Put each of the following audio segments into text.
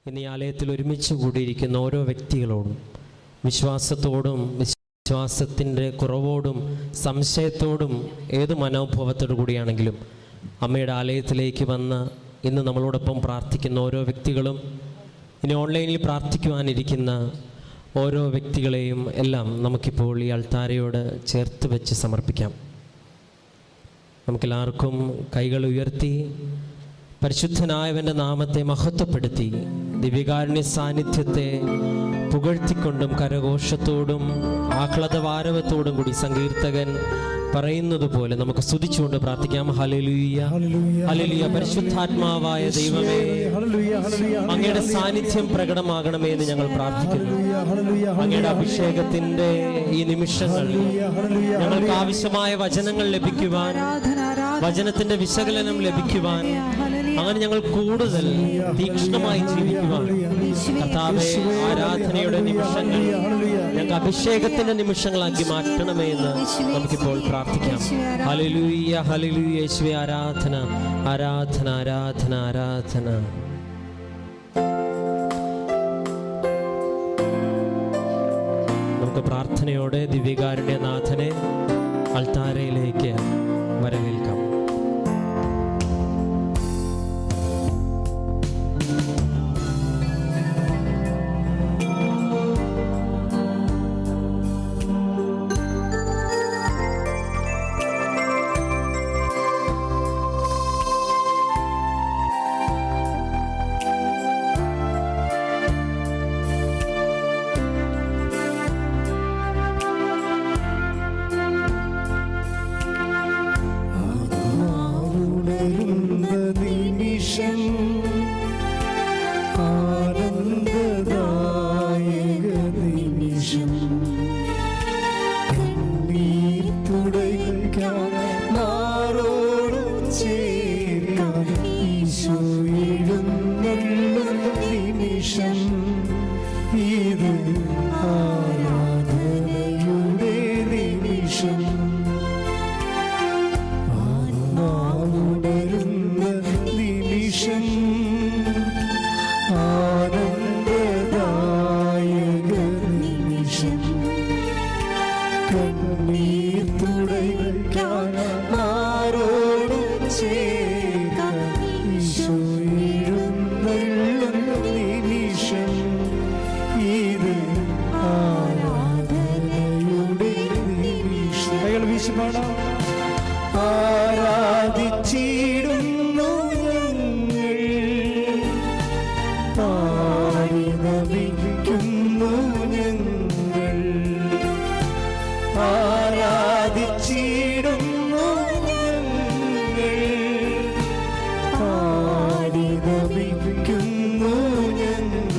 ഇന്ന് ഈ ആലയത്തിൽ ഒരുമിച്ച് കൂടിയിരിക്കുന്ന ഓരോ വ്യക്തികളോടും വിശ്വാസത്തോടും വിശ്വാസത്തിൻ്റെ കുറവോടും സംശയത്തോടും ഏത് മനോഭാവത്തോടു കൂടിയാണെങ്കിലും അമ്മയുടെ ആലയത്തിലേക്ക് വന്ന് ഇന്ന് നമ്മളോടൊപ്പം പ്രാർത്ഥിക്കുന്ന ഓരോ വ്യക്തികളും ഇനി ഓൺലൈനിൽ പ്രാർത്ഥിക്കുവാനിരിക്കുന്ന ഓരോ വ്യക്തികളെയും എല്ലാം നമുക്കിപ്പോൾ ഈ അൾത്താരയോട് ചേർത്ത് വെച്ച് സമർപ്പിക്കാം. നമുക്കെല്ലാവർക്കും കൈകൾ ഉയർത്തി പരിശുദ്ധനായവൻ്റെ നാമത്തെ മഹത്വപ്പെടുത്തി ദിവ്യകാരുണ്യ സാന്നിധ്യത്തെ പുകഴ്ത്തിക്കൊണ്ടും കരഘോഷത്തോടും ആഹ്ലാദവാരവത്തോടും കൂടി സങ്കീർത്തകൻ പറയുന്നത് പോലെ നമുക്ക് സ്തുതിച്ചുകൊണ്ട് പ്രാർത്ഥിക്കാം. Hallelujah hallelujah. പരിശുദ്ധാത്മാവായ ദൈവമേ, അങ്ങയുടെ സാന്നിധ്യം പ്രകടമാകണമേ എന്ന് ഞങ്ങൾ പ്രാർത്ഥിക്കുന്നു. അങ്ങയുടെ അഭിഷേകത്തിന്റെ ഈ നിമിഷങ്ങൾ ഞങ്ങൾക്ക് ആവശ്യമായ വചനങ്ങൾ ലഭിക്കുവാൻ, വചനത്തിന്റെ വിശകലനം ലഭിക്കുവാൻ, അങ്ങനെ ഞങ്ങൾ കൂടുതൽ തീക്ഷ്ണമായി ജീവിക്കുവാൻ കർത്താവേ, ആരാധനയുടെ നിമിഷങ്ങൾ ഞങ്ങൾക്ക് അഭിഷേകത്തിന്റെ നിമിഷങ്ങളാക്കി മാറ്റണമേ എന്ന് നമുക്കിപ്പോൾ പ്രാർത്ഥിക്കാം. ഹല്ലേലൂയ ഹല്ലേലൂയ. യേശുവേ ആരാധന ആരാധന ആരാധന ആരാധന. നമുക്ക് പ്രാർത്ഥനയോടെ ദിവ്യകാരുണ്യ നാഥനെ അൾത്താരയിലേക്ക് വരവേൽക്കാം. ആരാധിച്ചിടുന്നു ഞങ്ങൾ, ആരാധിച്ചിടുന്നു ഞങ്ങൾ, പാടി നമിക്കുന്നു ഞങ്ങൾ.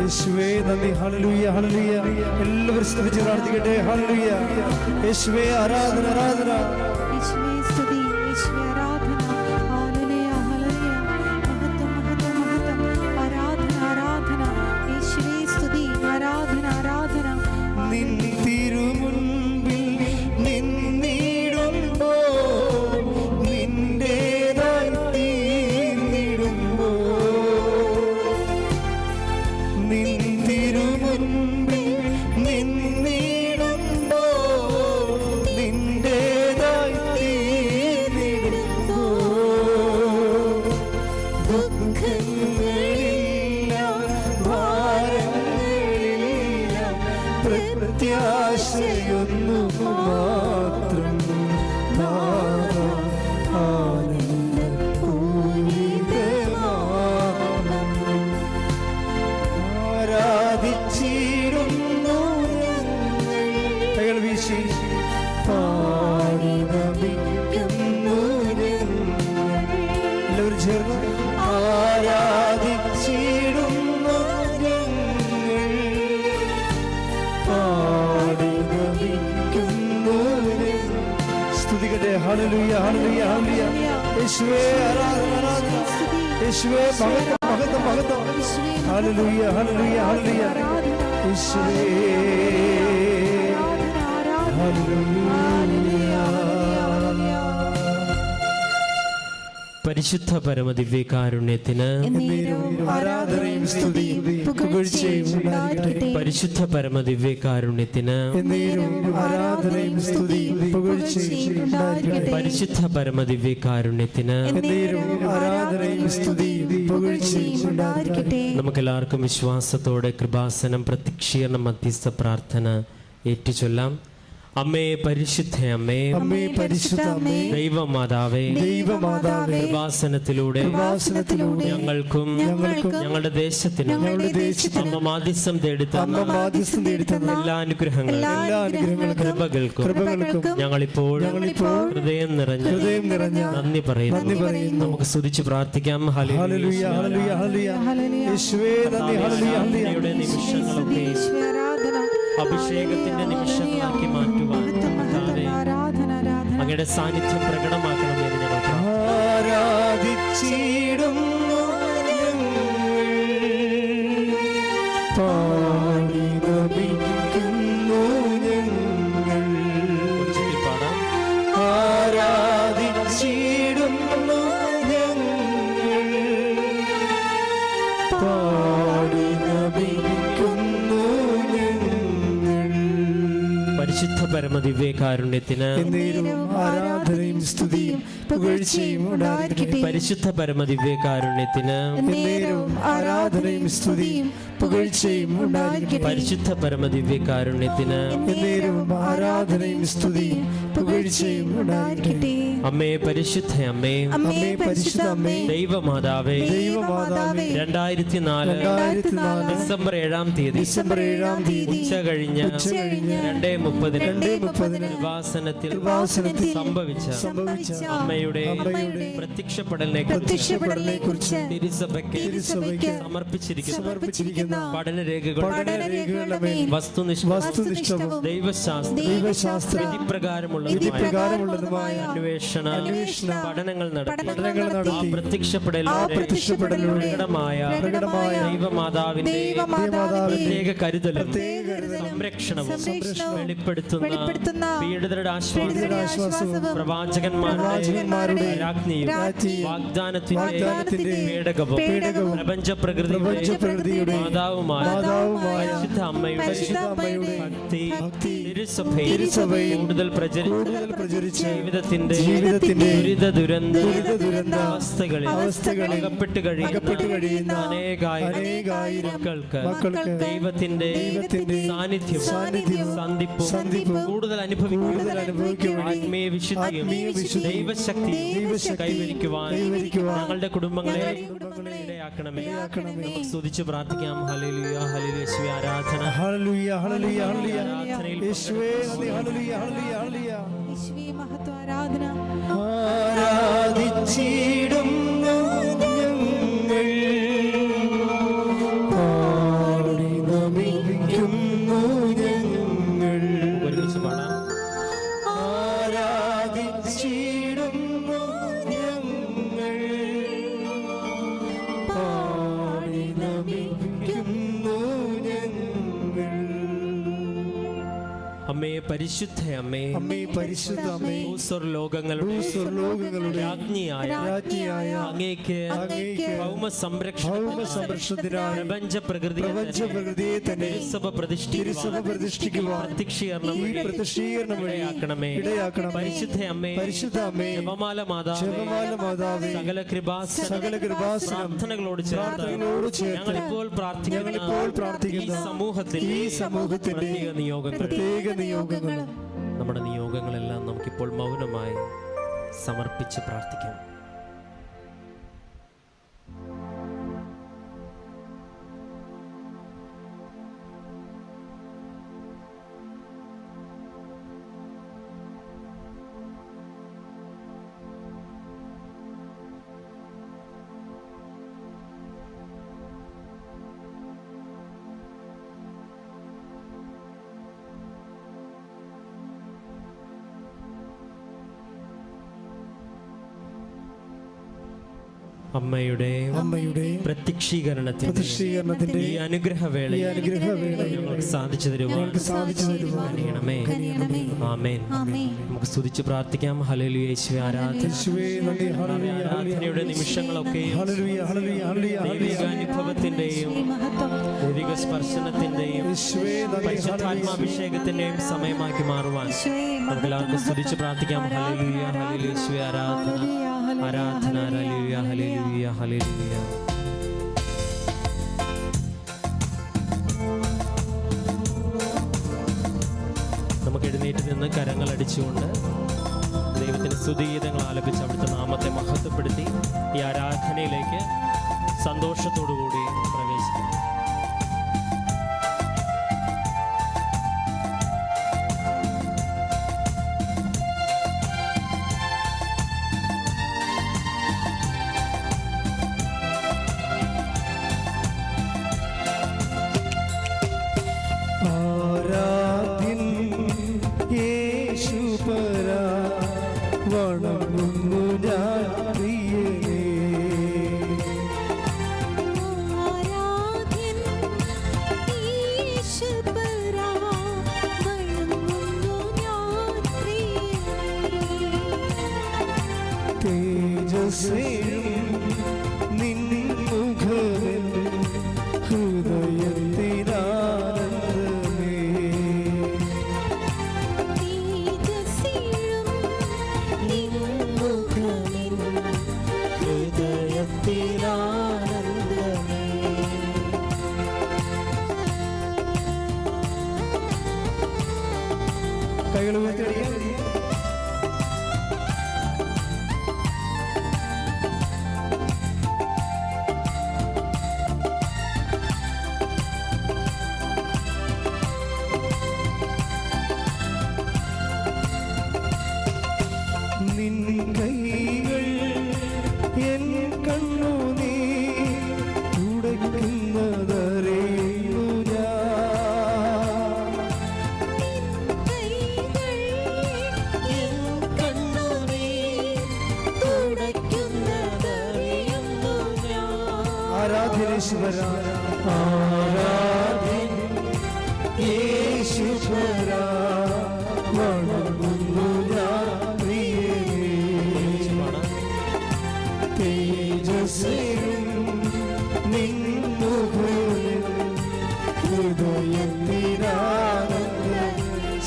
യേശുവേ നന്ദി. ഹല്ലേലൂയ ഹല്ലേലൂയ. എല്ലാവരും സ്തുതിച്ച് പ്രാർത്ഥിക്കട്ടെ. ഹല്ലേലൂയ. യേശുവേ ആരാധന ആരാധന. യേശുവേ സ്തുതി, യേശുവേ ആരാധന. Hallelujah hallelujah. മഹത്വം മഹത്വം മഹത്വം. ആരാധന ആരാധന. യേശുവേ സ്തുതി, ആരാധന ആരാധന. നിൻ തിരുമുൻപിൽ നിന്നിടുമ്പോൾ നിന്റേതായി തീർന്നിടുമ്പോൾ, നിൻ തിരുമുൻപിൽ നിന്നിടുമ്പോൾ നിന്റേതായി തീർന്നിടുമ്പോൾ, ദുഃഖങ്ങളില്ല ഭാരങ്ങളില്ല പ്രത്യാശയൊന്നു മാത്രം, ആരാധിച്ചിടുന്നു കൈകൾ വീശി പാടി നമിക്കുന്നു എല്ലാവരും ചേർന്ന് ആരാധിച്ചിടുന്നു ഞങ്ങൾ, പാടി നമിക്കുന്നു. സ്തുതിക്കട്ടെ. ഹല്ലേലൂയ ഹല്ലേലൂയ ഹല്ലേലൂയ. യേശുവേ ആരാധന ആരാധന. യേശുവേ മഹത്വം മഹത്വം മഹത്വം. ഹല്ലേലൂയ ഹല്ലേലൂയ ഹല്ലേലൂയ. യേശുവേ ഹല്ലേലൂയ. പരിശുദ്ധ പരമദിവ്യകാരുണ്യത്തിന് എന്നേരവും ആരാധനയും സ്തുതിയും പുകഴ്ചയും ഉണ്ടായിരിക്കട്ടെ. പരിശുദ്ധ പരമദിവ്യകാരുണ്യത്തിന് എന്നേരവും ആരാധനയും സ്തുതിയും പുകഴ്ചയും ഉണ്ടായിരിക്കട്ടെ. പരിശുദ്ധ പരമദിവ്യകാരുണ്യത്തിന് എന്നേരവും ആരാധനയും സ്തുതിയും പുകഴ്ചയും ഉണ്ടായിരിക്കട്ടെ. നമുക്കെല്ലാവർക്കും വിശ്വാസത്തോടെ കൃപാസനം പ്രത്യക്ഷീകരണ മധ്യസ്ഥ പ്രാർത്ഥന ഏറ്റുചൊല്ലാം. അമ്മേ പരിശുദ്ധ അമ്മേ, അമ്മേ പരിശുദ്ധ അമ്മേ, ദൈവമാതാവേ, ദൈവമാതാവേ, കൃപാസനത്തിലൂടെ ഞങ്ങൾക്കും ഞങ്ങളുടെ ദേശത്തിനും അമ്മ മാധ്യസ്ഥം തേടിത്തന്ന എല്ലാ അനുഗ്രഹങ്ങൾക്കും കൃപകൾക്കും ഞങ്ങളിപ്പോൾ ഹൃദയം നിറഞ്ഞ നന്ദി പറയുന്നു. നമുക്ക് സ്തുതിച്ച് പ്രാർത്ഥിക്കാം. ഹല്ലേലൂയ ഹല്ലേലൂയ ഹല്ലേലൂയ. യേശുവേ നന്ദി. ഹല്ലേലൂയ ഹല്ലേലൂയ. നിമിഷങ്ങളൊക്കെ അഭിഷേകത്തിന്റെ നിമിഷങ്ങളാക്കി മാറ്റുവാൻ അങ്ങയുടെ സാന്നിധ്യം പ്രകടമാക്കണമെന്ന് ഞങ്ങൾ ആരാധിച്ചിടുന്നു പാടി നമിക്കുന്നു ഞങ്ങൾ. ഉച്ചത്തിൽ പാടാം. ആരാധിച്ചിടുന്നു ഞങ്ങൾ പാടി നമിക്കുന്നു ഞങ്ങൾ. പരിശുദ്ധ പരമദിവ്യകാരുണ്യത്തിന് ആരാധനയും സ്തുതിയും പുകഴ്ചയും ഉണ്ടായിരിക്കട്ടെ. പരിശുദ്ധ പരമദിവ്യകാരുണ്യത്തിന് ആരാധനയും സ്തുതിയും പുകഴ്ചയും ഉണ്ടായിരിക്കട്ടെ. പരിശുദ്ധ പരമദിവ്യകാരുണ്യത്തിന് ആരാധനയും സ്തുതിയും പുകഴ്ചയും ഉണ്ടായിരിക്കട്ടെ. അമ്മേ പരിശുദ്ധ അമ്മേ, അമ്മേ പരിശുദ്ധ അമ്മേ, ദൈവമാതാവേ, ദൈവമാതാവേ, 2004 ഡിസംബർ 7-ാം തീയതി ഉച്ച കഴിഞ്ഞ് 2:30 കൃപാസനത്തിൽ സംഭവിച്ച അമ്മയുടെ പ്രത്യക്ഷപ്പെടലിനെ കുറിച്ച് തിരുസഭയ്ക്ക് സമർപ്പിച്ചിരിക്കുന്ന പഠനരേഖകളുടെ വസ്തുനിഷ്ഠവും ദൈവശാസ്ത്ര വിധിപ്രകാരമുള്ളതുമായ അന്വേഷണ പഠനങ്ങൾ നടത്തി ആ പ്രത്യക്ഷപ്പെടലിലൂടെ പ്രകടമായ ദൈവമാതാവിന്റെ പ്രത്യേക കരുതലും സംരക്ഷണവും വെളിപ്പെടുത്തുന്ന പീഡിതരുടെ ആശ്വാസവും പ്രവാചകന്മാരുടെ രാജ്ഞിയും വാഗ്ദാനത്തിന്റെ പേടകവും പ്രപഞ്ചപ്രകൃതിയുടെ മാതാവുമായ പരിശുദ്ധ അമ്മയുടെ ഭക്തി തിരുസഭയിൽ കൂടുതൽ പ്രചരിച്ച് ജീവിതത്തിന്റെ ദുരിത അവസ്ഥകളിൽ അകപ്പെട്ട് കഴിയുന്ന അനേകായിരങ്ങൾക്ക് ദൈവത്തിന്റെ സാന്നിധ്യവും സന്ധിപ്പും കൂടുതൽ അനുഭവിക്കും ആത്മീയ വിശുദ്ധിയും ദൈവശക്തി കൈവരിക്കുവാൻ ഞങ്ങളുടെ കുടുംബങ്ങളെ ഇടയാക്കണമേ. നമുക്ക് സ്തുതിച്ച് പ്രാർത്ഥിക്കാം. ഹല്ലേലൂയ ഹല്ലേലൂയ. യേശുവേ ആരാധന. ഹല്ലേലൂയ ഹല്ലേലൂയ ഹല്ലേലൂയ. ആരാധനയിൽ യേശുവേ നന്ദി. ഹല്ലേലൂയ ഹല്ലേലൂയ ഹല്ലേലൂയ. യേശുവേ മഹത്വ ആരാധന. ആരാധിച്ചിടുന്നു ഞങ്ങൾ പാടി നമിക്കുന്നു ഞങ്ങൾ. ഒരുമിച്ച് പാടാം. ആരാധിച്ചിടുന്നു ഞങ്ങൾ പാടി നമിക്കുന്നു ഞങ്ങൾ. അമ്മേ പരിശുദ്ധ അമ്മേ, അമ്മേ പരിശുദ്ധ അമ്മേ, ലോകങ്ങളുടെ രാജ്ഞിയായ അങ്ങേക്ക് ഭൗമ സംരക്ഷണത്തിനായി പ്രപഞ്ചപ്രകൃതിയെ തന്നെ തിരുസഭ പ്രതിഷ്ഠിക്കുവാൻ പ്രത്യക്ഷീകരണം ഇടയാക്കണമേ. പരിശുദ്ധ അമ്മേ, ജപമാല മാതാവേ, സകല കൃപാസന പ്രാർത്ഥനകളോട് ചേർന്ന് ഞങ്ങളിപ്പോൾ പ്രാർത്ഥിക്കുന്ന ഈ സമൂഹത്തിന്റെ പ്രത്യേക നിയോഗങ്ങളും നമ്മുടെ നിയോഗങ്ങളെല്ലാം നമുക്കിപ്പോൾ മൗനമായി സമർപ്പിച്ച് പ്രാർത്ഥിക്കാം. അമ്മയുടെ പ്രത്യക്ഷീകരണത്തിന്റെ ഈ അനുഗ്രഹവേളയിൽ ഞങ്ങൾക്ക് സാധിച്ചു തരുവാൻ കഴിയണമേ. ആമേൻ. നമുക്ക് സ്തുതിച്ച് പ്രാർത്ഥിക്കാം. ഹല്ലേലൂയ. യേശുവേ ആരാധനയുടെ നിമിഷങ്ങളൊക്കെ ദൈവികാനുഭവത്തിന്റെയും ദൈവിക സ്പർശനത്തിന്റെയും പരിശുദ്ധാത്മാഭിഷേകത്തിന്റെയും സമയമാക്കി മാറുവാൻ നമുക്ക് എല്ലാവർക്കും സ്തുതിച്ച് പ്രാർത്ഥിക്കാം. ഹല്ലേലൂയ. ഹല്ലേലൂയ. യേശുവേ ആരാധന ആരാധന. ഹല്ലേലൂയ. ഹല്ലേലൂയ. ഹല്ലേലൂയ. നമുക്ക് എഴുന്നേറ്റ് നിന്ന് കരങ്ങൾ അടിച്ചുകൊണ്ട് ദൈവത്തിന് സ്തുതിഗീതങ്ങൾ ആലപിച്ച് അവിടുത്തെ നാമത്തെ മഹത്വപ്പെടുത്തി ഈ ആരാധനയിലേക്ക് സന്തോഷത്തോടുകൂടി പ്രവേശിക്കും.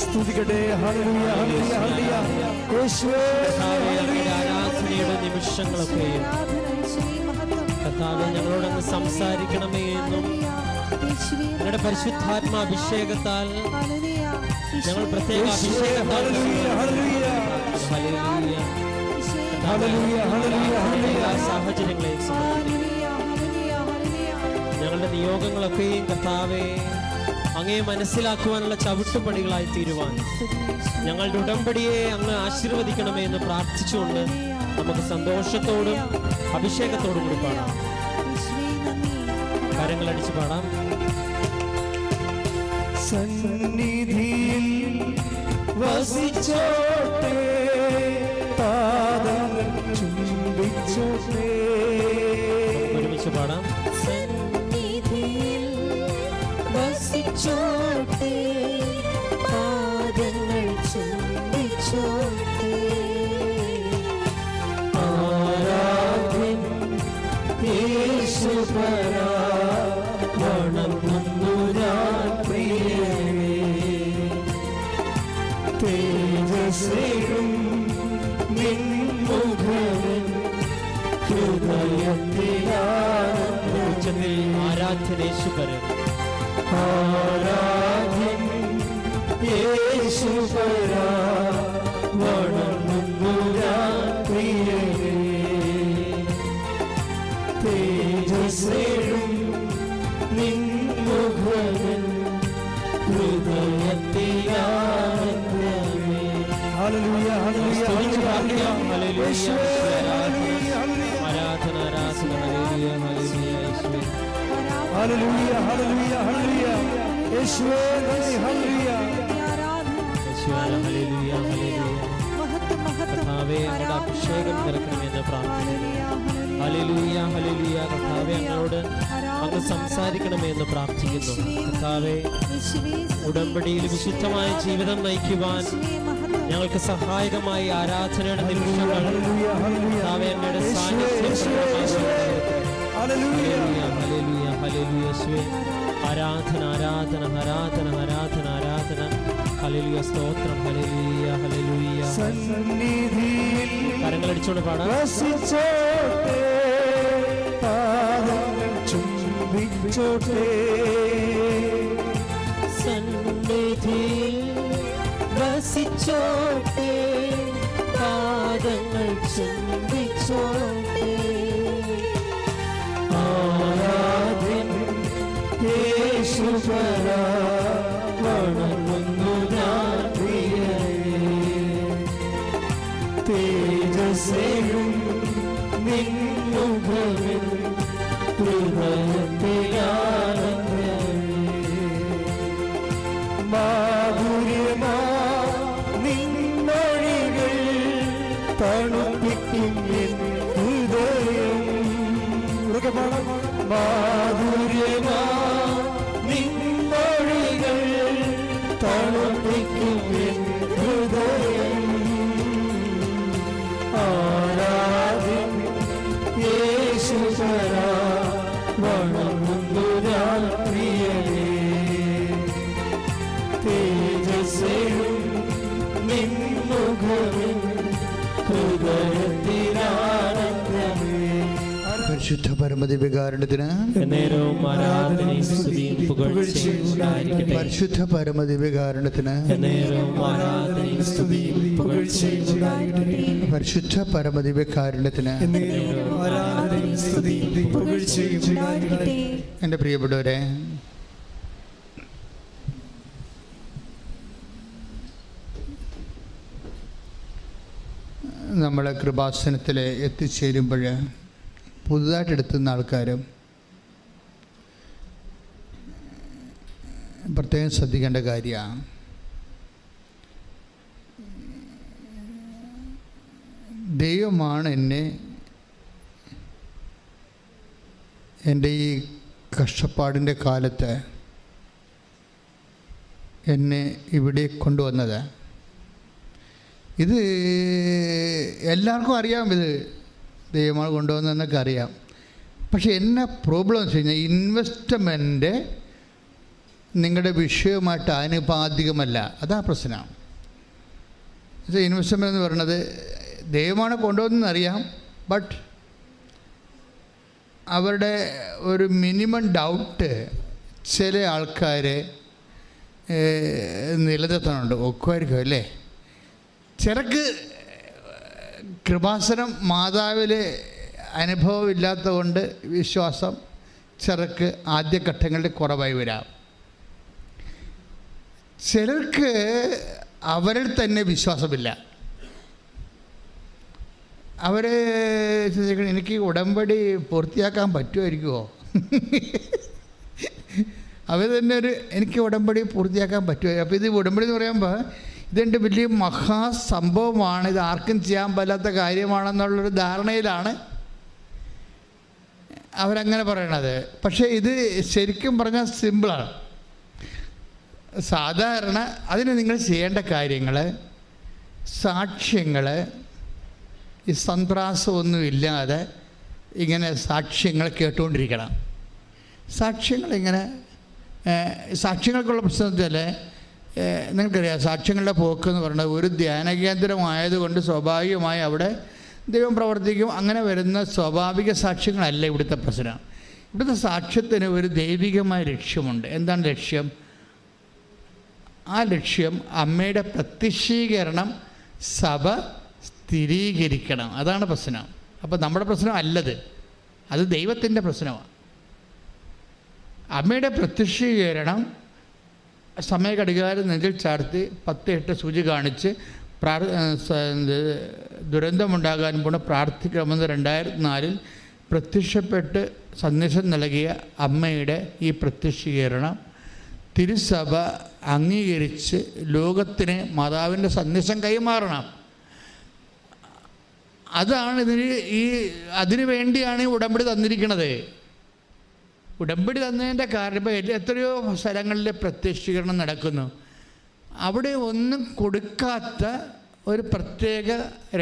സ്തുതിക്കട്ടെ. ഹല്ലേലൂയ. ഹല്ലേലൂയ. യേശുവേ ആരാധനയുടെ നിമിഷങ്ങളൊക്കെയും കർത്താവേ ഞങ്ങളോടൊന്ന് സംസാരിക്കണമേ എന്നും ഞങ്ങളുടെ പരിശുദ്ധാത്മാഭിഷേകത്താൽ ഞങ്ങൾ പ്രത്യേക അഭിഷേകത്താൽ സാഹചര്യങ്ങളെ ഞങ്ങളുടെ നിയോഗങ്ങളൊക്കെയും കർത്താവേ അങ്ങയെ മനസ്സിലാക്കുവാനുള്ള ചവിട്ടുപടികളായി തീരുവാൻ ഞങ്ങളുടെ ഉടമ്പടിയെ അങ്ങ് ആശീർവദിക്കണമേ എന്ന് പ്രാർത്ഥിച്ചുകൊണ്ട് നമുക്ക് സന്തോഷത്തോടും അഭിഷേകത്തോടും കൂടി പാടാം. കരങ്ങളടിച്ച് പാടാം. സന്നിധിയിൽ വസിച്ചോട്ടെ, പാദങ്ങൾ ചുംബിച്ചോട്ടെ. ഒരുമിച്ച് പാടാം. സന്നിധിയിൽ വസിച്ചോട്ടെ, പാദങ്ങൾ ചുംബിച്ചോട്ടെ. ആരാധ്യൻ യേശുപരാ, വണങ്ങുന്നു ഞാൻ പ്രിയനേ. തേജസ്സേകും നിൻ മുഖവും ഹൃദയത്തിലാനന്ദത്തിൽ. ആരാധ്യനേശുപരൻ, ആരാധ്യൻ യേശുപരാ, വണങ്ങുന്നു ഞാൻ പ്രിയനേ. തേജസ്സേകും നിൻ മുഖവും ഹൃദയത്തിലാനന്ദമേ. ഹല്ലേലൂയ. ഹല്ലേലൂയ. ഹല്ലേലൂയ. ആരാധന ആരാധന. ഹല്ലേലൂയ. ഹല്ലേലൂയ. ഹല്ലേലൂയ. ഹല്ലേലൂയ. യേശുവേ നന്ദി. ഹല്ലേലൂയ. ഹല്ലേലൂയ. ഹല്ലേലൂയ. കർത്താവേ അങ്ങയുടെ അഭിഷേകം നിറക്കണമെന്ന് പ്രാർത്ഥിക്കുന്നു. Hallelujah hallelujah. കർത്താവേ, അങ്ങയോട് അങ്ങ് സംസാരിക്കണമേ എന്ന് പ്രാർത്ഥിക്കുന്നു. കർത്താവേ, ഉടമ്പടിയിൽ വിശുദ്ധമായ ജീവിതം നയിക്കുവാൻ ഞങ്ങൾക്ക് സഹായകമായി ആരാധനയുടെ നിമിഷങ്ങൾ കർത്താവേ അങ്ങയുടെ സാന്നിധ്യം ഹല്ലേലൂയ ഹല്ലേലൂയ ഹല്ലേലൂയ യേശുവേ. ആരാധന ആരാധന ആരാധന ആരാധന ആരാധന. ഹല്ലേലൂയ സ്തോത്രം. Hallelujah hallelujah. സന്നിധിയിൽ കരങ്ങളടിച്ചോണ്ട് പാടാം. വസിച്ചോട്ടെ, പാദങ്ങൾ ചുംബിച്ചോട്ടെ, സന്നിധിയിൽ വസിച്ചോട്ടെ, പാദങ്ങൾ ചുംബിച്ചോട്ടെ. ആരാധ്യൻ യേശുപരാ, വണങ്ങുന്നു ഞാൻ പ്രിയനേ. തേജസ്സേയും നിൻമുഖമിൽ ഹൃദയത്തിലാനന്ദമേ. മാധുര്യമാ നിൻമൊഴികൾ തണുപ്പിക്കും എൻ ഹൃദയം. മാധുര്യമാ നിൻമൊഴികൾ തണുപ്പിക്കും എൻ ഹൃദയം. ആരാധ്യൻ യേശുപരാ, വണങ്ങുന്നു ഞാൻ പ്രിയനേ. തേജസ്സേയും നിൻമുഖമിൽ ഹൃദയത്തിലാനന്ദമേ. പരിശുദ്ധ പരമദിവ്യകാരുണ്യത്തിന് എന്നേരവും ആരാധനയും സ്തുതിയും പുകഴ്ചയും ഉണ്ടായിരിക്കട്ടെ. പരിശുദ്ധ പരമദിവ്യകാരുണ്യത്തിന് എന്നേരവും ആരാധനയും സ്തുതിയും പുകഴ്ചയും ഉണ്ടായിരിക്കട്ടെ. പരിശുദ്ധ പരമദിവ്യകാരുണ്യത്തിന് ആരാധനയും സ്തുതിയും പുകഴ്ചയും ഉണ്ടായിരിക്കട്ടെ. എൻ്റെ പ്രിയപ്പെട്ടവരെ, നമ്മളെ കൃപാസനത്തിൽ എത്തിച്ചേരുമ്പോൾ പുതുതായിട്ട് എടുത്തുന്ന ആൾക്കാരും പ്രത്യേകം ശ്രദ്ധിക്കേണ്ട കാര്യമാണ്. ദൈവമാണ് എന്നെ എൻ്റെ ഈ കഷ്ടപ്പാടിൻ്റെ കാലത്ത് എന്നെ ഇവിടെ കൊണ്ടുവന്നത്. ഇത് എല്ലാവർക്കും അറിയാം, ഇത് ദൈവമാണ് കൊണ്ടുവന്നതെന്നൊക്കെ അറിയാം. പക്ഷെ എന്നാ പ്രോബ്ലം എന്ന് വെച്ച് കഴിഞ്ഞാൽ ഇൻവെസ്റ്റ്മെൻറ്റ് നിങ്ങളുടെ വിഷയവുമായിട്ട് ആനുപാതികമല്ല. അതാ പ്രശ്നം. ഇൻവെസ്റ്റ്മെൻ്റ് എന്ന് പറയുന്നത് ദൈവമാണ് കൊണ്ടുവന്നതെന്നറിയാം, ബട്ട് അവരുടെ ഒരു മിനിമം ഡൗട്ട് ചില ആൾക്കാരെ നിലനിർത്താനുണ്ട്. ഒക്കുമായിരിക്കും അല്ലേ? ചിലക്ക് കൃപാസനം മാതാവിൽ അനുഭവമില്ലാത്ത കൊണ്ട് വിശ്വാസം ചിലർക്ക് ആദ്യഘട്ടങ്ങളിൽ കുറവായി വരാം. ചിലർക്ക് അവരിൽ തന്നെ വിശ്വാസമില്ല. അവർ എനിക്ക് ഉടമ്പടി പൂർത്തിയാക്കാൻ പറ്റുമായിരിക്കുമോ? അവർ തന്നെ എനിക്ക് ഉടമ്പടി പൂർത്തിയാക്കാൻ പറ്റുമോ? അപ്പോൾ ഇത് ഉടമ്പടി എന്ന് പറയുമ്പോൾ ഇതെൻ്റെ വലിയ മഹാസംഭവമാണ്, ഇത് ആർക്കും ചെയ്യാൻ പറ്റാത്ത കാര്യമാണെന്നുള്ളൊരു ധാരണയിലാണ് അവരങ്ങനെ പറയണത്. പക്ഷേ ഇത് ശരിക്കും പറഞ്ഞാൽ സിമ്പിളാണ്. സാധാരണ അതിന് നിങ്ങൾ ചെയ്യേണ്ട കാര്യങ്ങൾ, സാക്ഷ്യങ്ങൾ, ഈ സന്ത്രാസമൊന്നുമില്ലാതെ ഇങ്ങനെ സാക്ഷ്യങ്ങൾ കേട്ടുകൊണ്ടിരിക്കണം. സാക്ഷ്യങ്ങൾക്കുള്ള പ്രശ്നം വെച്ചാൽ നിങ്ങൾക്കറിയാം, സാക്ഷ്യങ്ങളുടെ പോക്ക് എന്ന് പറയുന്നത് ഒരു ധ്യാന കേന്ദ്രമായതുകൊണ്ട് സ്വാഭാവികമായി അവിടെ ദൈവം പ്രവർത്തിക്കും. അങ്ങനെ വരുന്ന സ്വാഭാവിക സാക്ഷ്യങ്ങളല്ല ഇവിടുത്തെ പ്രശ്നം. ഇവിടുത്തെ സാക്ഷ്യത്തിന് ഒരു ദൈവികമായ ലക്ഷ്യമുണ്ട്. എന്താണ് ലക്ഷ്യം? ആ ലക്ഷ്യം അമ്മയുടെ പ്രത്യക്ഷീകരണം സഭ സ്ഥിരീകരിക്കണം. അതാണ് പ്രശ്നം. അപ്പോൾ നമ്മുടെ പ്രശ്നം അല്ലത്, അത് ദൈവത്തിൻ്റെ പ്രശ്നമാണ്. അമ്മയുടെ പ്രത്യക്ഷീകരണം സമയഘടികാരം നെഞ്ചിൽ ചാർത്തി 10-8 സൂചി കാണിച്ച് ദുരന്തമുണ്ടാകാൻ പോണ പ്രാർത്ഥിക്കണമെന്ന് 2004 പ്രത്യക്ഷപ്പെട്ട് സന്ദേശം നൽകിയ അമ്മയുടെ ഈ പ്രത്യക്ഷീകരണം തിരുസഭ അംഗീകരിച്ച് ലോകത്തിന് മാതാവിൻ്റെ സന്ദേശം കൈമാറണം. അതാണ് അതിനു വേണ്ടിയാണ് ഈ ഉടമ്പടി തന്നിരിക്കുന്നത്. ഉടമ്പടി തന്നതിൻ്റെ കാരണം ഇപ്പോൾ എത്രയോ സ്ഥലങ്ങളിൽ പ്രത്യക്ഷീകരണം നടക്കുന്നു. അവിടെ ഒന്നും കൊടുക്കാത്ത ഒരു പ്രത്യേക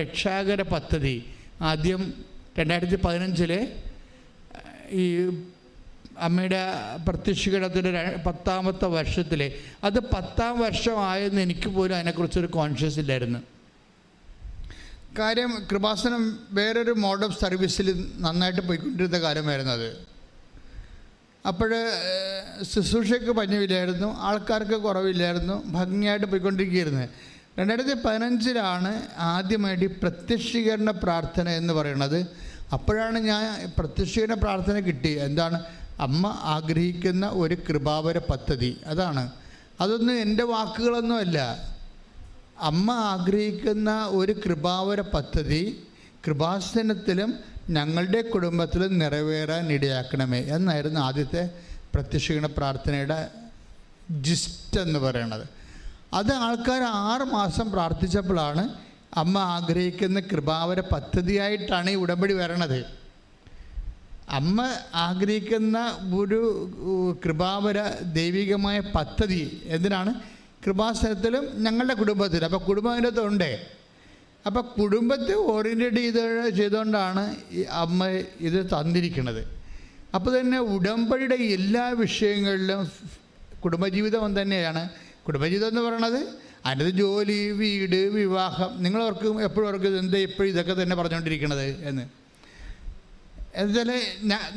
രക്ഷാകര പദ്ധതി ആദ്യം 2015 ഈ അമ്മയുടെ പ്രത്യക്ഷീകരണത്തിൻ്റെ 10ാമത്തെ വർഷത്തിൽ, അത് 10ാം വർഷമായെന്ന് എനിക്ക് പോലും അതിനെക്കുറിച്ചൊരു കോൺഷ്യസ് ഇല്ലായിരുന്നു. കാര്യം കൃപാസനം വേറൊരു മോഡ് ഓഫ് സർവീസിൽ നന്നായിട്ട് പോയിക്കൊണ്ടിരുന്ന കാര്യമായിരുന്നു അത്. അപ്പോൾ ശുശ്രൂഷയ്ക്ക് പഞ്ഞമില്ലായിരുന്നു, ആൾക്കാർക്ക് കുറവില്ലായിരുന്നു, ഭംഗിയായിട്ട് പോയിക്കൊണ്ടിരിക്കുകയായിരുന്നു. 2015 ആദ്യമായിട്ട് ഈ പ്രത്യക്ഷീകരണ പ്രാർത്ഥന എന്ന് പറയുന്നത്. അപ്പോഴാണ് ഞാൻ പ്രത്യക്ഷീകരണ പ്രാർത്ഥന കിട്ടി. എന്താണ്? അമ്മ ആഗ്രഹിക്കുന്ന ഒരു കൃപാവര പദ്ധതി. അതൊന്നും എൻ്റെ വാക്കുകളൊന്നുമല്ല. അമ്മ ആഗ്രഹിക്കുന്ന ഒരു കൃപാവര പദ്ധതി കൃപാസനത്തിലും ഞങ്ങളുടെ കുടുംബത്തിലും നിറവേറാൻ ഇടയാക്കണമേ എന്നായിരുന്നു ആദ്യത്തെ പ്രത്യക്ഷീകരണ പ്രാർത്ഥനയുടെ ജിസ്റ്റ് എന്ന് പറയുന്നത്. അത് ആൾക്കാർ 6 മാസം പ്രാർത്ഥിച്ചപ്പോഴാണ് അമ്മ ആഗ്രഹിക്കുന്ന കൃപാവര പദ്ധതിയായിട്ടാണ് ഈ ഉടമ്പടി വരണത്. അമ്മ ആഗ്രഹിക്കുന്ന ഒരു കൃപാവര ദൈവികമായ പദ്ധതി എന്തിനാണ്? കൃപാസനത്തിലും ഞങ്ങളുടെ കുടുംബത്തിലും. അപ്പോൾ കുടുംബം അതിനകത്തുണ്ട്. അപ്പോൾ കുടുംബത്തെ ഓറിയൻറ്റേറ്റ് ചെയ്തുകൊണ്ടാണ് ഈ അമ്മ ഇത് തന്നിരിക്കുന്നത്. അപ്പോൾ തന്നെ ഉടമ്പടിയുടെ എല്ലാ വിഷയങ്ങളിലും കുടുംബജീവിതം തന്നെയാണ്. കുടുംബജീവിതം എന്ന് പറയണത് അതിനകത്ത് ജോലി, വീട്, വിവാഹം. നിങ്ങളോർക്കും എപ്പോഴും ഓർക്കും എന്താ എപ്പോഴും ഇതൊക്കെ തന്നെ പറഞ്ഞുകൊണ്ടിരിക്കണത് എന്ന്. എന്നുവെച്ചാൽ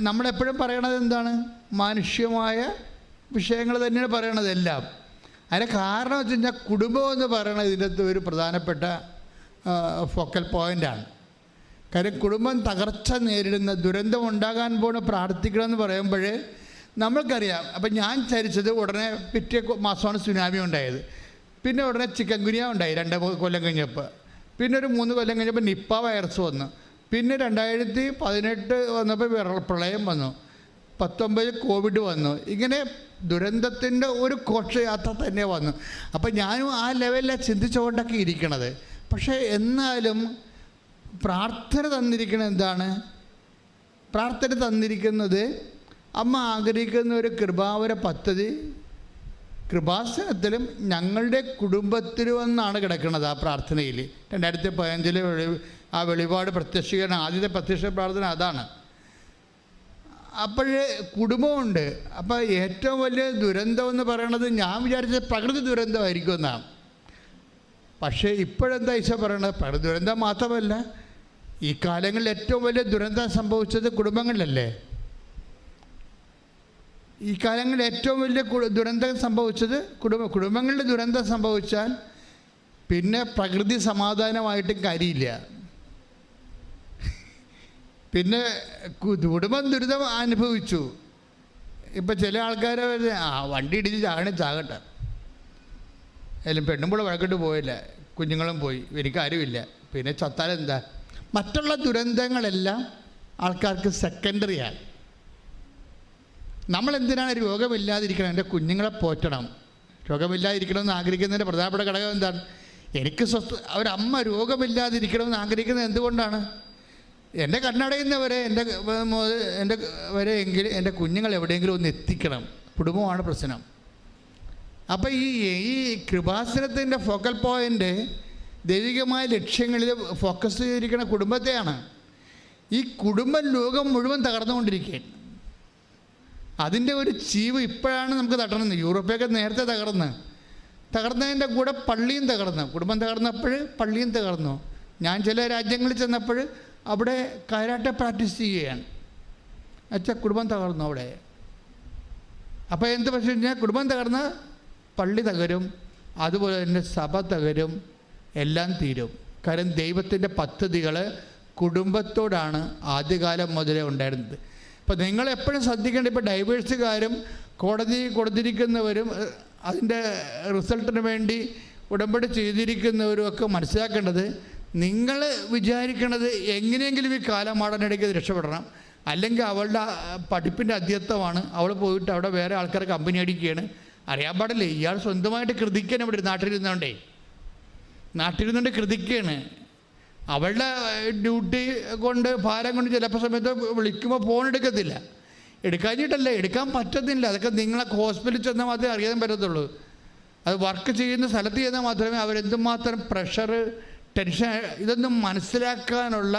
നമ്മളെപ്പോഴും പറയണത് എന്താണ്? മാനുഷ്യമായ വിഷയങ്ങൾ തന്നെയാണ് പറയണത് എല്ലാം. അതിൻ്റെ കാരണം വെച്ച് കഴിഞ്ഞാൽ കുടുംബം എന്ന് പറയണത് ഇതിനകത്ത് ഒരു പ്രധാനപ്പെട്ട ഫോക്കൽ പോയിൻ്റാണ്. കാര്യം കുടുംബം തകർച്ച നേരിടുന്ന, ദുരന്തം ഉണ്ടാകാൻ പോണ പ്രാർത്ഥിക്കണമെന്ന് പറയുമ്പോൾ നമ്മൾക്കറിയാം. അപ്പം ഞാൻ ചരിച്ചത് ഉടനെ പിറ്റേ മാസമാണ് സുനാമി ഉണ്ടായത്. പിന്നെ ഉടനെ ചിക്കൻ ഗുനിയ ഉണ്ടായി 2 കൊല്ലം കഴിഞ്ഞപ്പോൾ. പിന്നെ ഒരു 3 കൊല്ലം കഴിഞ്ഞപ്പോൾ നിപ്പ വൈറസ് വന്നു. പിന്നെ 2018 വന്നപ്പോൾ പ്രളയം വന്നു. 19 കോവിഡ് വന്നു. ഇങ്ങനെ ദുരന്തത്തിൻ്റെ ഒരു ഘോഷയാത്ര തന്നെ വന്നു. അപ്പം ഞാനും ആ ലെവലിലാണ് ചിന്തിച്ചുകൊണ്ടൊക്കെ ഇരിക്കണത്. പക്ഷേ എന്നാലും പ്രാർത്ഥന തന്നിരിക്കുന്നത് എന്താണ്? പ്രാർത്ഥന തന്നിരിക്കുന്നത് അമ്മ ആഗ്രഹിക്കുന്ന ഒരു കൃപാവര പദ്ധതി കൃപാസനത്തിലും ഞങ്ങളുടെ കുടുംബത്തിലും എന്നാണ് കിടക്കുന്നത് ആ പ്രാർത്ഥനയിൽ. 2015 ആ വെളിപാട് പ്രത്യക്ഷീകരണം, ആദ്യത്തെ പ്രത്യക്ഷ പ്രാർത്ഥന അതാണ്. അപ്പോൾ കുടുംബമുണ്ട്. അപ്പോൾ ഏറ്റവും വലിയ ദുരന്തം എന്ന് പറയണത് ഞാൻ വിചാരിച്ചത് പ്രകൃതി ദുരന്തമായിരിക്കും എന്നാണ്. പക്ഷേ ഇപ്പോഴെന്താ ഈശോ പറയണത്? പ്രകൃതി ദുരന്തം മാത്രമല്ല, ഈ കാലങ്ങളിൽ ഏറ്റവും വലിയ ദുരന്തം സംഭവിച്ചത് കുടുംബങ്ങളിലല്ലേ? ഈ കാലങ്ങളിൽ ഏറ്റവും വലിയ ദുരന്തം സംഭവിച്ചത് കുടുംബങ്ങളിൽ ദുരന്തം സംഭവിച്ചാൽ പിന്നെ പ്രകൃതി സമാധാനമായിട്ടും കാര്യമില്ല. പിന്നെ കുടുംബം ദുരിതം അനുഭവിച്ചു. ഇപ്പം ചില ആൾക്കാർ വണ്ടി ഇടിച്ച് ചാകട്ടെ, അതിലും പെണ്ണുമ്പോൾ വഴക്കിട്ട് പോയില്ല, കുഞ്ഞുങ്ങളും പോയി, എനിക്കാരുമില്ല, പിന്നെ ചത്താലെന്താ? മറ്റുള്ള ദുരന്തങ്ങളെല്ലാം ആൾക്കാർക്ക് സെക്കൻഡറിയാണ്. നമ്മളെന്തിനാണ് രോഗമില്ലാതിരിക്കണം? എൻ്റെ കുഞ്ഞുങ്ങളെ പോറ്റണം. രോഗമില്ലാതിരിക്കണമെന്ന് ആഗ്രഹിക്കുന്നതിൻ്റെ പ്രധാനപ്പെട്ട ഘടകം എന്താണ്? എനിക്ക് ഒരമ്മ രോഗമില്ലാതിരിക്കണമെന്ന് ആഗ്രഹിക്കുന്നത് എന്തുകൊണ്ടാണ്? എൻ്റെ കണ്ണടയുന്നവരെ എൻ്റെ വരെ എങ്കിലും എൻ്റെ കുഞ്ഞുങ്ങൾ എവിടെയെങ്കിലും ഒന്ന് എത്തിക്കണം. കുടുംബമാണ് പ്രശ്നം. അപ്പോൾ ഈ കൃപാസനത്തിൻ്റെ ഫോക്കൽ പോയിൻ്റ് ദൈവികമായ ലക്ഷ്യങ്ങളിൽ ഫോക്കസ് ചെയ്തിരിക്കുന്ന കുടുംബത്തെയാണ്. ഈ കുടുംബം ലോകം മുഴുവൻ തകർന്നുകൊണ്ടിരിക്കുകയാണ്. അതിൻ്റെ ഒരു ചീവ് ഇപ്പോഴാണ് നമുക്ക് തട്ടണത്. യൂറോപ്പൊക്കെ നേരത്തെ തകർന്നതിൻ്റെ കൂടെ പള്ളിയും തകർന്നു. കുടുംബം തകർന്നപ്പോൾ പള്ളിയും തകർന്നു. ഞാൻ ചില രാജ്യങ്ങളിൽ ചെന്നപ്പോൾ അവിടെ കരാട്ടെ പ്രാക്ടീസ് ചെയ്യുകയാണ്. എന്നുവെച്ചാൽ കുടുംബം തകർന്നു അവിടെ. അപ്പോൾ എന്ത് പക്ഷേ കഴിഞ്ഞാൽ കുടുംബം തകർന്ന് പള്ളി തകരും, അതുപോലെ തന്നെ സഭ തകരും, എല്ലാം തീരും. കാര്യം ദൈവത്തിൻ്റെ പദ്ധതികൾ കുടുംബത്തോടാണ് ആദ്യകാലം മുതലേ ഉണ്ടായിരുന്നത്. ഇപ്പോൾ നിങ്ങളെപ്പോഴും ശ്രദ്ധിക്കേണ്ടത്, ഇപ്പോൾ ഡൈവേഴ്സുകാരും കോടതി കൊടുത്തിരിക്കുന്നവരും അതിൻ്റെ റിസൾട്ടിന് വേണ്ടി ഉടമ്പടി ചെയ്തിരിക്കുന്നവരും ഒക്കെ മനസ്സിലാക്കേണ്ടത്, നിങ്ങൾ വിചാരിക്കണത് എങ്ങനെയെങ്കിലും ഈ കാലമാടനിടയ്ക്ക് രക്ഷപ്പെടണം, അല്ലെങ്കിൽ അവളുടെ പഠിപ്പിൻ്റെ അധ്യത്വമാണ്, അവൾ പോയിട്ട് അവിടെ വേറെ ആൾക്കാർ കമ്പനി അടിക്കുകയാണ്. അറിയാൻ പാടില്ലേ, ഇയാൾ സ്വന്തമായിട്ട് കൃതിക്കാണ് ഇവിടെ നാട്ടിലിരുന്നുകൊണ്ട് കൃതിക്കാണ്. അവളുടെ ഡ്യൂട്ടി കൊണ്ട് ഭാരം കൊണ്ട് ചിലപ്പോൾ സമയത്ത് വിളിക്കുമ്പോൾ ഫോൺ എടുക്കത്തില്ല. എടുക്കാഞ്ഞിട്ടല്ല, എടുക്കാൻ പറ്റത്തില്ല. അതൊക്കെ നിങ്ങളെ ഹോസ്പിറ്റലിൽ ചെന്നാൽ മാത്രമേ അറിയാൻ പറ്റത്തുള്ളൂ. അത് വർക്ക് ചെയ്യുന്ന സ്ഥലത്ത് ചെന്നാൽ മാത്രമേ അവരെന്തുമാത്രം പ്രഷർ, ടെൻഷൻ, ഇതൊന്നും മനസ്സിലാക്കാനുള്ള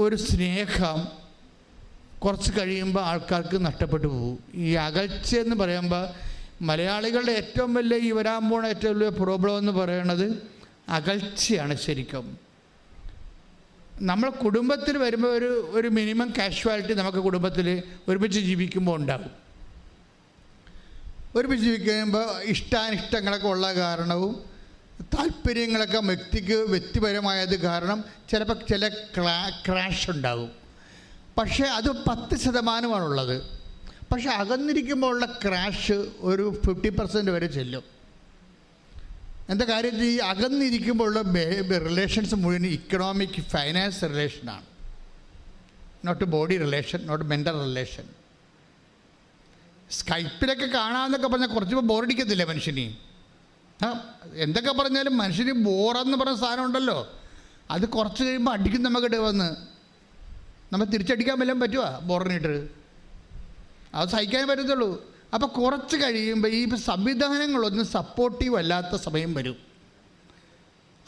ഒരു സ്നേഹം കുറച്ച് കഴിയുമ്പോൾ ആൾക്കാർക്ക് നഷ്ടപ്പെട്ടു പോകും. ഈ അകൽച്ച എന്ന് പറയുമ്പോൾ മലയാളികളുടെ ഏറ്റവും വലിയ ഈ വരാൻ പോണ ഏറ്റവും വലിയ പ്രോബ്ലം എന്ന് പറയുന്നത് അകൽച്ചയാണ്. ശരിക്കും നമ്മൾ കുടുംബത്തിൽ വരുമ്പോൾ ഒരു മിനിമം കാഷ്വാലിറ്റി നമുക്ക് കുടുംബത്തിൽ ഒരുമിച്ച് ജീവിക്കുമ്പോൾ ഉണ്ടാകും. ഒരുമിച്ച് ജീവിക്കുമ്പോൾ ഇഷ്ടാനിഷ്ടങ്ങളൊക്കെ ഉള്ള കാരണവും താല്പര്യങ്ങളൊക്കെ വ്യക്തിപരമായത് കാരണം ചിലപ്പോൾ ചില ക്രാഷ് ഉണ്ടാകും. പക്ഷേ അത് 10%മാണുള്ളത്. പക്ഷേ അകന്നിരിക്കുമ്പോൾ ഉള്ള ക്രാഷ് ഒരു 50% വരെ ചെല്ലും. എന്താ കാര്യം, ഈ അകന്നിരിക്കുമ്പോഴുള്ള റിലേഷൻസ് മുഴുവൻ ഇക്കണോമിക് ഫൈനാൻസ് റിലേഷനാണ്. Not body relation, not mental relation. സ്കൈപ്പിലൊക്കെ കാണാമെന്നൊക്കെ പറഞ്ഞാൽ കുറച്ച് ബോറടിക്കത്തില്ല മനുഷ്യന്. എന്തൊക്കെ പറഞ്ഞാലും മനുഷ്യന് ബോറെന്ന് പറഞ്ഞ സാധനം ഉണ്ടല്ലോ, അത് കുറച്ച് കഴിയുമ്പോൾ അടിക്കും നമുക്കിട്ട് വന്ന്. നമ്മൾ തിരിച്ചടിക്കാൻ വല്ലതും പറ്റുമോ ബോറിനിട്ട്? അത് സഹിക്കാൻ പറ്റത്തുള്ളൂ. അപ്പോൾ കുറച്ച് കഴിയുമ്പോൾ ഈ സംവിധാനങ്ങളൊന്നും സപ്പോർട്ടീവ് അല്ലാത്ത സമയം വരും.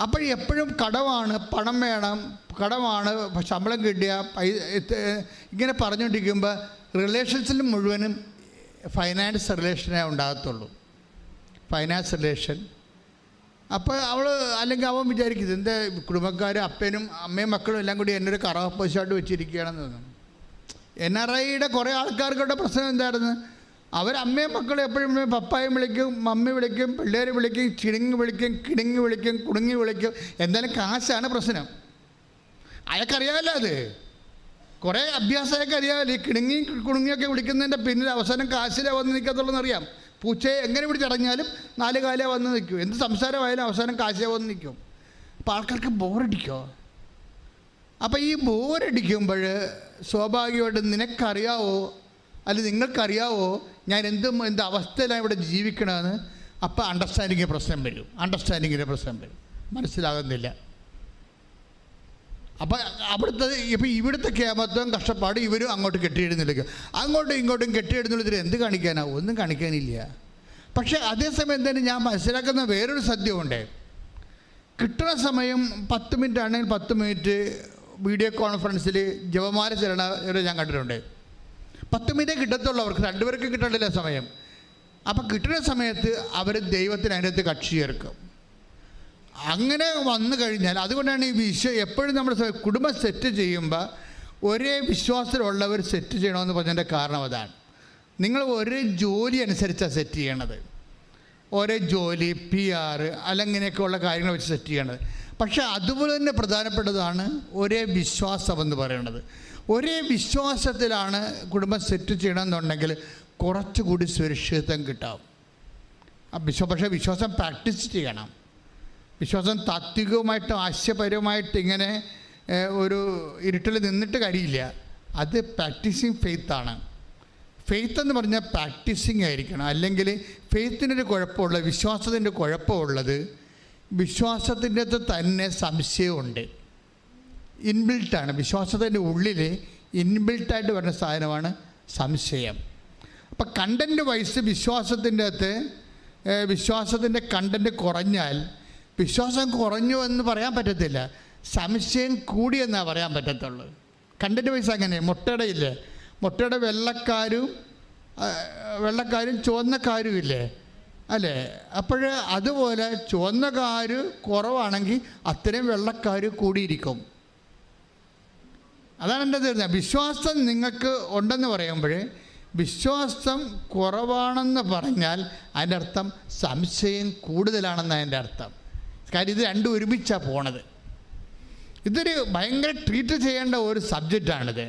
അപ്പോൾ എപ്പോഴും കടമാണ്, പണം വേണം, കടമാണ്, ശമ്പളം കിട്ടിയ ഇങ്ങനെ പറഞ്ഞുകൊണ്ടിരിക്കുമ്പോൾ റിലേഷൻസിൽ മുഴുവനും ഫൈനാൻസ് റിലേഷനേ ഉണ്ടാകത്തുള്ളൂ. Finance relation. അപ്പോൾ അവൾ അല്ലെങ്കിൽ അവൻ വിചാരിക്കുന്നത് എൻ്റെ കുടുംബക്കാർ അമ്മയും മക്കളും എല്ലാം കൂടി എന്നൊരു കറാപ്പശായിട്ട് വെച്ചിരിക്കുകയാണെന്ന് തോന്നുന്നു. NRIയുടെ കുറേ ആൾക്കാർക്കുള്ള പ്രശ്നം എന്തായിരുന്നു, അവരമ്മയും മക്കളും എപ്പോഴും പപ്പായും വിളിക്കും, മമ്മി വിളിക്കും, പിള്ളേർ വിളിക്കും, ചിടുങ്ങി വിളിക്കും, കിടുങ്ങി വിളിക്കും, കുടുങ്ങി വിളിക്കും. എന്തായാലും കാശാണ് പ്രശ്നം. അയാൾക്കറിയാമല്ലോ, അത് കുറേ അഭ്യാസമൊക്കെ അറിയാമല്ലോ. ഈ കിടുങ്ങി കുടുങ്ങിയൊക്കെ വിളിക്കുന്നതിൻ്റെ പിന്നിൽ അവസാനം കാശിലേ വന്ന് നിൽക്കത്തുള്ളൂന്നറിയാം. പൂച്ചയെ എങ്ങനെ പിടിച്ചടഞ്ഞാലും 4 കാലേ വന്ന് നിൽക്കും. എന്ത് സംസാരമായാലും അവസാനം കാശേ വന്ന് നിൽക്കും. അപ്പോൾ ആൾക്കാർക്ക് ബോറടിക്കോ? അപ്പോൾ ഈ ബോറടിക്കുമ്പോൾ സ്വാഭാവികമായിട്ടും നിനക്കറിയാവോ അല്ലെങ്കിൽ നിങ്ങൾക്കറിയാവോ ഞാൻ എന്ത് അവസ്ഥയിലാണ് ഇവിടെ ജീവിക്കണമെന്ന്? അപ്പോൾ അണ്ടർസ്റ്റാൻഡിങ്ങിൻ്റെ പ്രശ്നം വരും. മനസ്സിലാകുന്നില്ല. അപ്പോൾ ഇവിടുത്തെ കേമത്വം കഷ്ടപ്പാട് ഇവരും അങ്ങോട്ട് കെട്ടിയിടുന്നില്ല. അങ്ങോട്ടും ഇങ്ങോട്ടും കെട്ടിയിടുന്നുള്ളതിൽ എന്ത് കാണിക്കാനാ? ഒന്നും കാണിക്കാനില്ല. പക്ഷേ അതേസമയം തന്നെ ഞാൻ മനസ്സിലാക്കുന്ന വേറൊരു സത്യമുണ്ട്. കിട്ടുന്ന സമയം 10 മിനിറ്റ് ആണെങ്കിൽ 10 മിനിറ്റ് വീഡിയോ കോൺഫറൻസിൽ ജപമാല ചെല്ലണവരെ ഞാൻ കണ്ടിട്ടുണ്ട്. 10 മിനിറ്റേ കിട്ടത്തുള്ളൂ അവർക്ക്, 2 പേർക്ക് കിട്ടണ്ടില്ല സമയം. അപ്പോൾ കിട്ടുന്ന സമയത്ത് അവർ ദൈവത്തിന് അതിനകത്ത് കക്ഷി ചേർക്കും. അങ്ങനെ വന്നു കഴിഞ്ഞാൽ അതുകൊണ്ടാണ് ഈ എപ്പോഴും നമ്മൾ കുടുംബം സെറ്റ് ചെയ്യുമ്പോൾ ഒരേ വിശ്വാസത്തിലുള്ളവർ സെറ്റ് ചെയ്യണമെന്ന് പറഞ്ഞതിൻ്റെ കാരണം അതാണ്. നിങ്ങൾ ഒരേ ജോലി അനുസരിച്ചാണ് സെറ്റ് ചെയ്യണത്. ഒരേ ജോലി, PR അല്ലങ്ങനെയൊക്കെയുള്ള കാര്യങ്ങൾ വെച്ച് സെറ്റ് ചെയ്യണത്. പക്ഷേ അതുപോലെ തന്നെ പ്രധാനപ്പെട്ടതാണ് ഒരേ വിശ്വാസം എന്ന് പറയുന്നത്. ഒരേ വിശ്വാസത്തിലാണ് കുടുംബം സെറ്റ് ചെയ്യണമെന്നുണ്ടെങ്കിൽ കുറച്ചുകൂടി സുരക്ഷിതത്വം കിട്ടാം. പക്ഷേ വിശ്വാസം പ്രാക്ടീസ് ചെയ്യണം. വിശ്വാസം താത്വികമായിട്ടും ആശയപരമായിട്ട് ഇങ്ങനെ ഒരു ഇരുട്ടിൽ നിന്നിട്ട് കാര്യമില്ല. അത് പ്രാക്ടീസിങ് ഫെയ്ത്താണ്. ഫെയ്ത്ത് എന്ന് പറഞ്ഞാൽ പ്രാക്ടീസിങ് ആയിരിക്കണം. അല്ലെങ്കിൽ ഫെയ്ത്തിനൊരു കുഴപ്പമുള്ള, വിശ്വാസത്തിൻ്റെ കുഴപ്പമുള്ളത് വിശ്വാസത്തിൻ്റെ അകത്ത് തന്നെ സംശയമുണ്ട്. ഇൻബിൽട്ടാണ്. വിശ്വാസത്തിൻ്റെ ഉള്ളിൽ ഇൻബിൽട്ടായിട്ട് വരുന്ന സാധനമാണ് സംശയം. അപ്പം കണ്ടൻറ്റ് വൈസ് വിശ്വാസത്തിൻ്റെ കണ്ടൻറ്റ് കുറഞ്ഞാൽ വിശ്വാസം കുറഞ്ഞു എന്ന് പറയാൻ പറ്റത്തില്ല, സംശയം കൂടിയെന്നാണ് പറയാൻ പറ്റത്തുള്ളൂ. കണ്ടൻറ്റ് വൈസ് അങ്ങനെ മുട്ടയുടെ വെള്ളക്കാരും ചുവന്നക്കാരും ഇല്ലേ അല്ലേ? അപ്പോൾ അതുപോലെ ചുവന്നക്കാർ കുറവാണെങ്കിൽ അത്രയും വെള്ളക്കാർ കൂടിയിരിക്കും. അതാണ് എൻ്റെ തീർന്ന വിശ്വാസം നിങ്ങൾക്ക് ഉണ്ടെന്ന് പറയുമ്പോൾ വിശ്വാസം കുറവാണെന്ന് പറഞ്ഞാൽ അതിൻ്റെ അർത്ഥം സംശയം കൂടുതലാണെന്ന് അതിൻ്റെ അർത്ഥം. കാര്യം ഇത് രണ്ടും ഒരുമിച്ചാണ് പോണത്. ഇതൊരു ഭയങ്കര ട്രീറ്റ് ചെയ്യേണ്ട ഒരു സബ്ജക്റ്റാണിത്.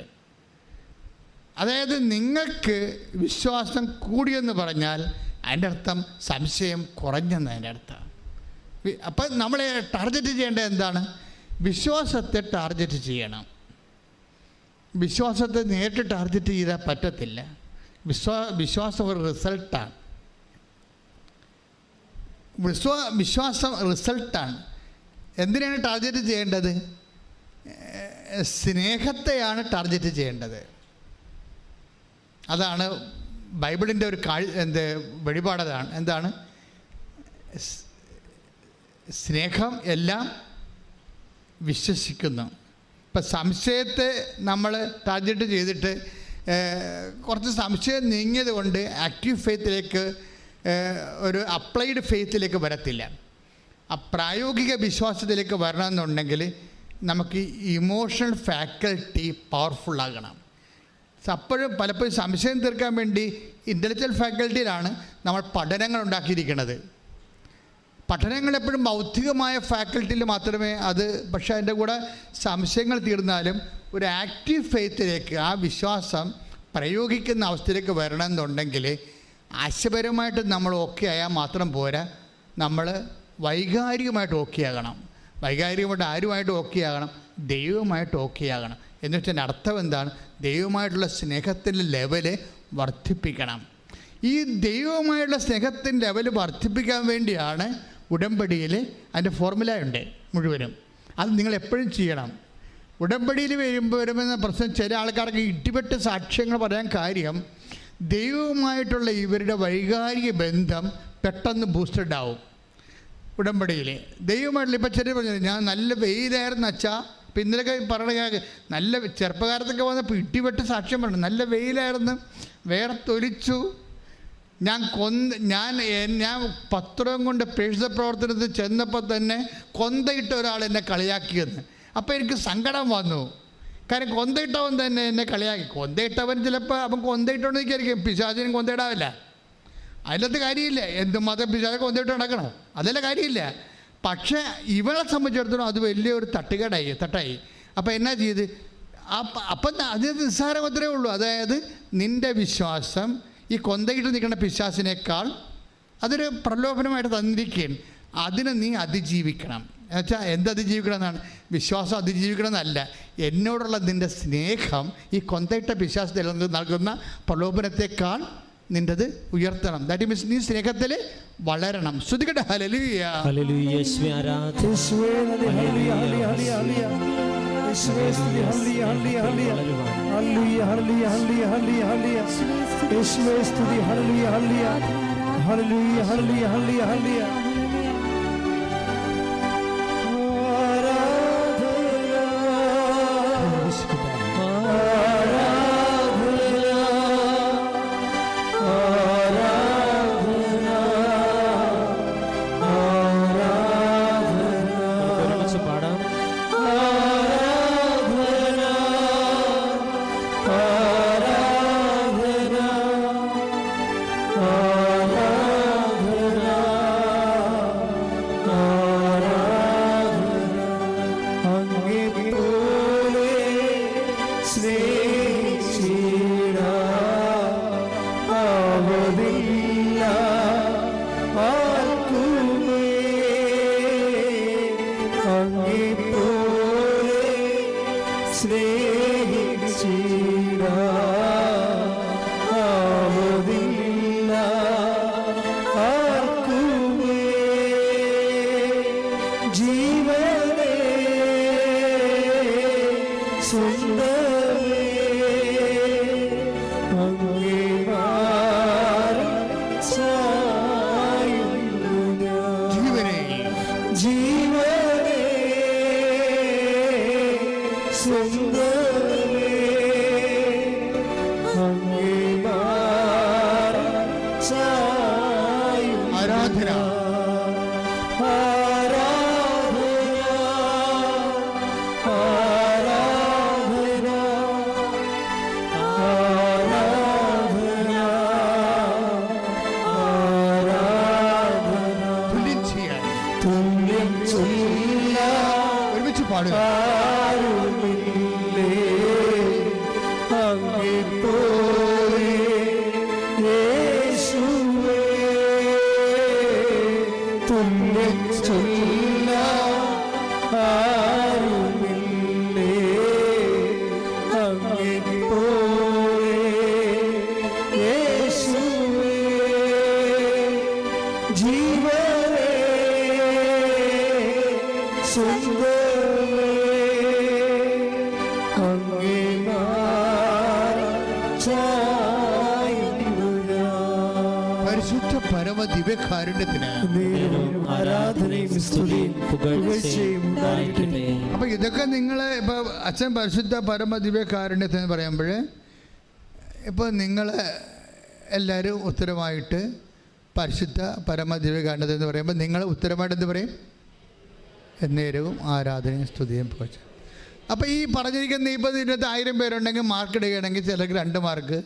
അതായത് നിങ്ങൾക്ക് വിശ്വാസം കൂടിയെന്ന് പറഞ്ഞാൽ അതിൻ്റെ അർത്ഥം സംശയം കുറഞ്ഞെന്ന് അതിൻ്റെ അർത്ഥം. അപ്പം നമ്മൾ ടാർഗറ്റ് ചെയ്യേണ്ടത് എന്താണ്? വിശ്വാസത്തെ ടാർഗറ്റ് ചെയ്യണം. വിശ്വാസത്തെ നേരിട്ട് ടാർഗറ്റ് ചെയ്താൽ പറ്റത്തില്ല. വിശ്വാസം ഒരു റിസൾട്ടാണ്. വിശ്വാസം റിസൾട്ടാണ്. എന്തിനാണ് ടാർഗറ്റ് ചെയ്യേണ്ടത്? സ്നേഹത്തെയാണ് ടാർഗറ്റ് ചെയ്യേണ്ടത്. അതാണ് ബൈബിളിൻ്റെ ഒരു വെളിപാടതാണ്. എന്താണ്? സ്നേഹം എല്ലാം വിശ്വസിക്കുന്നു. ഇപ്പം സംശയത്തെ നമ്മൾ ടാർഗറ്റ് ചെയ്തിട്ട് കുറച്ച് സംശയം നീങ്ങിയത് കൊണ്ട് ആക്റ്റീവ് ഫെയ്ത്തിലേക്ക്, ഒരു അപ്ലൈഡ് ഫെയ്ത്തിലേക്ക് വരത്തില്ല. ആ പ്രായോഗിക വിശ്വാസത്തിലേക്ക് വരണമെന്നുണ്ടെങ്കിൽ നമുക്ക് ഇമോഷണൽ ഫാക്കൽറ്റി പവർഫുള്ളാകണം. അപ്പോഴും പലപ്പോഴും സംശയം തീർക്കാൻ വേണ്ടി ഇൻ്റലക്ച്വൽ ഫാക്കൽറ്റിയിലാണ് നമ്മൾ പഠനങ്ങൾ ഉണ്ടാക്കിയിരിക്കുന്നത്. പഠനങ്ങൾ എപ്പോഴും ബൗദ്ധികമായ ഫാക്കൽറ്റിയിൽ മാത്രമേ അത്, പക്ഷേ അതിൻ്റെ കൂടെ സംശയങ്ങൾ തീർന്നാലും ഒരു ആക്റ്റീവ് ഫെയ്ത്തിലേക്ക്, ആ വിശ്വാസം പ്രയോഗിക്കുന്ന അവസ്ഥയിലേക്ക് വരണമെന്നുണ്ടെങ്കിൽ ആശയപരമായിട്ട് നമ്മൾ ഓക്കെ ആയാൽ മാത്രം പോരാ, നമ്മൾ വൈകാരികമായിട്ട് ഓക്കെ ആകണം. വൈകാരികമായിട്ട് ആരുമായിട്ട് ഓക്കെ ആകണം? ദൈവമായിട്ട് ഓക്കെ ആകണം. എന്ന് വെച്ചാൽ അർത്ഥം എന്താണ്? ദൈവമായിട്ടുള്ള സ്നേഹത്തിൻ്റെ ലെവല് വർദ്ധിപ്പിക്കണം. ഈ ദൈവമായുള്ള സ്നേഹത്തിൻ്റെ ലെവൽ വർദ്ധിപ്പിക്കാൻ വേണ്ടിയാണ് ഉടമ്പടിയിൽ അതിൻ്റെ ഫോർമുല ഉണ്ട് മുഴുവനും. അത് നിങ്ങൾ എപ്പോഴും ചെയ്യണം. ഉടമ്പടിയിൽ വരുമെന്ന പ്രശ്നം ചില ആൾക്കാർക്ക് ഇടിപെട്ട് സാക്ഷ്യങ്ങൾ പറയാൻ കാര്യം, ദൈവവുമായിട്ടുള്ള ഇവരുടെ വൈകാരിക ബന്ധം പെട്ടെന്ന് ബൂസ്റ്റഡ് ആവും. ഉടമ്പടിയിൽ ദൈവമായിട്ടുള്ള, ഇപ്പം ചെറിയ പറഞ്ഞു, ഞാൻ നല്ല വെയിലായിരുന്നു അച്ഛാ, ഇപ്പം ഇന്നലെയൊക്കെ പറയണ നല്ല ചെറുപ്പകാലത്തൊക്കെ വന്നപ്പോൾ ഇടിപെട്ട് സാക്ഷ്യം പറഞ്ഞു, നല്ല വെയിലായിരുന്നു, വേർത്തൊലിച്ചു, ഞാൻ പത്രം കൊണ്ട് പ്രേക്ഷിത പ്രവർത്തനത്തിൽ ചെന്നപ്പോൾ തന്നെ കൊന്തയിട്ട ഒരാൾ എന്നെ കളിയാക്കിയെന്ന്. അപ്പോൾ എനിക്ക് സങ്കടം വന്നു. കാര്യം കൊന്തയിട്ടവൻ തന്നെ എന്നെ കളിയാക്കി. കൊന്തയിട്ടവൻ ചിലപ്പോൾ അവൻ കൊന്തയിട്ടോണ്ട് നിൽക്കായിരിക്കും, പിശാചിനും കൊന്തയിടാവില്ല. അതിലത്തെ കാര്യമില്ല. എന്ത് മതം പിശാചെ കൊന്തയിട്ട് നടക്കണം, അതല്ല കാര്യമില്ല. പക്ഷേ ഇവളെ സംബന്ധിച്ചിടത്തോളം അത് വലിയൊരു തട്ടായി. അപ്പോൾ എന്നാ ചെയ്ത്? അപ്പം അത് നിസ്സാരം മാത്രമേ ഉള്ളൂ. അതായത് നിൻ്റെ വിശ്വാസം ഈ കൊന്തയിട്ട് നിൽക്കുന്ന പിശാചിനേക്കാൾ അതൊരു പ്രലോഭനമായിട്ട് തന്നിരിക്കുകയാണ്. അതിനെ നീ അതിജീവിക്കണം. എന്നുവെച്ചാൽ എന്തതിജീവിക്കണം എന്നാണ്? വിശ്വാസം അതിജീവിക്കണം എന്നല്ല, എന്നോടുള്ള നിൻ്റെ സ്നേഹം ഈ കൊന്തയിട്ട പിശാചത്തിൽ നൽകുന്ന പ്രലോഭനത്തെക്കാൾ നിൻ്റെത് ഉയർത്തണം. ദാറ്റ് മീൻസ് നീ സ്നേഹത്തിൽ വളരണം. ശ്രുതികട്ടെ ഹല്ലേലൂയ. ഹല്ലേലൂയ. യേശുവേ ആരാധന. യേശുവേ നന്ദി. ഹല്ലേലൂയ ഹല്ലേലൂയ ഹല്ലേലൂയ. യേശുവേ സ്തുതി. ഹല്ലേലൂയ ഹല്ലേലൂയ ഹല്ലേലൂയ ഹല്ലേലൂയ ഹല്ലേലൂയ ഹല്ലേലൂയ. യേശുവേ സ്തുതി. ഹല്ലേലൂയ ഹല്ലേലൂയ ഹല്ലേലൂയ ഹല്ലേലൂയ ഹല്ലേലൂയ ഹല്ലേലൂയ. സ്വന്തമേ അങ്ങേ മാറായുന്നു ഞാൻ. പരിശുദ്ധ പരമ ദിവ്യകാരുണ്യത്തിന് ആരാധനയും സ്തുതിയും പുകഴ്ചയും ഉണ്ടായിരിക്കട്ടെ. അപ്പൊ ഇതൊക്കെ നിങ്ങൾ ഇപ്പൊ അച്ഛൻ പരിശുദ്ധ പരമ ദിവ്യകാരുണ്യത്തിന് പറയുമ്പോൾ ഇപ്പൊ നിങ്ങൾ എല്ലാവരും ഉത്തരമായിട്ട് പരിശുദ്ധ പരമ ദിവ്യകാരുണ്യത്തിന് എന്ന് പറയുമ്പോൾ നിങ്ങൾ ഉത്തരമായിട്ട് എന്ത് പറയും? എന്നേരവും ആരാധനയും സ്തുതിയും പുകഴ്ച. അപ്പോൾ ഈ പറഞ്ഞിരിക്കുന്ന 20-1000 പേരുണ്ടെങ്കിൽ മാർക്ക് ഇടുകയാണെങ്കിൽ ചിലർക്ക് 2 മാർക്ക്.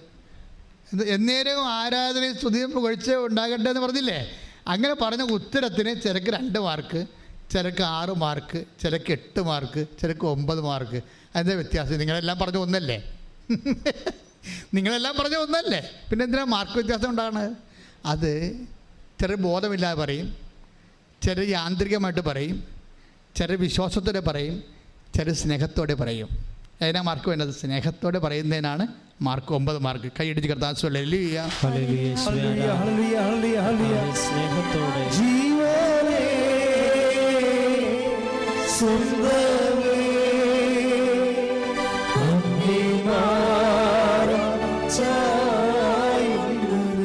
എന്നേരവും ആരാധനയും സ്തുതിയും പുകഴ്ച ഉണ്ടാകട്ടെ എന്ന് പറഞ്ഞില്ലേ? അങ്ങനെ പറഞ്ഞ ഉത്തരത്തിന് ചിലക്ക് 2 മാർക്ക്, ചിലക്ക് 6 മാർക്ക്, ചിലക്ക് 8 മാർക്ക്, ചിലക്ക് 9 മാർക്ക്. അതിൻ്റെ വ്യത്യാസം നിങ്ങളെല്ലാം പറഞ്ഞ ഒന്നല്ലേ? നിങ്ങളെല്ലാം പറഞ്ഞ ഒന്നല്ലേ? പിന്നെ എന്തിനാ മാർക്ക് വ്യത്യാസം ഉണ്ടാകണത്? അത് ചിലർ ബോധമില്ലാതെ പറയും, ചിലർ യാന്ത്രികമായിട്ട് പറയും, ചിലർ വിശ്വാസത്തോടെ പറയും, ചിലർ സ്നേഹത്തോടെ പറയും. അതിനാ മാർക്ക് വേണ്ടത്? സ്നേഹത്തോടെ പറയുന്നതിനാണ് മാർക്ക് 9 മാർക്ക്. കൈയടിച്ച് കർത്താവേ ഹല്ലേലൂയ. സ്നേഹത്തോടെ ജീവനേ സ്വന്തമേ അങ്ങേ മാറായുന്നു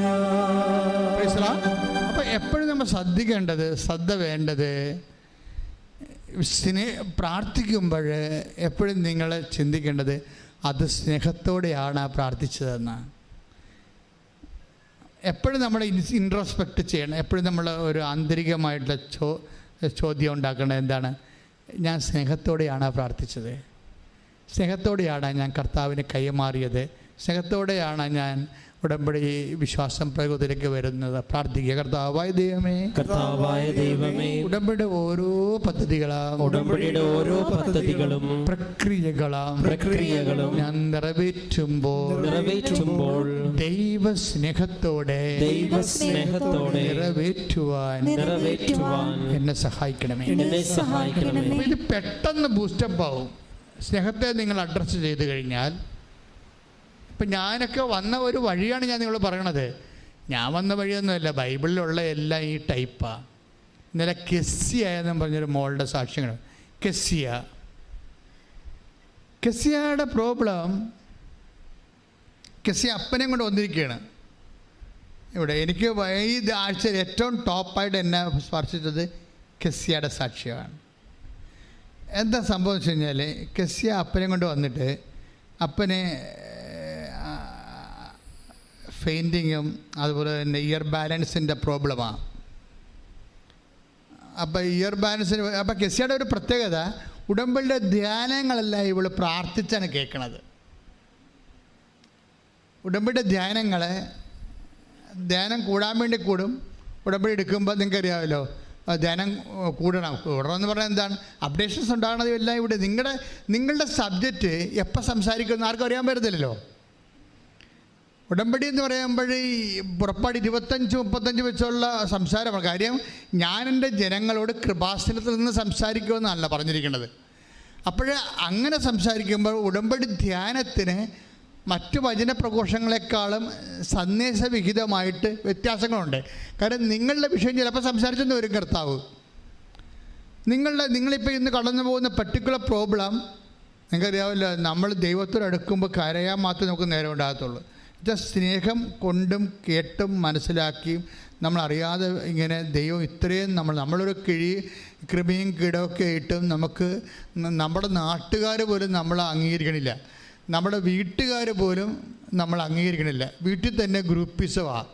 ഞാൻ. അപ്പം എപ്പോഴും നമ്മൾ ശ്രദ്ധിക്കേണ്ടത്, ശ്രദ്ധ വേണ്ടത്, പ്രാർത്ഥിക്കുമ്പോൾ എപ്പോഴും നിങ്ങൾ ചിന്തിക്കേണ്ടത് അത് സ്നേഹത്തോടെയാണ് പ്രാർത്ഥിച്ചതെന്ന്. എപ്പോഴും നമ്മൾ ഇൻട്രോസ്പെക്റ്റ് ചെയ്യണം. എപ്പോഴും നമ്മൾ ഒരു ആന്തരികമായിട്ടുള്ള ചോദ്യം ഉണ്ടാക്കേണ്ടത് എന്താണ്? ഞാൻ സ്നേഹത്തോടെയാണ് പ്രാർത്ഥിച്ചത്, സ്നേഹത്തോടെയാണ് ഞാൻ കർത്താവിന് കൈമാറിയത്, സ്നേഹത്തോടെയാണ് ഞാൻ ഉടമ്പടി വിശ്വാസം പ്രയോഗത്തിലേക്ക് വരുന്നത്. പ്രാർത്ഥിക്കുക. കർത്താവായ ദൈവമേ, ഉടമ്പടിയുടെ ഓരോ പദ്ധതികളും പ്രക്രിയകളും ഞാൻ നിറവേറ്റുമ്പോൾ ദൈവസ്നേഹത്തോടെ നിറവേറ്റുവാൻ എന്നെ സഹായിക്കണമേ. ഇത് പെട്ടെന്ന് ബൂസ്റ്റപ്പ് ആവും സ്നേഹത്തെ നിങ്ങൾ അഡ്രസ്സ് ചെയ്ത് കഴിഞ്ഞാൽ. ഇപ്പം ഞാനൊക്കെ വന്ന ഒരു വഴിയാണ് ഞാൻ നിങ്ങൾ പറയണത്. ഞാൻ വന്ന വഴിയൊന്നുമല്ല, ബൈബിളിലുള്ള എല്ലാം ഈ ടൈപ്പാണ്. ഇന്നലെ കെസ്സിയ എന്ന് പറഞ്ഞൊരു മോളുടെ സാക്ഷ്യങ്ങൾ. കെസ്സിയയുടെ പ്രോബ്ലം, കെസ്സിയ അപ്പനെയും കൊണ്ട് വന്നിരിക്കുകയാണ് ഇവിടെ. എനിക്ക് ഈ ആഴ്ചയിൽ ഏറ്റവും ടോപ്പായിട്ട് എന്നെ സ്പർശിച്ചത് കെസ്സിയയുടെ സാക്ഷ്യമാണ്. എന്താ സംഭവം വെച്ച് കഴിഞ്ഞാൽ, കെസ്സിയ അപ്പനെയും കൊണ്ട് വന്നിട്ട് അപ്പനെ ഫെയിൻറ്റിങ്ങും അതുപോലെ തന്നെ ഇയർ ബാലൻസിൻ്റെ പ്രോബ്ലമാണ്. അപ്പോൾ ഇയർ ബാലൻസിന് അപ്പോൾ കെസ്സിയുടെ ഒരു പ്രത്യേകത, ഉടമ്പടിയുടെ ധ്യാനങ്ങളെല്ലാം ഇവൾ പ്രാർത്ഥിച്ചാണ് കേൾക്കണത്. ഉടമ്പടിയുടെ ധ്യാനം കൂടാൻ വേണ്ടി കൂടും. ഉടമ്പടി എടുക്കുമ്പോൾ നിങ്ങൾക്കറിയാമല്ലോ, ധ്യാനം കൂടണമെന്ന് പറഞ്ഞാൽ എന്താണ്? അപ്ഡേഷൻസ് ഉണ്ടാകണത് എല്ലാം ഇവിടെ. നിങ്ങളുടെ സബ്ജക്റ്റ് എപ്പോൾ സംസാരിക്കുമെന്ന് ആർക്കും അറിയാൻ പറ്റത്തില്ലല്ലോ. ഉടമ്പടി എന്ന് പറയുമ്പോൾ ഈ പുറപ്പാട് 25-35 വെച്ചുള്ള സംസാരമാണ്. കാര്യം ഞാൻ എൻ്റെ ജനങ്ങളോട് കൃപാസനത്തിൽ നിന്ന് സംസാരിക്കുമെന്നല്ല പറഞ്ഞിരിക്കുന്നത്. അപ്പോൾ അങ്ങനെ സംസാരിക്കുമ്പോൾ ഉടമ്പടി ധ്യാനത്തിന് മറ്റു വചന പ്രഘോഷങ്ങളെക്കാളും സന്ദേശവിഹിതമായിട്ട് വ്യത്യാസങ്ങളുണ്ട്. കാരണം നിങ്ങളുടെ വിഷയം ചിലപ്പോൾ സംസാരിച്ചെന്ന് വരും കർത്താവ്. നിങ്ങളിപ്പോൾ ഇന്ന് കടന്നു പോകുന്ന പർട്ടിക്കുലർ പ്രോബ്ലം നിങ്ങൾക്കറിയാമല്ലോ. നമ്മൾ ദൈവത്തോട് അടുക്കുമ്പോൾ കരയാൻ മാത്രമേ നമുക്ക് നേരം ഉണ്ടാകത്തുള്ളൂ. സ്നേഹം കൊണ്ടും കേട്ടും മനസ്സിലാക്കിയും നമ്മളറിയാതെ ഇങ്ങനെ ദൈവം ഇത്രയും നമ്മളൊരു കൃപയും കീടമൊക്കെ ഇട്ടും നമുക്ക് നമ്മുടെ നാട്ടുകാർ പോലും നമ്മൾ അംഗീകരിക്കണില്ല, നമ്മുടെ വീട്ടുകാർ പോലും നമ്മൾ അംഗീകരിക്കണില്ല. വീട്ടിൽ തന്നെ ഗ്രൂപ്പിസമാണ്.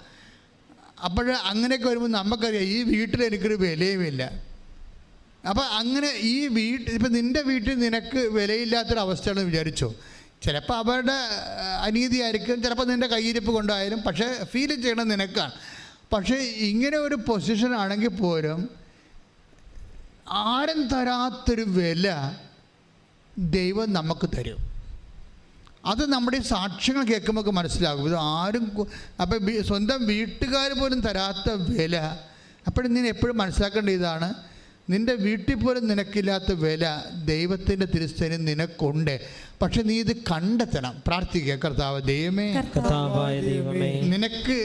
അപ്പോൾ അങ്ങനെയൊക്കെ വരുമ്പോൾ നമുക്കറിയാം ഈ വീട്ടിൽ എനിക്കൊരു വിലയുമില്ല. അപ്പോൾ അങ്ങനെ ഇപ്പം നിൻ്റെ വീട്ടിൽ നിനക്ക് വിലയില്ലാത്തൊരവസ്ഥയാണെന്ന് വിചാരിച്ചോ. ചിലപ്പോൾ അവരുടെ അനീതിയായിരിക്കും, ചിലപ്പോൾ നിൻ്റെ കയ്യിരിപ്പ് കൊണ്ടായാലും, പക്ഷേ ഫീൽ ചെയ്യണം നിനക്കാണ്. പക്ഷേ ഇങ്ങനെ ഒരു പൊസിഷൻ ആണെങ്കിൽ പോലും ആരും തരാത്തൊരു വില ദൈവം നമുക്ക് തരും. അത് നമ്മുടെ ഈ സാക്ഷ്യങ്ങൾ കേൾക്കുമ്പോൾ മനസ്സിലാകും. ഇത് ആരും അപ്പം സ്വന്തം വീട്ടുകാർ പോലും തരാത്ത വില. അപ്പോഴും നീ എപ്പോഴും മനസ്സിലാക്കേണ്ട ഇതാണ്, നിൻ്റെ വീട്ടിൽ പോലും നിനക്കില്ലാത്ത വില ദൈവത്തിൻ്റെ തിരുസേന നിനക്കുണ്ട്. പക്ഷെ നീ ഇത് കണ്ടെത്തണം. പ്രാർത്ഥിക്കുക. കർത്താവ് ദൈവമേ, ദൈവമേ, നിനക്ക്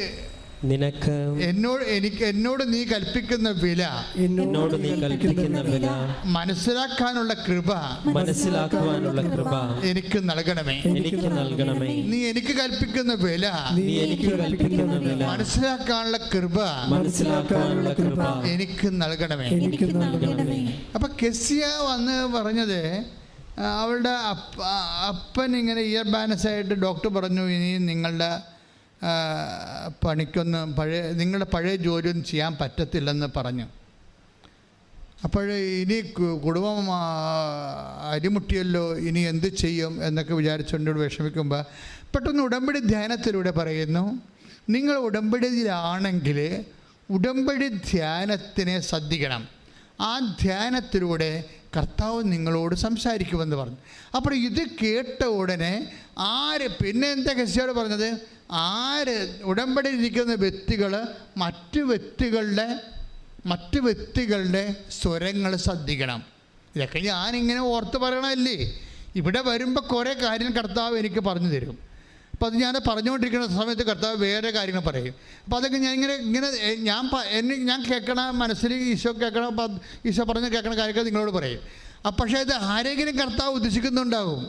നിനക്ക് എന്നോട് നീ കൽപ്പിക്കുന്ന വില, എന്നോട് നീ കൽപ്പിക്കുന്ന വില മനസ്സിലാക്കാനുള്ള കൃപ എനിക്ക് നൽകണമേ. നീ എനിക്ക് കൽപ്പിക്കുന്ന വില മനസ്സിലാക്കാനുള്ള കൃപ എനിക്ക് നൽകണമേ. അപ്പൊ കെസിയ വന്ന് പറഞ്ഞത്, അവളുടെ അപ്പൻ ഇങ്ങനെ ഇയർ ബാലൻസ് ആയിട്ട് ഡോക്ടർ പറഞ്ഞു, ഇനി നിങ്ങളുടെ നിങ്ങളുടെ പഴയ ജോലിയൊന്നും ചെയ്യാൻ പറ്റത്തില്ലെന്ന് പറഞ്ഞു. അപ്പോൾ ഇനി കുടുംബം അരിമുട്ടിയല്ലോ, ഇനി എന്ത് ചെയ്യും എന്നൊക്കെ വിചാരിച്ചുകൊണ്ട് വിഷമിക്കുമ്പോൾ പെട്ടെന്ന് ഉടമ്പടി ധ്യാനത്തിലൂടെ പറയുന്നു, നിങ്ങൾ ഉടമ്പടിയിലാണെങ്കിൽ ഉടമ്പടി ധ്യാനത്തിനെ ശ്രദ്ധിക്കണം. ആ ധ്യാനത്തിലൂടെ കർത്താവ് നിങ്ങളോട് സംസാരിക്കുമെന്ന് പറഞ്ഞു. അപ്പോൾ ഇത് കേട്ട ഉടനെ പിന്നെ എന്താ കെസിയോട് പറഞ്ഞത്, ഉടമ്പടിയിൽ ഇരിക്കുന്ന വ്യക്തികൾ മറ്റു വ്യക്തികളുടെ സ്വരങ്ങൾ ശ്രദ്ധിക്കണം. ഇതൊക്കെ ഞാനിങ്ങനെ ഓർത്ത് പറയണമല്ലേ. ഇവിടെ വരുമ്പോൾ കുറേ കാര്യം കർത്താവ് എനിക്ക് പറഞ്ഞു തരും. അപ്പോൾ അത് ഞാൻ പറഞ്ഞുകൊണ്ടിരിക്കുന്ന സമയത്ത് കർത്താവ് വേറെ കാര്യങ്ങൾ പറയും. അപ്പോൾ അതൊക്കെ ഞാൻ കേൾക്കണ മനസ്സിൽ ഈശോ പറഞ്ഞ് കേൾക്കണ കാര്യങ്ങൾ നിങ്ങളോട് പറയും. പക്ഷേ ഇത് ആരെങ്കിലും കർത്താവ് ഉദ്ദേശിക്കുന്നുണ്ടാവും.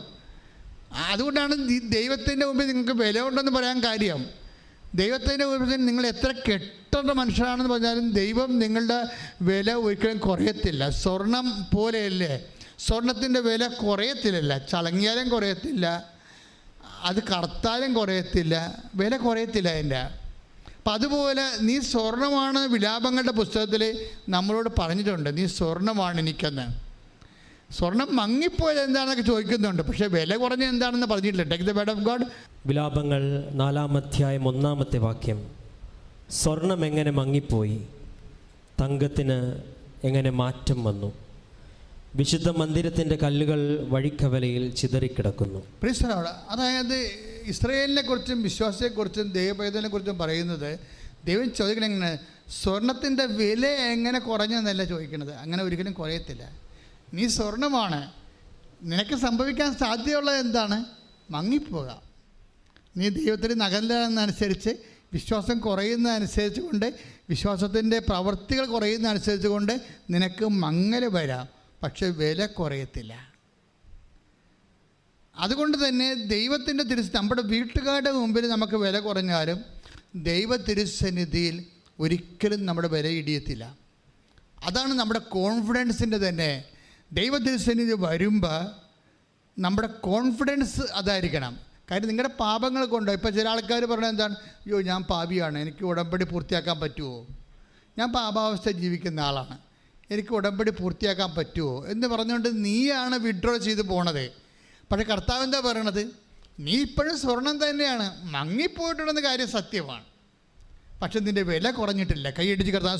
അതുകൊണ്ടാണ് ദൈവത്തിൻ്റെ മുമ്പിൽ നിങ്ങൾക്ക് വില ഉണ്ടെന്ന് പറയാൻ കാര്യം. ദൈവത്തിൻ്റെ മുമ്പിൽ നിങ്ങൾ എത്ര കെട്ടേണ്ട മനുഷ്യരാണെന്ന് പറഞ്ഞാലും ദൈവം നിങ്ങളുടെ വില ഒരിക്കലും കുറയത്തില്ല. സ്വർണം പോലെയല്ലേ, സ്വർണത്തിൻ്റെ വില കുറയത്തില്ലല്ല, ചളങ്ങിയാലും കുറയത്തില്ല, അത് കറുത്താലും കുറയത്തില്ല, വില കുറയത്തില്ല അതിൻ്റെ. അപ്പം അതുപോലെ നീ സ്വർണമാണ് വിലാപങ്ങളുടെ പുസ്തകത്തിൽ നമ്മളോട് പറഞ്ഞിട്ടുണ്ട്, നീ സ്വർണമാണ് എനിക്കെന്ന്. സ്വർണം മങ്ങിപ്പോയത് എന്താണെന്നൊക്കെ ചോദിക്കുന്നുണ്ട്, പക്ഷേ വില കുറഞ്ഞ എന്താണെന്ന് പറഞ്ഞിട്ടില്ല. Take the word of God. വിലാപങ്ങൾ 4-ാം അധ്യായം 1-ാമത്തെ വാക്യം. സ്വർണം എങ്ങനെ മങ്ങിപ്പോയി, തങ്കത്തിന് എങ്ങനെ മാറ്റം വന്നു, വിശുദ്ധ മന്ദിരത്തിൻ്റെ കല്ലുകൾ വഴിക്കവലയിൽ ചിതറിക്കിടക്കുന്നു. അതായത് ഇസ്രായേലിനെ കുറിച്ചും വിശ്വാസത്തെക്കുറിച്ചും ദൈവപൈതലിനെ കുറിച്ചും പറയുന്നത്, ദൈവം ചോദിക്കണം എങ്ങനെ, സ്വർണത്തിൻ്റെ വില എങ്ങനെ കുറഞ്ഞെന്നല്ല ചോദിക്കുന്നത്. അങ്ങനെ ഒരിക്കലും കുറയത്തില്ല. നീ സ്വർണമാണ്, നിനക്ക് സംഭവിക്കാൻ സാധ്യതയുള്ളത് എന്താണ്? മങ്ങിപ്പോകാം. നീ ദൈവത്തിന് നകലുന്നതനുസരിച്ച്, വിശ്വാസം കുറയുന്നതനുസരിച്ച് കൊണ്ട്, വിശ്വാസത്തിൻ്റെ പ്രവൃത്തികൾ കുറയുന്നതനുസരിച്ച് കൊണ്ട് നിനക്ക് മങ്ങൽ വരാം, പക്ഷെ വില കുറയത്തില്ല. അതുകൊണ്ട് തന്നെ ദൈവത്തിൻ്റെ നമ്മുടെ വീട്ടുകാരുടെ മുമ്പിൽ നമുക്ക് വില കുറഞ്ഞാലും ദൈവ തിരുസന്നിധിയിൽ ഒരിക്കലും നമ്മുടെ വില ഇടിയത്തില്ല. അതാണ് നമ്മുടെ കോൺഫിഡൻസിൻ്റെ തന്നെ. ദൈവ തിരുസന്നിധി വരുമ്പോൾ നമ്മുടെ കോൺഫിഡൻസ് അതായിരിക്കണം. കാര്യം നിങ്ങളുടെ പാപങ്ങൾ കൊണ്ടോ, ഇപ്പോൾ ചില ആൾക്കാർ പറഞ്ഞാൽ എന്താണ്, അയ്യോ ഞാൻ പാപിയാണ്, എനിക്ക് ഉടമ്പടി പൂർത്തിയാക്കാൻ പറ്റുമോ, ഞാൻ പാപാവസ്ഥ ജീവിക്കുന്ന ആളാണ്, എനിക്ക് ഉടമ്പടി പൂർത്തിയാക്കാൻ പറ്റുമോ എന്ന് പറഞ്ഞുകൊണ്ട് നീയാണ് വിഡ്രോ ചെയ്ത് പോണത്. പക്ഷേ കർത്താവ് എന്താ പറയണത്, നീ ഇപ്പോഴും സ്വർണം തന്നെയാണ്, മങ്ങിപ്പോയിട്ടുണ്ടെന്ന കാര്യം സത്യമാണ്, പക്ഷെ നിന്റെ വില കുറഞ്ഞിട്ടില്ല. കൈയടിച്ച് കർത്താവ്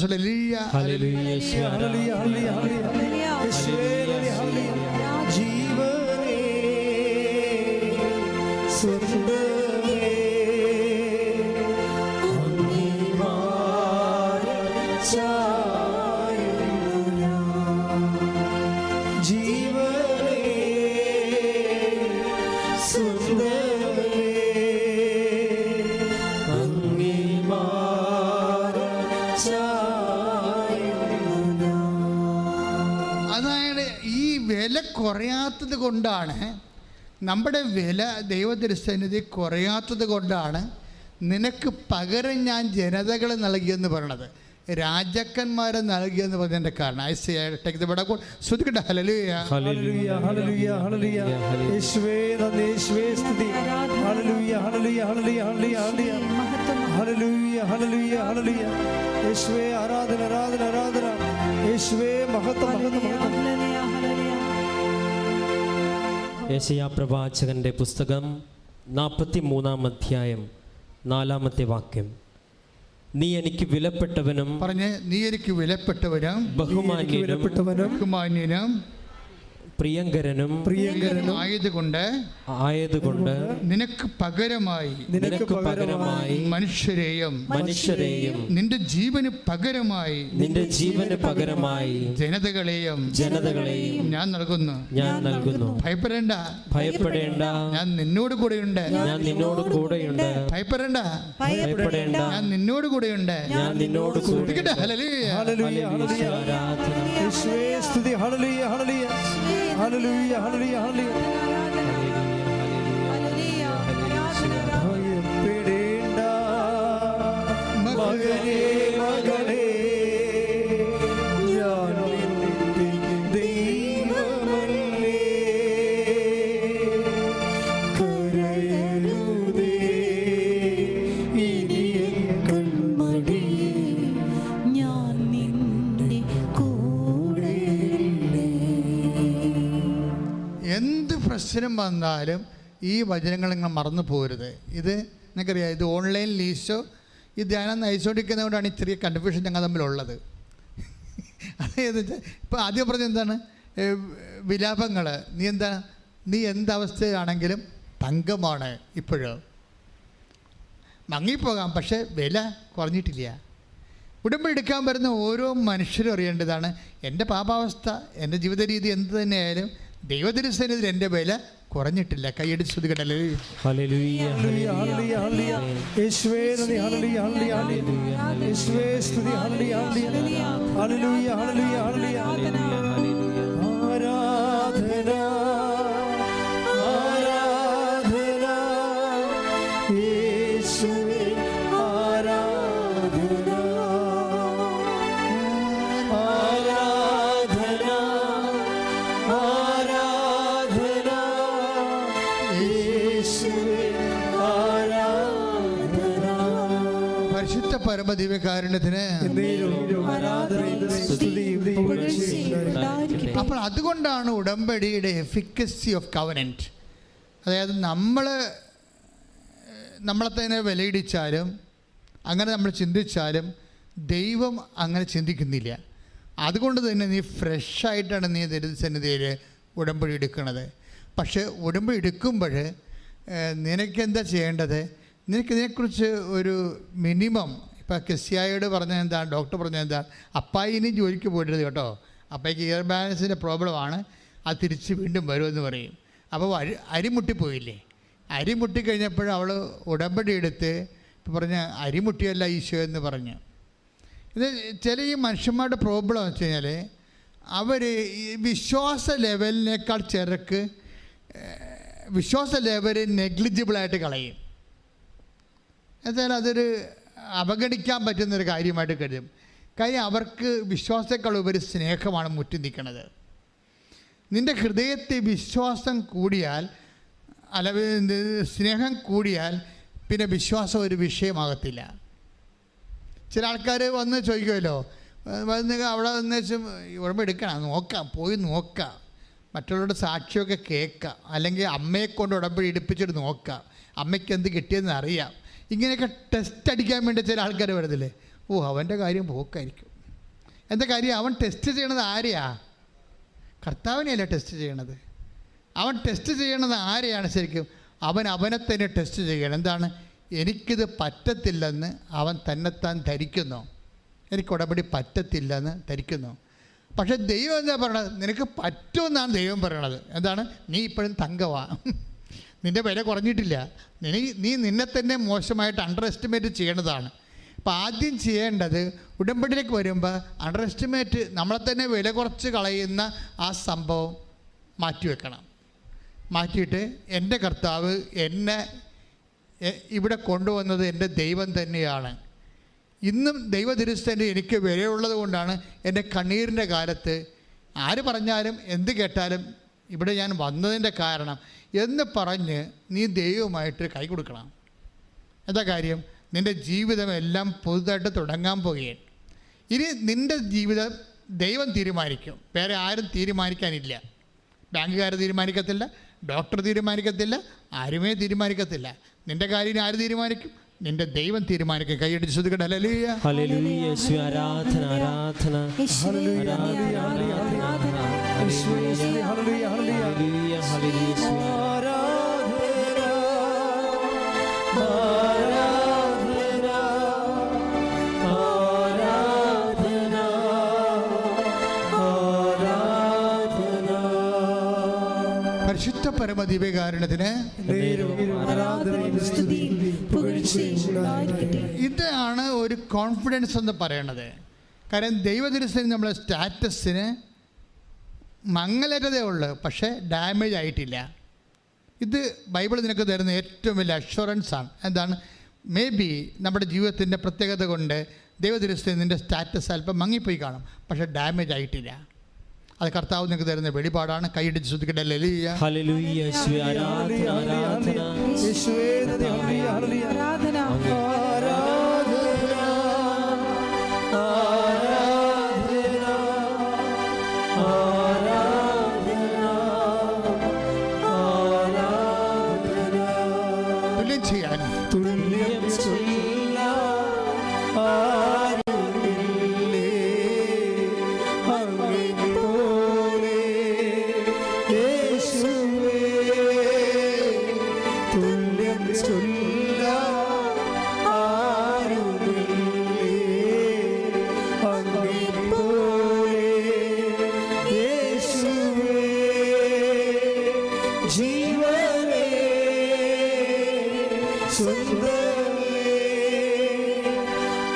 കുറയാത്തത് കൊണ്ടാണ്, നമ്മുടെ വില ദൈവത്തിരുസന്നിധി കുറയാത്തത് കൊണ്ടാണ് നിനക്ക് പകരം ഞാൻ ജനതകളെ നൽകിയെന്ന് പറയണത്, രാജാക്കന്മാരെ നൽകിയെന്ന് പറഞ്ഞതിൻ്റെ കാരണം. ശ്രദ്ധിക്കട്ടെ. ഹല്ലേലൂയ, ഹല്ലേലൂയ, ഹല്ലേലൂയ, ഹല്ലേലൂയ. യേശുവേ നന്ദി, യേശുവേ സ്തുതി. ഹല്ലേലൂയ, ഹല്ലേലൂയ, ഹല്ലേലൂയ, ഹല്ലേലൂയ, ഹല്ലേലൂയ, ഹല്ലേലൂയ, ഹല്ലേലൂയ. യേശുവേ ആരാധന, ആരാധന, ആരാധന. യേശുവേ മഹത്വം, മഹത്വം, മഹത്വം. യെശയ്യാ പ്രവാചകന്റെ പുസ്തകം 43-ാം അധ്യായം 4-ാമത്തെ വാക്യം. നീ എനിക്ക് വിലപ്പെട്ടവനും, പറഞ്ഞ് നീ എനിക്ക് വിലപ്പെട്ടവനും ബഹുമാന്യനും, ബഹുമാന്യനും പ്രിയങ്കരനും ആയതുകൊണ്ട് നിനക്ക് പകരമായി മനുഷ്യരെയും നിന്റെ ജീവന് പകരമായി ജനതകളെയും ഞാൻ നൽകുന്നു. ഭയപ്പെടേണ്ട, ഞാൻ നിന്നോട് കൂടെയുണ്ട്. ഭയപ്പെടേണ്ട, ഞാൻ നിന്നോട് കൂടെയുണ്ട്. ഹല്ലേലൂയ, യേശുവേ സ്തുതി. ഹല്ലേലൂയ, ഹല്ലേലൂയ, ഹല്ലേലൂയ, ഹല്ലേലൂയ, ഹല്ലേലൂയ. ഭയപ്പെടേണ്ട മകനേ, മകളേ, ഞാൻ നിന്റെ ദൈവമല്ലേ. കരയരുതേ ഇനി എൻ കൺമണിയേ, ഞാൻ നിന്റെ കൂടെയല്ലേ. എന്ത് പ്രശ്നം വന്നാലും ഈ വചനങ്ങൾ നിങ്ങൾ മറന്നു പോരുത്. ഇത് നിങ്ങൾക്കറിയാം, ഇത് ഓൺലൈൻ ലീസോ ഈ ധ്യാനം നയിച്ചുകൊണ്ടിരിക്കുന്നതുകൊണ്ടാണ് ഈ ചെറിയ കൺഫ്യൂഷൻ ഞങ്ങൾ തമ്മിലുള്ളത്. അതായത് ഇപ്പോൾ ആദ്യം പറഞ്ഞ എന്താണ്, വിലാപങ്ങൾ. നീ എന്തവസ്ഥയാണെങ്കിലും തങ്കമാണ്. ഇപ്പോഴും മങ്ങിപ്പോകാം, പക്ഷേ വില കുറഞ്ഞിട്ടില്ല. ഉടമ്പടി എടുക്കാൻ വരുന്ന ഓരോ മനുഷ്യരും അറിയേണ്ടതാണ്, എൻ്റെ പാപാവസ്ഥ, എൻ്റെ ജീവിത രീതി എന്ത് തന്നെയായാലും ദൈവത്തിരുസന്നിധിയിൽ എൻ്റെ വില കുറഞ്ഞിട്ടില്ല. കൈയടിച്ച് ശ്രുതികടല്ലേ. ഹല്ലേലൂയ, ഹല്ലേലൂയ, ഹല്ലേലൂയ, ഹല്ലേലൂയ. യേശുവേ നന്ദി. ഹല്ലേലൂയ, ഹല്ലേലൂയ, ഹല്ലേലൂയ. യേശുവേ സ്തുതി. ഹല്ലേലൂയ, ഹല്ലേലൂയ, ഹല്ലേലൂയ, ഹല്ലേലൂയ, ഹല്ലേലൂയ. ആരാധന, ആരാധന യേശുവേ, ആരാധന, ആരാധന, ആരാധന യേശുവേ, ആരാധന. പരിശുദ്ധ പരമദിവ്യകാരുണ്യത്തിന്. അപ്പോൾ അതുകൊണ്ടാണ് ഉടമ്പടിയുടെ എഫിക്കസി ഓഫ് കവനൻറ്റ്. അതായത് നമ്മളെ തന്നെ വിലയിടിച്ചാലും അങ്ങനെ നമ്മൾ ചിന്തിച്ചാലും ദൈവം അങ്ങനെ ചിന്തിക്കുന്നില്ല. അതുകൊണ്ട് തന്നെ നീ ഫ്രഷായിട്ടാണ് നീ ദൈവസന്നിധിയിൽ ഉടമ്പടി എടുക്കുന്നത്. പക്ഷേ ഉടമ്പടി എടുക്കുമ്പോൾ നിനക്കെന്താ ചെയ്യേണ്ടത്? നിനക്കിതിനെക്കുറിച്ച് ഒരു മിനിമം, ഇപ്പോൾ കെസിയായോട് പറഞ്ഞത് എന്താണ്, ഡോക്ടർ പറഞ്ഞത് എന്താണ്, അപ്പായി ഇനി ജോലിക്ക് പോയിട്ടത് കേട്ടോ, അപ്പായിക്ക് ഇയർ ബാലൻസിൻ്റെ പ്രോബ്ലമാണ്, അത് തിരിച്ച് വീണ്ടും വരുമെന്ന് പറയും. അപ്പോൾ അരിമുട്ടിപ്പോയില്ലേ. അരിമുട്ടിക്കഴിഞ്ഞപ്പോൾ അവൾ ഉടമ്പടി എടുത്ത് പറഞ്ഞ അരിമുട്ടിയല്ല ഈശോ എന്ന് പറഞ്ഞു. ഇത് ചില ഈ മനുഷ്യന്മാരുടെ പ്രോബ്ലം എന്ന് വെച്ച് കഴിഞ്ഞാൽ അവർ ഈ വിശ്വാസ ലെവലിനേക്കാൾ വിശ്വാസ ലെവൽ നെഗ്ലിജിബിളായിട്ട് കളയും. എന്നാൽ അതൊരു അവഗണിക്കാൻ പറ്റുന്നൊരു കാര്യമായിട്ട് കരുതും. കാര്യം അവർക്ക് വിശ്വാസത്തേക്കാൾ ഉപരി സ്നേഹമാണ് മുറ്റി നിൽക്കുന്നത്. നിൻ്റെ ഹൃദയത്തിൽ വിശ്വാസം കൂടിയാൽ, അല്ല സ്നേഹം കൂടിയാൽ പിന്നെ വിശ്വാസം ഒരു വിഷയമാകത്തില്ല. ചില ആൾക്കാർ വന്ന് ചോദിക്കുമല്ലോ, വന്ന് അവിടെ വന്ന് വെച്ചും ഉടമ്പടി എടുക്കണം, പോയി നോക്കാം, മറ്റുള്ളവരുടെ സാക്ഷിയൊക്കെ കേൾക്കാം, അല്ലെങ്കിൽ അമ്മയെക്കൊണ്ട് ഉടമ്പടി എടുപ്പിച്ചിട്ട് നോക്കാം, അമ്മയ്ക്ക് എന്ത് കിട്ടിയെന്ന് അറിയാം. ഇങ്ങനെയൊക്കെ ടെസ്റ്റ് അടിക്കാൻ വേണ്ടി ചില ആൾക്കാർ വരുന്നില്ലേ. അവൻ്റെ കാര്യം പോക്കായിരിക്കും. എന്താ കാര്യം? അവൻ ടെസ്റ്റ് ചെയ്യണത് ആരെയാ? കർത്താവിനെയല്ല ടെസ്റ്റ് ചെയ്യണത്. അവൻ ടെസ്റ്റ് ചെയ്യണത് ആരെയാണ് ശരിക്കും? അവനെ തന്നെ ടെസ്റ്റ് ചെയ്യണം. എന്താണ്? എനിക്കിത് പറ്റത്തില്ലെന്ന് അവൻ തന്നെത്താൻ ധരിക്കുന്നു. എനിക്ക് ഉടമ്പടി പറ്റത്തില്ലെന്ന് ധരിക്കുന്നു. പക്ഷേ ദൈവം എന്താ പറയണത്? നിനക്ക് പറ്റുമെന്നാണ് ദൈവം പറയണത്. എന്താണ്? നീ ഇപ്പോഴും തങ്കവാ, നിൻ്റെ വില കുറഞ്ഞിട്ടില്ല. നീ നിന്നെ തന്നെ മോശമായിട്ട് അണ്ടർ എസ്റ്റിമേറ്റ് ചെയ്യേണ്ടതാണ്. അപ്പോൾ ആദ്യം ചെയ്യേണ്ടത്, ഉടമ്പടിയിലേക്ക് വരുമ്പോൾ അണ്ടർ എസ്റ്റിമേറ്റ്, നമ്മളെ തന്നെ വില കുറച്ച് കളയുന്ന ആ സംഭവം മാറ്റിവെക്കണം. മാറ്റിയിട്ട് എൻ്റെ കർത്താവ് എന്നെ ഇവിടെ കൊണ്ടുവന്നത് എൻ്റെ ദൈവം തന്നെയാണ്. ഇന്നും ദൈവ തിരുസന്നിധി എനിക്ക് വിലയുള്ളത് കൊണ്ടാണ് എൻ്റെ കണ്ണീരിൻ്റെ കാലത്ത് ആര് പറഞ്ഞാലും എന്ത് കേട്ടാലും ഇവിടെ ഞാൻ വന്നതിൻ്റെ കാരണം എന്ന് പറഞ്ഞ് നീ ദൈവമായിട്ട് കൈ കൊടുക്കണം. എന്താ കാര്യം? നിൻ്റെ ജീവിതം എല്ലാം പുതുതായിട്ട് തുടങ്ങാൻ പോകുകയാണ്. ഇനി നിൻ്റെ ജീവിതം ദൈവം തീരുമാനിക്കും, വേറെ ആരും തീരുമാനിക്കാനില്ല. ബാങ്കുകാർ തീരുമാനിക്കത്തില്ല, ഡോക്ടർ തീരുമാനിക്കത്തില്ല, ആരുമേ തീരുമാനിക്കത്തില്ല. നിൻ്റെ കാര്യം ആര് തീരുമാനിക്കും? നിന്റെ ദൈവം തീരുമാനിക്കും. കൈയടിച്ച് ശ്രുതികട്ടെ. ഹല്ലേലൂയ, ഹല്ലേലൂയ, യേശുവേ ആരാധന, ആരാധന, ഹല്ലേലൂയ, ഹല്ലേലൂയ, ഹല്ലേലൂയ. യേശുവേ സ്തുതി ഹല്ലേലൂയ ഹല്ലേലൂയ ഹല്ലേലൂയ ഹല്ലേലൂയ പരിശുദ്ധ പരമദിവ്യകാരുണ്യത്തിന് ഇതാണ് ഒരു കോൺഫിഡൻസ് എന്ന് പറയണത്. കാരണം ദൈവദൃശ്യം നമ്മളെ സ്റ്റാറ്റസിന് മങ്ങലേറ്റതേ ഉള്ളൂ, പക്ഷേ ഡാമേജ് ആയിട്ടില്ല. ഇത് ബൈബിൾ നിനക്ക് തരുന്ന ഏറ്റവും വലിയ അഷ്വറൻസാണ്. എന്താണ്? മേ ബി നമ്മുടെ ജീവിതത്തിൻ്റെ പ്രത്യേകത കൊണ്ട് ദൈവദൃശ്യം നിൻ്റെ സ്റ്റാറ്റസ് അല്പം മങ്ങിപ്പോയി കാണും, പക്ഷേ ഡാമേജ് ആയിട്ടില്ല. അത് കർത്താവ് നിങ്ങൾക്ക് തരുന്ന വെളിപാടാണ്. കൈയിടിച്ച് ശ്രദ്ധിക്കട്ടെ. ഹല്ലേലൂയ ഹല്ലേലൂയ യേശുവേ ആരാധന ആരാധന യേശുവേ സ്തുതി ഹല്ലേലൂയ ആരാധന തുല്യം ചെയ്യാൻ തുല്യം ചൊല്ലാൻ ആരുമില്ലേ അങ്ങേപ്പോലെ യേശുവേ. തുല്യം ചൊല്ലാൻ ആരുമില്ലേ അങ്ങേപ്പോലെ യേശുവേ. ജീവനേ സ്വന്തമേ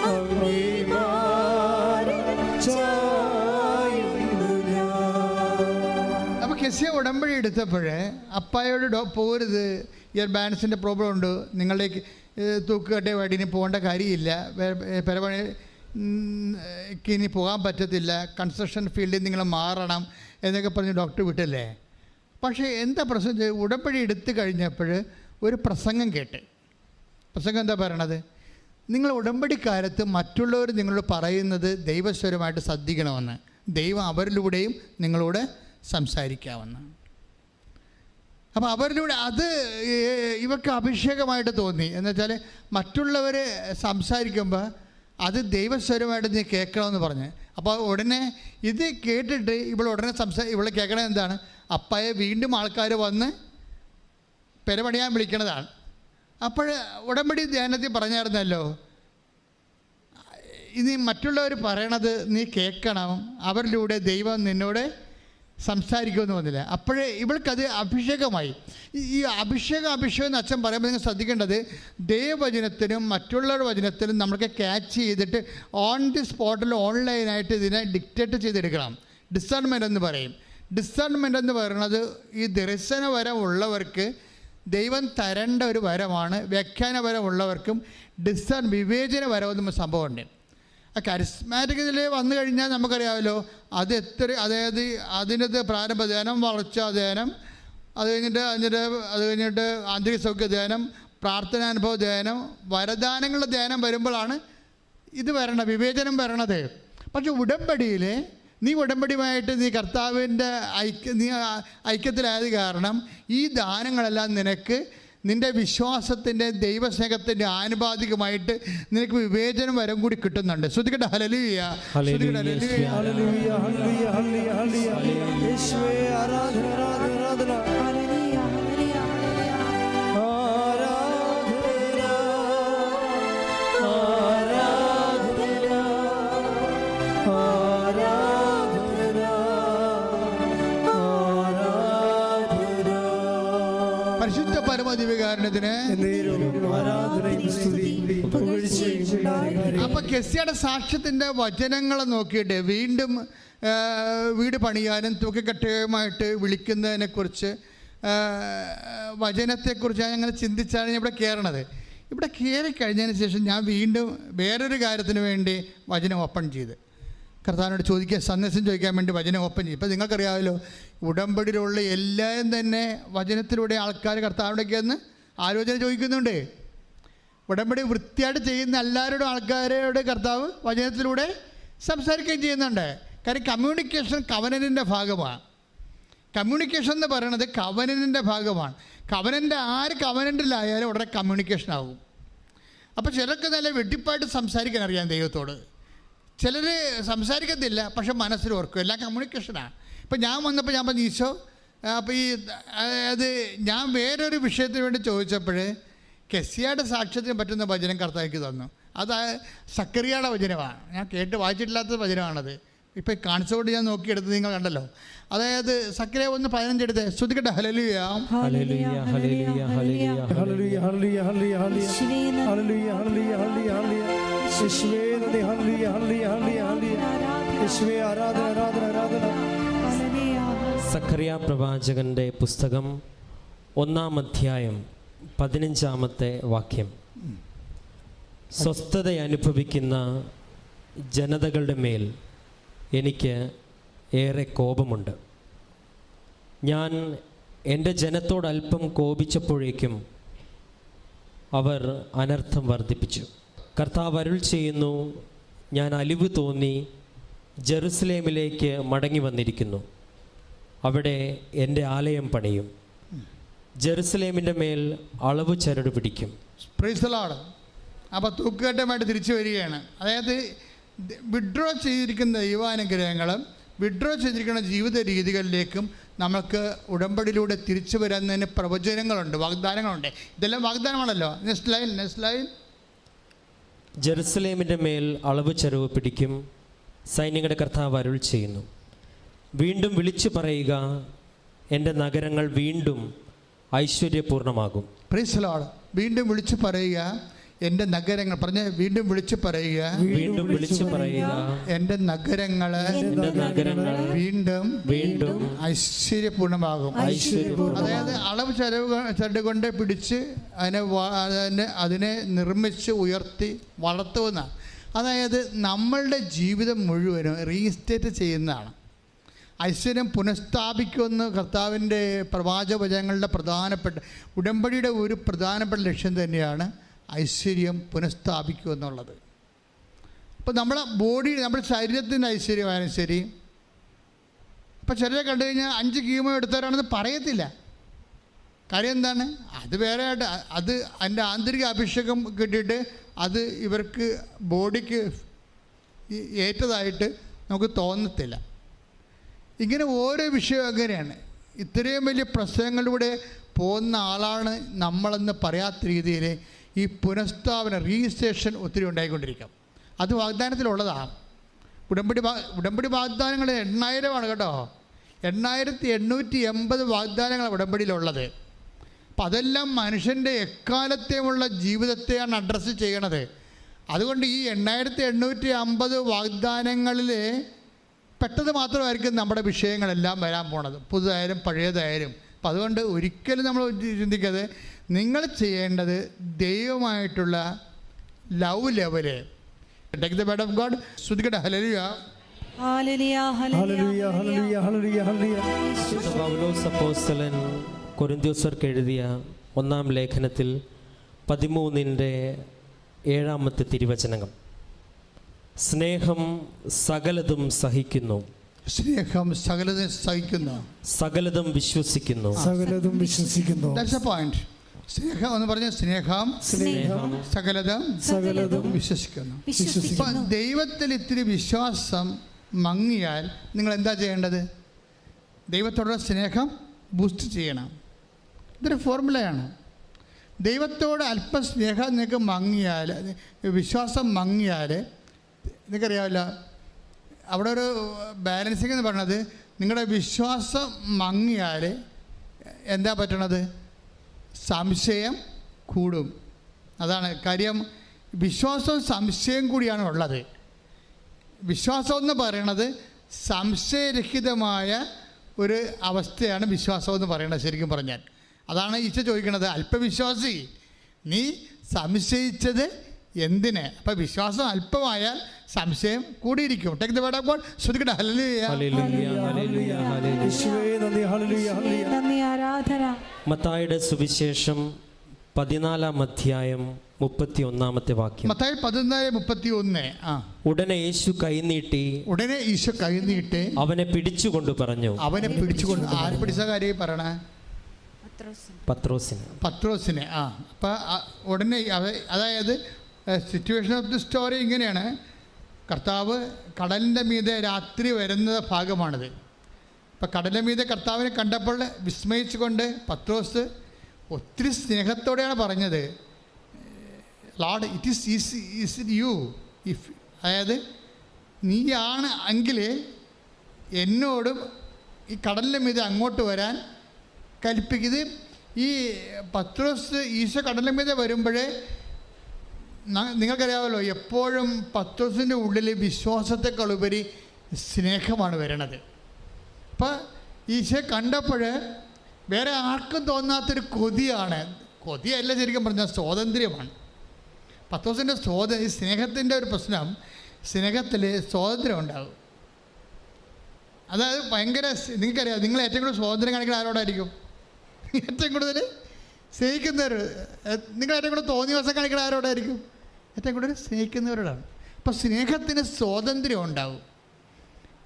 അങ്ങേ മാറിൽ ചായുന്നു ഞാൻ. അപ്പോൾ കെസിയ ഉടമ്പടി എടുത്തപ്പോൾ അപ്പായോട് പോരുത്, ഇയർ ബാലൻസിൻ്റെ പ്രോബ്ലം ഉണ്ട്, നിങ്ങളിലേക്ക് തൂക്കുകട്ടെ വടിന് പോകേണ്ട കാര്യമില്ല, പെരപണിക്ക് ഇനി പോകാൻ പറ്റത്തില്ല, കൺസ്ട്രക്ഷൻ ഫീൽഡിൽ നിങ്ങൾ മാറണം എന്നൊക്കെ പറഞ്ഞ് ഡോക്ടർ വിട്ടല്ലേ. പക്ഷേ എന്താ പ്രശ്നം? ഉടമ്പടി എടുത്തു കഴിഞ്ഞപ്പോൾ ഒരു പ്രസംഗം കേട്ട്. പ്രസംഗം എന്താ പറയണത്? നിങ്ങൾ ഉടമ്പടിക്കാലത്ത് മറ്റുള്ളവർ നിങ്ങളോട് പറയുന്നത് ദൈവസ്വരമായിട്ട് ശ്രദ്ധിക്കണമെന്ന്, ദൈവം അവരിലൂടെയും നിങ്ങളോട് സംസാരിക്കാമെന്ന്. അപ്പോൾ അവരിലൂടെ അത് ഇവർക്ക് അഭിഷേകമായിട്ട് തോന്നി. എന്നുവെച്ചാൽ മറ്റുള്ളവർ സംസാരിക്കുമ്പോൾ അത് ദൈവസ്വരമായിട്ട് നീ കേൾക്കണമെന്ന് പറഞ്ഞ്. അപ്പോൾ ഉടനെ ഇത് കേട്ടിട്ട് ഉടനെ ഇവളെ കേൾക്കണത് എന്താണ്? അപ്പായെ വീണ്ടും ആൾക്കാർ വന്ന് പെരപണിയാൻ വിളിക്കണതാണ്. അപ്പോൾ ഉടമ്പടി ധ്യാനത്തിൽ പറഞ്ഞായിരുന്നല്ലോ, ഇനി മറ്റുള്ളവർ പറയണത് നീ കേൾക്കണം, അവരിലൂടെ ദൈവം നിന്നോട് സംസാരിക്കുമെന്ന് വന്നില്ല. അപ്പോഴേ ഇവൾക്കത് അഭിഷേകമായി. ഈ അഭിഷേകം എന്ന് അച്ഛൻ പറയുമ്പോൾ നിങ്ങൾ ശ്രദ്ധിക്കേണ്ടത്, ദൈവവചനത്തിനും മറ്റുള്ളവരുടെ വചനത്തിനും നമ്മൾക്ക് ക്യാച്ച് ചെയ്തിട്ട് ഓൺ ദി സ്പോട്ടിൽ ഓൺലൈനായിട്ട് ഇതിനെ ഡിക്റ്റേറ്റ് ചെയ്തെടുക്കണം. ഡിസേൺമെൻ്റ് എന്ന് പറയും. ഡിസേൺമെൻ്റ് എന്ന് പറയുന്നത് ഈ ദർശന വരം ഉള്ളവർക്ക് ദൈവം തരേണ്ട ഒരു വരമാണ്. വ്യാഖ്യാന വരം ഉള്ളവർക്കും വിവേചന വരമെന്ന് സംഭവമുണ്ട്. ആ കരിസ്മാറ്റിക് ഇതിൽ വന്നു കഴിഞ്ഞാൽ നമുക്കറിയാമല്ലോ, അതായത് അതിനകത്ത് പ്രാരംഭ ധ്യാനം, വളർച്ചാ ധ്യാനം, അത് കഴിഞ്ഞിട്ട് ആന്തരിക സൗഖ്യ ധ്യാനം, പ്രാർത്ഥനാനുഭവ ധ്യാനം, വരദാനങ്ങളുടെ ധ്യാനം വരുമ്പോഴാണ് ഇത് വരണത്, വിവേചനം വരണത്. പക്ഷെ ഉടമ്പടിയിൽ നീ ഉടമ്പടിയുമായിട്ട് നീ കർത്താവിൻ്റെ ഐക്യത്തിലായത് കാരണം ഈ ദാനങ്ങളെല്ലാം നിനക്ക് നിൻ്റെ വിശ്വാസത്തിൻ്റെ ദൈവസ്നേഹത്തിൻ്റെ ആനുപാതികമായിട്ട് നിനക്ക് വിവേചനം വരം കൂടി കിട്ടുന്നുണ്ട്. ശ്രദ്ധിക്കട്ടെ. ഹല്ലേലൂയ ഹല്ലേലൂയ ഹല്ലേലൂയ ഹല്ലേലൂയ ഹല്ലേലൂയ ഹല്ലേലൂയ. യേശുവേ ആരാധന ആരാധന ആരാധന ഹല്ലേലൂയ ഹല്ലേലൂയ പരിശുദ്ധ പരമദിവ്യകാരുണ്യത്തിന്. അപ്പൊ കെസിയുടെ സാക്ഷ്യത്തിന്റെ വചനങ്ങളെ നോക്കിയിട്ട് വീണ്ടും വീട് പണിയാനും തൂക്കക്കട്ടയുമായിട്ട് വിളിക്കുന്നതിനെക്കുറിച്ച് വചനത്തെക്കുറിച്ച് ഞാൻ അങ്ങനെ ചിന്തിച്ചാണ് ഞാൻ ഇവിടെ കയറണത്. ഇവിടെ കയറി കഴിഞ്ഞതിന് ശേഷം ഞാൻ വീണ്ടും വേറൊരു കാര്യത്തിന് വേണ്ടി വചനം ഓപ്പൺ ചെയ്ത് കർത്താവിനോട് സന്ദേശം ചോദിക്കാൻ വേണ്ടി വചനം ഓപ്പൺ ചെയ്യും. ഇപ്പം നിങ്ങൾക്കറിയാമല്ലോ, ഉടമ്പടിയിലുള്ള എല്ലാം തന്നെ വചനത്തിലൂടെ ആൾക്കാർ കർത്താവിനോടൊക്കെ ഒന്ന് ആലോചന ചോദിക്കുന്നുണ്ട്. ഉടമ്പടി വൃത്തിയായിട്ട് ചെയ്യുന്ന എല്ലാവരോടും ആൾക്കാരോട് കർത്താവ് വചനത്തിലൂടെ സംസാരിക്കുകയും ചെയ്യുന്നുണ്ട്. കാര്യം കമ്മ്യൂണിക്കേഷൻ കവനനിൻ്റെ ഭാഗമാണ്. കമ്മ്യൂണിക്കേഷൻ എന്ന് പറയുന്നത് കവനനിൻ്റെ ഭാഗമാണ്. ആര് കവനൻ്റിലായാലും ഉടനെ കമ്മ്യൂണിക്കേഷൻ ആകും. അപ്പോൾ ചിലർക്ക് നല്ല വെട്ടിപ്പായിട്ട് സംസാരിക്കാൻ അറിയാം ദൈവത്തോട്, ചിലർ സംസാരിക്കത്തില്ല, പക്ഷെ മനസ്സിൽ ഓർക്കും. എല്ലാം കമ്മ്യൂണിക്കേഷനാണ്. അപ്പം ഞാൻ വന്നപ്പോൾ ഞാൻ പറഞ്ഞു ഈശോ, അപ്പോൾ ഈ അത് ഞാൻ വേറൊരു വിഷയത്തിന് വേണ്ടി ചോദിച്ചപ്പോൾ കെസിയയുടെ സാക്ഷ്യത്തിന് പറ്റുന്ന വചനം കർത്താവിക്ക് തന്നു. അത് സക്കറിയയുടെ വചനമാണ്. ഞാൻ കേട്ട് വായിച്ചിട്ടില്ലാത്ത വചനമാണത്. ഇപ്പം കാണിച്ചുകൊണ്ട് ഞാൻ നോക്കിയെടുത്ത് നിങ്ങൾ കണ്ടല്ലോ. അതായത് സക്കറിയ 1:15 എടുത്ത് ശ്രുതിക്കട്ടെ. ഹല്ലേലൂയ ഹല്ലേലൂയ ഹല്ലേലൂയ ഹല്ലേലൂയ ഹല്ലേലൂയ ഹല്ലേലൂയ ഹല്ലേലൂയ ഹല്ലേലൂയ ഹല്ലേലൂയ ഹല്ലേലൂയ ഹല്ലേലൂയ യേശുവേ നന്ദി. ഹല്ലേലൂയ ഹല്ലേലൂയ ഹല്ലേലൂയ യേശുവേ ആരാധന ആരാധന ആരാധന. സഖറിയ പ്രവാചകന്റെ പുസ്തകം 1-ാം അധ്യായം 15-ാമത്തെ വാക്യം. സ്വസ്ഥത അനുഭവിക്കുന്ന ജനതകളുടെ മേൽ എനിക്ക് ഏറെ കോപമുണ്ട്. ഞാൻ എൻ്റെ ജനത്തോട് അല്പം കോപിച്ചപ്പോഴേക്കും അവർ അനർത്ഥം വർദ്ധിപ്പിച്ചു. കർത്താവ് അരുൾ ചെയ്യുന്നു, ഞാൻ അലിവ് തോന്നി ജെറുസലേമിലേക്ക് മടങ്ങി വന്നിരിക്കുന്നു. അവിടെ എൻ്റെ ആലയം പണിയും, ജെറുസലേമിൻ്റെ മേൽ അളവ് ചരട് പിടിക്കും. Praise the Lord. അപ്പോൾ തൂക്കുകെട്ടുമായിട്ട് തിരിച്ചു വരികയാണ്. അതായത് വിഡ്രോ ചെയ്തിരിക്കുന്ന ദൈവാനുഗ്രഹങ്ങളും വിഡ്രോ ചെയ്തിരിക്കുന്ന ജീവിത രീതികളിലേക്കും നമുക്ക് ഉടമ്പടിയിലൂടെ തിരിച്ചു വരുന്നതിന് പ്രവചനങ്ങളുണ്ട്, വാഗ്ദാനങ്ങളുണ്ട്. ഇതെല്ലാം വാഗ്ദാനമാണല്ലോ. Next line. ജെറുസലേമിൻ്റെ മേൽ അളവ് ചരവ് പിടിക്കും, സൈന്യങ്ങളുടെ കർത്താവ് അരുൾ ചെയ്യുന്നു. വീണ്ടും വിളിച്ചു പറയുക, എൻ്റെ നഗരങ്ങൾ വീണ്ടും ഐശ്വര്യപൂർണമാകും. Praise the Lord. വീണ്ടും വിളിച്ചു പറയുക, എൻ്റെ നഗരങ്ങൾ പറഞ്ഞ് വീണ്ടും വിളിച്ചു പറയുക, വീണ്ടും വിളിച്ചു പറയുക, എൻ്റെ നഗരങ്ങൾ വീണ്ടും വീണ്ടും ഐശ്വര്യപൂർണമാകും. അതായത് അളവ് ചരട് കൊണ്ട് പിടിച്ച് അതിനെ നിർമ്മിച്ച് ഉയർത്തി വളർത്തുന്ന, അതായത് നമ്മളുടെ ജീവിതം മുഴുവനും റീസ്റ്റേറ്റ് ചെയ്യുന്നതാണ്. ഐശ്വര്യം പുനഃസ്ഥാപിക്കുമെന്ന് കർത്താവിൻ്റെ പ്രവാചകവചനങ്ങളുടെ പ്രധാനപ്പെട്ട ഉടമ്പടിയുടെ ഒരു പ്രധാനപ്പെട്ട ലക്ഷ്യം തന്നെയാണ് ഐശ്വര്യം പുനഃസ്ഥാപിക്കുക എന്നുള്ളത്. അപ്പോൾ നമ്മളെ ബോഡി, നമ്മുടെ ശരീരത്തിൻ്റെ ഐശ്വര്യമായാലും ശരി, ഇപ്പോൾ ചിലരെ കണ്ടു കഴിഞ്ഞാൽ 5 കീമോ എടുത്തവരാണെന്ന് പറയത്തില്ല. കാര്യം എന്താണ്? അത് വേറെ ആയിട്ട് അത് അതിൻ്റെ ആന്തരിക അഭിഷേകം കിട്ടിയിട്ട് അത് ഇവർക്ക് ബോഡിക്ക് ഏറ്റതായിട്ട് നമുക്ക് തോന്നത്തില്ല. ഇങ്ങനെ ഓരോ വിഷയവും അങ്ങനെയാണ്. ഇത്രയും വലിയ പ്രശ്നങ്ങളിലൂടെ പോകുന്ന ആളാണ് നമ്മളെന്ന് പറയാത്ത രീതിയിൽ ഈ പുനഃസ്ഥാപന റീജിസ്ട്രേഷൻ ഒത്തിരി ഉണ്ടായിക്കൊണ്ടിരിക്കും. അത് വാഗ്ദാനത്തിലുള്ളതാണ്. ഉടമ്പടി വാഗ്ദാനങ്ങൾ 8,000 കേട്ടോ. 8,880 വാഗ്ദാനങ്ങളാണ് ഉടമ്പടിയിലുള്ളത്. അപ്പം അതെല്ലാം മനുഷ്യൻ്റെ എക്കാലത്തെയുമുള്ള ജീവിതത്തെയാണ് അഡ്രസ്സ് ചെയ്യണത്. അതുകൊണ്ട് ഈ 8,850 വാഗ്ദാനങ്ങളിൽ പെട്ടത് മാത്രമായിരിക്കും നമ്മുടെ വിഷയങ്ങളെല്ലാം വരാൻ പോണത്, പുതുതായാലും പഴയതായാലും. അപ്പം അതുകൊണ്ട് ഒരിക്കലും നമ്മൾ ചിന്തിക്കാതെ നിങ്ങൾ ചെയ്യേണ്ടത് ദൈവമായിട്ടുള്ള love level. Take the word of God. ശ്രുതിക്കട്ടെ. ഹല്ലേലൂയ ഹല്ലേലൂയ ഹല്ലേലൂയ ഹല്ലേലൂയ ഹല്ലേലൂയ ഹല്ലേലൂയ. പൗലോസ് അപ്പോസ്തലൻ കൊരിന്ത്യർക്ക് എഴുതിയ 1-ാം ലേഖനത്തിൽ 13-ന്റെ 7-ാമത്തെ സ്നേഹം സകലതും സഹിക്കുന്നു, സ്നേഹം സകലതും സഹിക്കുന്നു, സകലതും വിശ്വസിക്കുന്നു, സകലതും വിശ്വസിക്കുന്നു. That's A point. സ്നേഹം എന്ന് പറഞ്ഞ സ്നേഹം സകലതും വിശ്വസിക്കുന്നു. ഇപ്പം ദൈവത്തിൽ ഇത്തിരി വിശ്വാസം മങ്ങിയാൽ നിങ്ങൾ എന്താ ചെയ്യേണ്ടത്? ദൈവത്തോടുള്ള സ്നേഹം ബൂസ്റ്റ് ചെയ്യണം. ഇതൊരു ഫോർമുലയാണ്. ദൈവത്തോട് അല്പം സ്നേഹം നിങ്ങൾക്ക് മങ്ങിയാൽ, വിശ്വാസം മങ്ങിയാൽ, നിങ്ങൾക്കറിയാമല്ലോ അവിടെ ഒരു ബാലൻസിങ് എന്ന് പറയണത്, നിങ്ങളുടെ വിശ്വാസം മങ്ങിയാൽ എന്താ പറ്റണത്? സംശയം കൂടും. അതാണ് കാര്യം. വിശ്വാസവും സംശയം കൂടിയാണ് ഉള്ളത്. വിശ്വാസം എന്ന് പറയണത് സംശയരഹിതമായ ഒരു അവസ്ഥയാണ് വിശ്വാസം എന്ന് പറയുന്നത്. ശരിക്കും പറഞ്ഞാൽ അതാണ് ഈശോ ചോദിക്കുന്നത്, അല്പവിശ്വാസി നീ സംശയിച്ചത് എന്തിന്? അപ്പം വിശ്വാസം അല്പമായാൽ സംശയം കൂടിയിരിക്കും. Take the word of God. ശ്രുതിക്കട്ടെ. ഹല്ലേലൂയ ഹല്ലേലൂയ ഹല്ലേലൂയ ഹല്ലേലൂയ. യേശുവേ നന്ദി. ഹല്ലേലൂയ ഹല്ലേലൂയ. നന്ദി, ആരാധന. മത്തായിയുടെ സുവിശേഷം 14-ാം അധ്യായം 31-ാമത്തെ വാക്യം. മത്തായി 14:31. ഉടനെ യേശു കൈനീട്ടി അവനെ പിടിച്ചുകൊണ്ട് പറഞ്ഞു. അവനെ പിടിച്ചുകൊണ്ട് ആര് പിടിച്ച കാര്യം പറയണേ? പത്രോസിനെ. അപ്പം ഉടനെ അതായത് സിറ്റുവേഷൻ ഓഫ് ദി സ്റ്റോറി ഇങ്ങനെയാണ്. കർത്താവ് കടലിൻ്റെ മീതെ രാത്രി വരുന്ന ഭാഗമാണിത്. ഇപ്പം കടലിന്മീതെ കർത്താവിനെ കണ്ടപ്പോൾ വിസ്മയിച്ചുകൊണ്ട് പത്രോസ് ഒത്തിരി സ്നേഹത്തോടെയാണ് പറഞ്ഞത്, Lord it is you if, അതായത് നീയാണ് എങ്കിൽ എന്നോടും ഈ കടലിൻ്റെ മീതെ അങ്ങോട്ട് വരാൻ കൽപ്പിക്കുന്നത്. ഈ പത്രോസ് ഈശോ കടലിൻ്റെ മീതെ വരുമ്പോഴേ നിങ്ങൾക്കറിയാമല്ലോ, എപ്പോഴും പത്രോസിൻ്റെ ഉള്ളിൽ വിശ്വാസത്തെക്കാളുപരി സ്നേഹമാണ് വരണത്. അപ്പോൾ ഈശോ കണ്ടപ്പോൾ വേറെ ആർക്കും തോന്നാത്തൊരു കൊതിയാണ്, കൊതിയല്ല ശരിക്കും പറഞ്ഞാൽ സ്വാതന്ത്ര്യമാണ്. പത്രോസിൻ്റെ ഈ സ്നേഹത്തിൻ്റെ ഒരു പ്രശ്നം, സ്നേഹത്തിൽ സ്വാതന്ത്ര്യം ഉണ്ടാകും. അതായത് ഭയങ്കര, നിങ്ങൾക്കറിയാം, നിങ്ങൾ ഏറ്റവും കൂടുതൽ സ്വാതന്ത്ര്യം കാണിക്കുന്ന ആരോടായിരിക്കും? ഏറ്റവും കൂടുതൽ സ്നേഹിക്കുന്നവർ. നിങ്ങൾ ഏറ്റവും കൂടുതൽ തോന്നിയ ദിവസം കാണിക്കുന്ന ആരോടായിരിക്കും? ഏറ്റവും കൂടുതൽ സ്നേഹിക്കുന്നവരോടാണ്. അപ്പോൾ സ്നേഹത്തിന് സ്വാതന്ത്ര്യം ഉണ്ടാവും.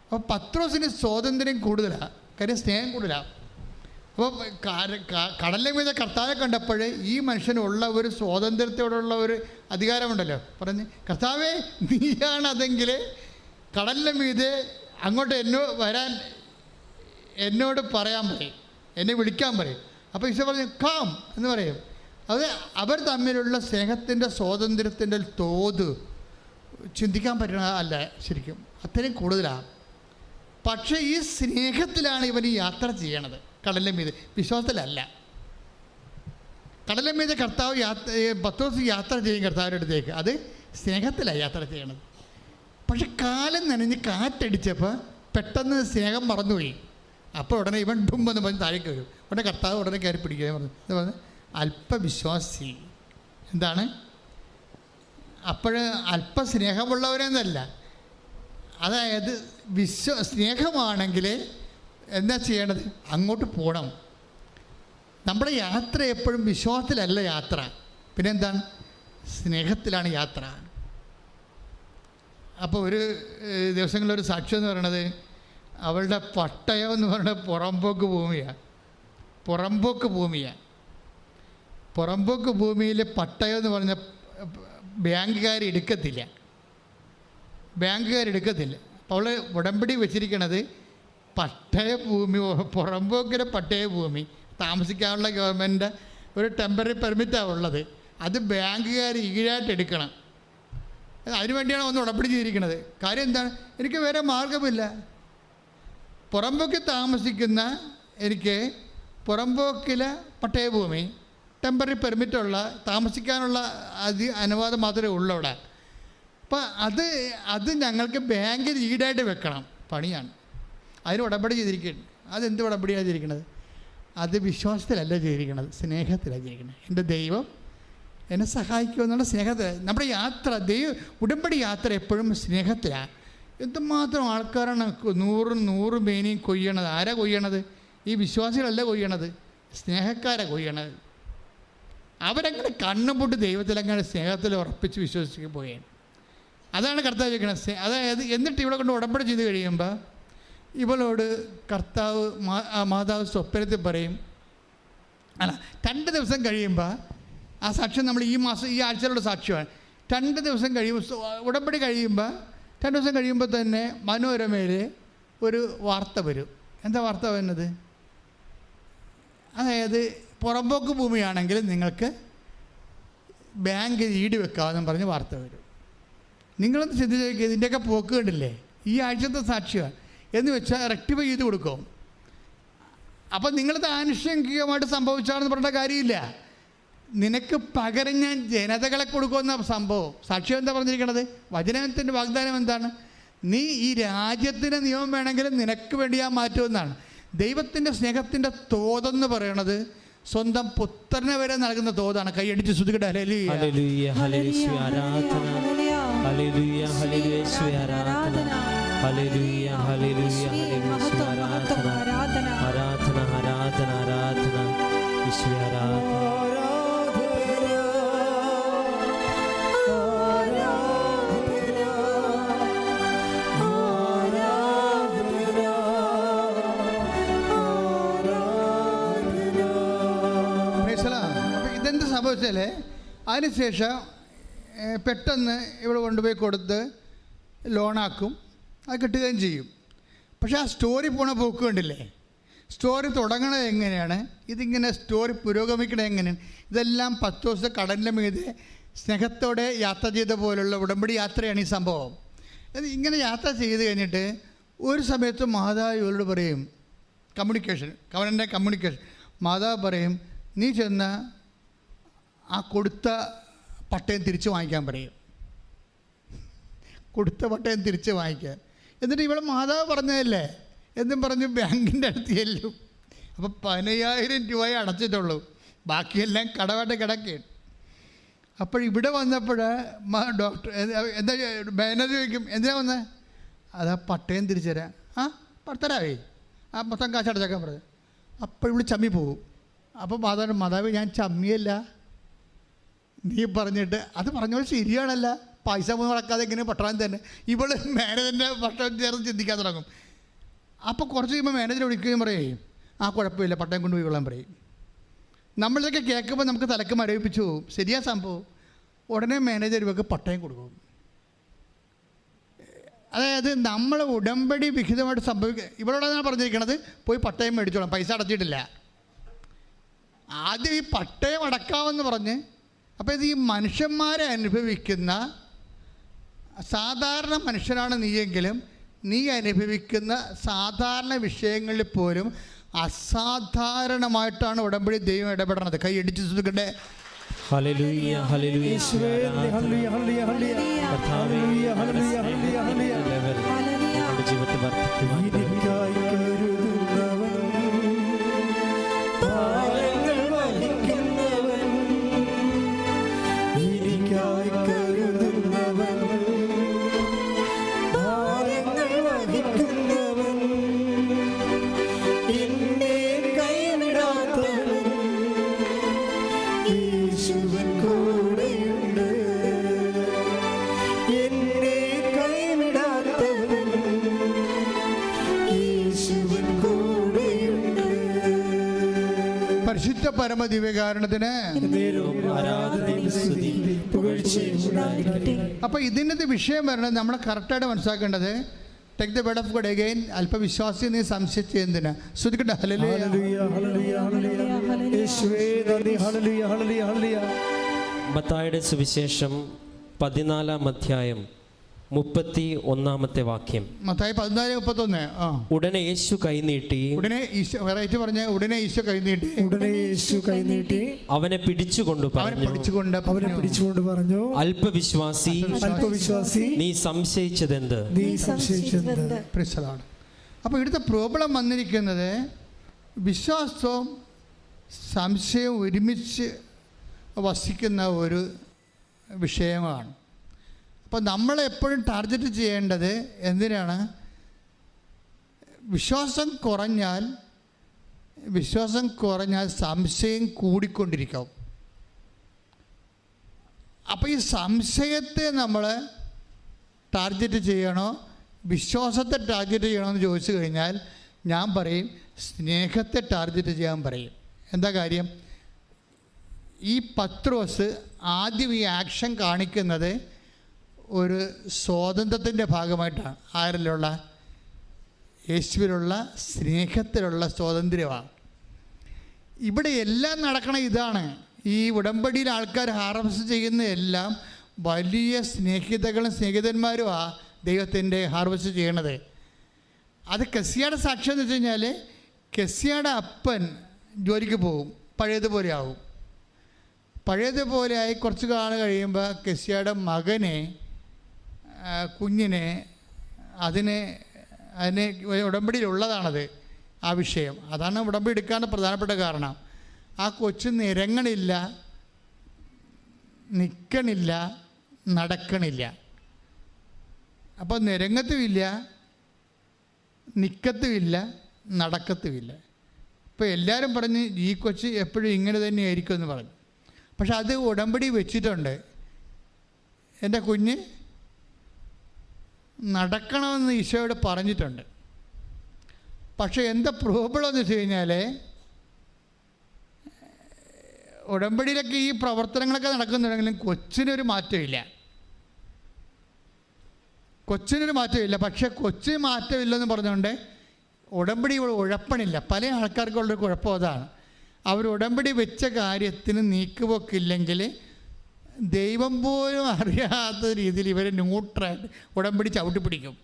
അപ്പോൾ പത്രോസിന് സ്വാതന്ത്ര്യം കൂടുതലാണ്, കാര്യം സ്നേഹം കൂടുതലാണ്. അപ്പോൾ കടലിൻ്റെ മീതെ കർത്താവെ കണ്ടപ്പോൾ ഈ മനുഷ്യനുള്ള ഒരു സ്വാതന്ത്ര്യത്തോടുള്ള ഒരു അധികാരമുണ്ടല്ലോ, പറഞ്ഞ് കർത്താവേ നീയാണ് അതെങ്കിൽ കടലിൻ്റെ മീതെ അങ്ങോട്ട് വരാൻ എന്നോട് പറയാൻ പറയും, എന്നെ വിളിക്കാൻ പറയും. അപ്പോൾ ഈശോ പറഞ്ഞു കാം എന്ന് പറയും. അത് അവർ തമ്മിലുള്ള സ്നേഹത്തിൻ്റെ സ്വാതന്ത്ര്യത്തിൻ്റെ തോത് ചിന്തിക്കാൻ പറ്റുന്ന അല്ല, ശരിക്കും അത്രയും കൂടുതലാണ്. പക്ഷേ ഈ സ്നേഹത്തിലാണ് ഇവൻ ഈ യാത്ര ചെയ്യണത്, കടലിൻ്റെ മീതെ. വിശ്വാസത്തിലല്ല. കടലിൻ്റെ മീതെ പത്രോസ് യാത്ര ചെയ്യും കർത്താവിൻ്റെ അടുത്തേക്ക്, അത് സ്നേഹത്തിലാണ് യാത്ര ചെയ്യണത്. പക്ഷെ കാലം നനഞ്ഞ് കാറ്റടിച്ചപ്പോൾ പെട്ടെന്ന് സ്നേഹം മറന്നുപോയി. അപ്പോൾ ഉടനെ ഇവൻ ഡുമ്പെന്ന് പറഞ്ഞ് താഴേക്ക് വരും. ഉടനെ കർത്താവ് ഉടനെ കയറി പിടിക്കുക പറഞ്ഞു. എന്താ പറഞ്ഞത്? അല്പവിശ്വാസി. എന്താണ്? അപ്പോൾ അല്പസ്നേഹമുള്ളവരെന്നല്ല, അതായത് സ്നേഹമാണെങ്കിൽ എന്താ ചെയ്യേണ്ടത്? അങ്ങോട്ട് പോകണം. നമ്മുടെ യാത്ര എപ്പോഴും വിശ്വാസത്തിലല്ല യാത്ര, പിന്നെന്താണ്? സ്നേഹത്തിലാണ് യാത്ര. അപ്പോൾ ഒരു ദിവസങ്ങളിലൊരു സാക്ഷ്യം എന്ന് പറയണത്, അവളുടെ പട്ടയം എന്ന് പറയുന്നത് പുറമ്പോക്ക് ഭൂമിയാണ്. പുറമ്പോക്ക് ഭൂമിയിൽ പട്ടയം എന്ന് പറഞ്ഞ ബാങ്കുകാരെടുക്കത്തില്ല. അപ്പോൾ അവൾ ഉടമ്പടി വെച്ചിരിക്കണത് പട്ടയ ഭൂമി, പുറമ്പോക്കിൻ്റെ പട്ടയ ഭൂമി താമസിക്കാനുള്ള ഗവൺമെൻറ് ഒരു ടെമ്പററി പെർമിറ്റാണ് ഉള്ളത്. അത് ബാങ്കുകാർ ഈടായിട്ട് എടുക്കണം. അതിനുവേണ്ടിയാണ് ഒന്ന് ഉടമ്പടി ചെയ്തിരിക്കുന്നത്. കാര്യം എന്താണ്? എനിക്ക് വേറെ മാർഗമില്ല. പുറമ്പോക്കിൽ താമസിക്കുന്ന എനിക്ക് പുറമ്പോക്കിലെ പട്ടയഭൂമി ടെമ്പററി പെർമിറ്റുള്ള താമസിക്കാനുള്ള അനുവാദം മാത്രമേ ഉള്ളൂ അവിടെ. അപ്പം അത് ഞങ്ങൾക്ക് ബാങ്കിൽ ഈടായിട്ട് വെക്കണം. പണിയാണ്. അതിന് ഉടമ്പടി ചെയ്തിരിക്കുന്നത്. അതെന്ത് ഉടമ്പടിയാണ് ചെയ്തിരിക്കുന്നത്? അത് വിശ്വാസത്തിലല്ല ചെയ്തിരിക്കുന്നത്, സ്നേഹത്തിലാണ് ചെയ്തിരിക്കുന്നത്. എൻ്റെ ദൈവം എന്നെ സഹായിക്കുമെന്നുള്ള സ്നേഹത്തിൽ. നമ്മുടെ യാത്ര, ഉടമ്പടി യാത്ര എപ്പോഴും സ്നേഹത്തിലാണ്. എന്തുമാത്രം ആൾക്കാരാണ് 100 മേനിയും കൊയ്യണത്. ആരാ കൊയ്യണത്? ഈ വിശ്വാസികളല്ല കൊയ്യണത്, സ്നേഹക്കാരാണ് കൊയ്യണത്. അവരങ്ങനെ കണ്ണുപൊട്ട് ദൈവത്തിലങ്ങനെ സ്നേഹത്തിൽ ഉറപ്പിച്ച് വിശ്വസിച്ച് പോയാണ്. അതാണ് കർത്താവ് ചോദിക്കണത്. അതായത് എന്നിട്ട് ഇവിടെ കൊണ്ട് ഉടമ്പടി ചെയ്ത് കഴിയുമ്പോൾ ഇവളോട് കർത്താവ് മാതാവ് സ്വപ്നത്തിൽ പറയും, അല്ല 2 ദിവസം കഴിയുമ്പോൾ, ആ സാക്ഷ്യം നമ്മൾ ഈ ആഴ്ചയിലുള്ള സാക്ഷ്യമാണ്. 2 ദിവസം കഴിയുമ്പോൾ, ഉടമ്പടി കഴിയുമ്പോൾ 2 ദിവസം കഴിയുമ്പോൾ തന്നെ മനോരമയിൽ ഒരു വാർത്ത വരും. എന്താ വാർത്ത വരുന്നത്? അതായത് പുറമ്പോക്ക് ഭൂമിയാണെങ്കിൽ നിങ്ങൾക്ക് ബാങ്ക് ഈട് വെക്കാമെന്നും പറഞ്ഞ് വാർത്ത വരും. നിങ്ങളൊന്ന് ചിന്തിച്ച് നോക്കിയാൽ ഇതിൻ്റെയൊക്കെ പോക്ക് കണ്ടില്ലേ? ഈ ആഴ്ചത്തെ സാക്ഷ്യമാണ് എന്ന് വെച്ചാൽ റെക്ടിഫൈ ചെയ്ത് കൊടുക്കും. അപ്പം നിങ്ങളത് ആനുഷംഗികമായിട്ട് സംഭവിച്ചാണെന്ന് പറഞ്ഞ കാര്യമില്ല. നിനക്ക് പകരം ഞാൻ ജനതകളെ കൊടുക്കുമെന്ന സംഭവം. സാക്ഷ്യം എന്താ പറഞ്ഞിരിക്കണത്? വചനത്തിൻ്റെ വാഗ്ദാനം എന്താണ്? നീ ഈ രാജ്യത്തിൻ്റെ നിയമം വേണമെങ്കിലും നിനക്ക് വേണ്ടി ഞാൻ മാറ്റുമെന്നാണ്. ദൈവത്തിൻ്റെ സ്നേഹത്തിൻ്റെ തോതെന്ന് പറയണത് സ്വന്തം പുത്രനെ വരെ നൽകുന്ന തോതാണ്. കൈയടിച്ച് ശ്രുതിക്കട്ടെ. ഹല്ലേലൂയ, ഹല്ലേലൂയ, ഹല്ലേലൂയ, ആരാധന. ഹല്ലേലൂയ, ഹല്ലേലൂയ, ആരാധന. ഹല്ലേലൂയ, ഹല്ലേലൂയ, ഹല്ലേലൂയ, ആരാധന. ആരാധന, ആരാധന, ആരാധന. യേശുവേ ആരാധന. സംഭവിച്ചാൽ അതിനുശേഷം പെട്ടെന്ന് ഇവിടെ കൊണ്ടുപോയി കൊടുത്ത് ലോണാക്കും, അത് കിട്ടുകയും ചെയ്യും. പക്ഷേ ആ സ്റ്റോറി പോണ പോക്ക് കണ്ടില്ലേ? സ്റ്റോറി തുടങ്ങണത് എങ്ങനെയാണ്, ഇതിങ്ങനെ സ്റ്റോറി പുരോഗമിക്കണത് എങ്ങനെയാണ്, ഇതെല്ലാം 10 ദിവസം കടലിൻ്റെ മീതെ സ്നേഹത്തോടെ യാത്ര ചെയ്ത പോലുള്ള ഉടമ്പടി യാത്രയാണ് ഈ സംഭവം. ഇങ്ങനെ യാത്ര ചെയ്ത് കഴിഞ്ഞിട്ട് ഒരു സമയത്ത് മാതാവ് ഇവരോട് പറയും, കമ്മ്യൂണിക്കേഷൻ മാതാവ് പറയും, നീ ചെന്ന ആ കൊടുത്ത പട്ടയം തിരിച്ച് വാങ്ങിക്കാൻ പറയും. കൊടുത്ത പട്ടയം തിരിച്ച് വാങ്ങിക്കാൻ. എന്നിട്ട് ഇവിടെ മാതാവ് പറഞ്ഞതല്ലേ എന്നും പറഞ്ഞ് ബാങ്കിൻ്റെ അടുത്ത് ചെല്ലും. അപ്പോൾ 15,000 രൂപയെ അടച്ചിട്ടുള്ളൂ, ബാക്കിയെല്ലാം കടമായിട്ട് കിടക്കുകയാണ്. അപ്പോഴിവിടെ വന്നപ്പോൾ ഡോക്ടർ എന്താ മാനേജർ ചോദിക്കും, എന്തിനാ വന്നത്? അതാ പട്ടയം തിരിച്ചു തരാം. ആ തരാവേ, ആ മൊത്തം കാശ് അടച്ചേക്കാൻ പറഞ്ഞു. അപ്പോൾ ഇവിടെ ചമ്മി പോകും. അപ്പോൾ മാതാവ് ഞാൻ ചമ്മിയല്ല, നീ പറഞ്ഞിട്ട് അത് പറഞ്ഞോളൂ ശരിയാണല്ല, പൈസ ഒന്നും നടക്കാതെ ഇങ്ങനെ പട്ടണം തന്നെ. ഇവള് മാനേജറിൻ്റെ പട്ടയം ചേർന്ന് ചിന്തിക്കാൻ തുടങ്ങും. അപ്പോൾ കുറച്ച് കഴിയുമ്പോൾ മാനേജർ വിളിക്കുകയും പറയും, ആ കുഴപ്പമില്ല പട്ടയം കൊണ്ടുപോയി കൊള്ളാൻ പറയും. നമ്മളിതൊക്കെ കേൾക്കുമ്പോൾ നമുക്ക് തലക്ക് മരവിപ്പിച്ചു പോകും. ശരിയാ സംഭവം. ഉടനെ മാനേജർ ഇവർക്ക് പട്ടയം കൊടുക്കും. അതായത് നമ്മൾ ഉടമ്പടി വിഹിതമായിട്ട് ഇവരോടാണ് പറഞ്ഞിരിക്കണത്, പോയി പട്ടയം മേടിച്ചോളാം, പൈസ അടച്ചിട്ടില്ല. ആദ്യം ഈ പട്ടയം അടക്കാമെന്ന് പറഞ്ഞ്, അപ്പോൾ ഇത് ഈ മനുഷ്യന്മാരെ അനുഭവിക്കുന്ന സാധാരണ മനുഷ്യനാണ് നീയെങ്കിലും നീ അനുഭവിക്കുന്ന സാധാരണ വിഷയങ്ങളിൽ പോലും അസാധാരണമായിട്ടാണ് ഉടമ്പടി ദൈവം ഇടപെടണത്. കൈ ഇടിച്ചു സുഖണ്ടേ? ഹല്ലേലൂയ ഹല്ലേലൂയ ജീവിതത്തിൽ വർദ്ധിക്കുവാൻ പരിശുദ്ധ പരമദിവ്യകാരണത്തിന്. അപ്പോൾ ഇതിൻ്റെ വിഷയം വരണത് നമ്മൾ കറക്റ്റായിട്ട് മനസ്സിലാക്കേണ്ടത്. Take the word of God again. അല്പവിശ്വാസി നീ സംശയിച്ച് എന്തിനാ? ശ്രുതിക്കട്ടെ. മത്തായിയുടെ സുവിശേഷം 14-ാം അധ്യായം 31-ാമത്തെ വാക്യം. മത്തായി 14:31. ഉടനെ യേശു കൈനീട്ടി, ഉടനെ ഈശോ കൈനീട്ടി അവനെ പിടിച്ചുകൊണ്ട് പറഞ്ഞു, അല്പവിശ്വാസി നീ സംശയിച്ചതെന്ത്? അപ്പോൾ ഇവിടുത്തെ പ്രോബ്ലം വന്നിരിക്കുന്നത് വിശ്വാസവും സംശയവും ഒരുമിച്ച് വസിക്കുന്ന ഒരു വിഷയമാണ്. അപ്പോൾ നമ്മളെപ്പോഴും ടാർഗറ്റ് ചെയ്യേണ്ടത് എന്തിനാണ്? വിശ്വാസം കുറഞ്ഞാൽ സംശയം കൂടിക്കൊണ്ടിരിക്കും. അപ്പോൾ ഈ സംശയത്തെ നമ്മൾ ടാർഗറ്റ് ചെയ്യണോ വിശ്വാസത്തെ ടാർഗറ്റ് ചെയ്യണോ എന്ന് ചോദിച്ചു കഴിഞ്ഞാൽ ഞാൻ പറയും സ്നേഹത്തെ ടാർഗറ്റ് ചെയ്യാൻ പറയും. എന്താ കാര്യം? ഈ പത്രോസ് ആദ്യം ഈ ആക്ഷൻ കാണിക്കുന്നത് ഒരു സ്വാതന്ത്ര്യത്തിൻ്റെ ഭാഗമായിട്ടാണ്. ആരിലുള്ള? യേശുവിലുള്ള സ്നേഹത്തിലുള്ള സ്വാതന്ത്ര്യമാണ്. ഇവിടെ എല്ലാം നടക്കണ ഇതാണ്. ഈ ഉടമ്പടിയിൽ ആൾക്കാർ ഹാർവസ്റ്റ് ചെയ്യുന്ന എല്ലാം വലിയ സ്നേഹിതന്മാരുമാണ് ദൈവത്തിൻ്റെ ഹാർവസ്റ്റ് ചെയ്യണത്. അത് കെസിയുടെ സാക്ഷ്യം എന്ന് വെച്ച് കഴിഞ്ഞാൽ കെസിയുടെ അപ്പൻ ജോലിക്ക് പോകും, പഴയതുപോലെ ആവും. പഴയതുപോലെ ആയി കുറച്ച് കാലം കഴിയുമ്പോൾ കെസിയുടെ കുഞ്ഞിനെ അതിനെ ഉടമ്പടിയിലുള്ളതാണത് ആ വിഷയം. അതാണ് ഉടമ്പടി എടുക്കാൻ പ്രധാനപ്പെട്ട കാരണം. ആ കൊച്ചു നിരങ്ങണില്ല, നിൽക്കണില്ല, നടക്കണില്ല. അപ്പോൾ നിരങ്ങത്തുമില്ല, നിൽക്കത്തുമില്ല, നടക്കത്തുമില്ല. ഇപ്പോൾ എല്ലാവരും പറഞ്ഞ് ഈ കൊച്ച് എപ്പോഴും ഇങ്ങനെ തന്നെയായിരിക്കും എന്ന് പറഞ്ഞു. പക്ഷെ അത് ഉടമ്പടി വെച്ചിട്ടുണ്ട്. എൻ്റെ കുഞ്ഞ് നടക്കണമെന്ന് ഈശോയോട് പറഞ്ഞിട്ടുണ്ട്. പക്ഷേ എന്താ പ്രോബ്ലം എന്ന് വെച്ച് കഴിഞ്ഞാൽ ഉടമ്പടിയിലൊക്കെ ഈ പ്രവർത്തനങ്ങളൊക്കെ നടക്കുന്നുണ്ടെങ്കിലും കൊച്ചിനൊരു മാറ്റമില്ല. കൊച്ചിനൊരു മാറ്റമില്ല. പക്ഷേ കൊച്ചിന് മാറ്റമില്ലെന്ന് പറഞ്ഞുകൊണ്ട് ഉടമ്പടി ഉഴപ്പണില്ല. പല ആൾക്കാർക്കുള്ളൊരു കുഴപ്പം അതാണ്. അവർ ഉടമ്പടി വെച്ച കാര്യത്തിന് നീക്കുപോക്കില്ലെങ്കിൽ ദൈവം പോലും അറിയാത്ത രീതിയിൽ ഇവർ ന്യൂട്രായിട്ട് ഉടമ്പടി ചവിട്ടി പിടിക്കും.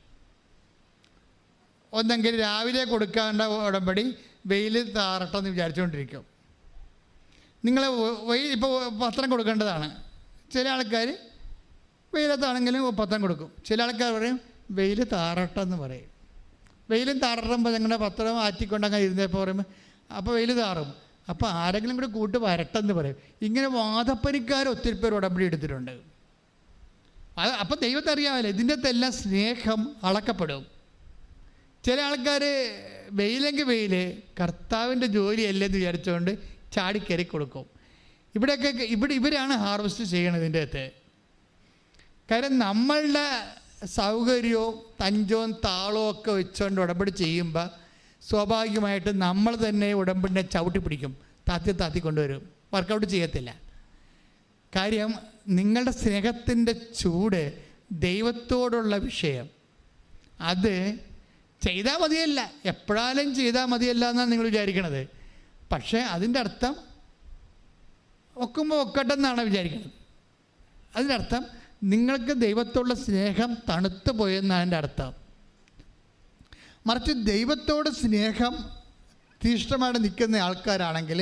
ഒന്നെങ്കിൽ രാവിലെ കൊടുക്കേണ്ട ഉടമ്പടി വെയിൽ താറട്ടെന്ന് വിചാരിച്ചുകൊണ്ടിരിക്കും. നിങ്ങൾ ഇപ്പോൾ പത്രം കൊടുക്കേണ്ടതാണ്. ചില ആൾക്കാർ വെയിലത്താണെങ്കിലും പത്രം കൊടുക്കും. ചില ആൾക്കാർ പറയും വെയിൽ താറട്ടെന്ന് പറയും. വെയിലും താറുമ്പോൾ ഞങ്ങളുടെ പത്രം ആറ്റിക്കൊണ്ടങ്ങനെ ഇരുന്നപ്പോൾ പറയുമ്പോൾ അപ്പോൾ വെയിൽ താറും. അപ്പോൾ ആരെങ്കിലും കൂടെ കൂട്ട് വരട്ടെന്ന് പറയും. ഇങ്ങനെ വാദപ്പനിക്കാർ ഒത്തിരി പേർ ഉടമ്പടി എടുത്തിട്ടുണ്ട്. അപ്പോൾ ദൈവത്തെ അറിയാമല്ലോ, ഇതിൻ്റെ അകത്തെല്ലാം സ്നേഹം അളക്കപ്പെടും. ചില ആൾക്കാർ വെയിലെങ്കിൽ വെയിൽ കർത്താവിൻ്റെ ജോലിയല്ലെന്ന് വിചാരിച്ചുകൊണ്ട് ചാടിക്കയറി കൊടുക്കും. ഇവരാണ് ഹാർവെസ്റ്റ് ചെയ്യണത് ഇതിൻ്റെ അകത്ത്. കാര്യം നമ്മളുടെ സൗകര്യവും തഞ്ചവും താളവും ഒക്കെ വെച്ചുകൊണ്ട് ഉടമ്പടി ചെയ്യുമ്പോൾ സ്വാഭാവികമായിട്ട് നമ്മൾ തന്നെ ഉടമ്പടിനെ ചവിട്ടി പിടിക്കും, താത്തി കൊണ്ടുവരും, വർക്കൗട്ട് ചെയ്യത്തില്ല. കാര്യം നിങ്ങളുടെ സ്നേഹത്തിൻ്റെ ചൂട്, ദൈവത്തോടുള്ള വിഷയം, അത് ചെയ്താൽ മതിയല്ല, എപ്പോഴാലും ചെയ്താൽ മതിയല്ല എന്നാണ് നിങ്ങൾ വിചാരിക്കണത്. പക്ഷേ അതിൻ്റെ അർത്ഥം ഒക്കുമ്പോൾ ഒക്കട്ടെ എന്നാണ് വിചാരിക്കുന്നത്. അതിൻ്റെ അർത്ഥം നിങ്ങൾക്ക് ദൈവത്തോടുള്ള സ്നേഹം തണുത്തു പോയെന്നാണ് എൻ്റെ അർത്ഥം. മറിച്ച് ദൈവത്തോട് സ്നേഹം തീഷ്ണമായിട്ട് നിൽക്കുന്ന ആൾക്കാരാണെങ്കിൽ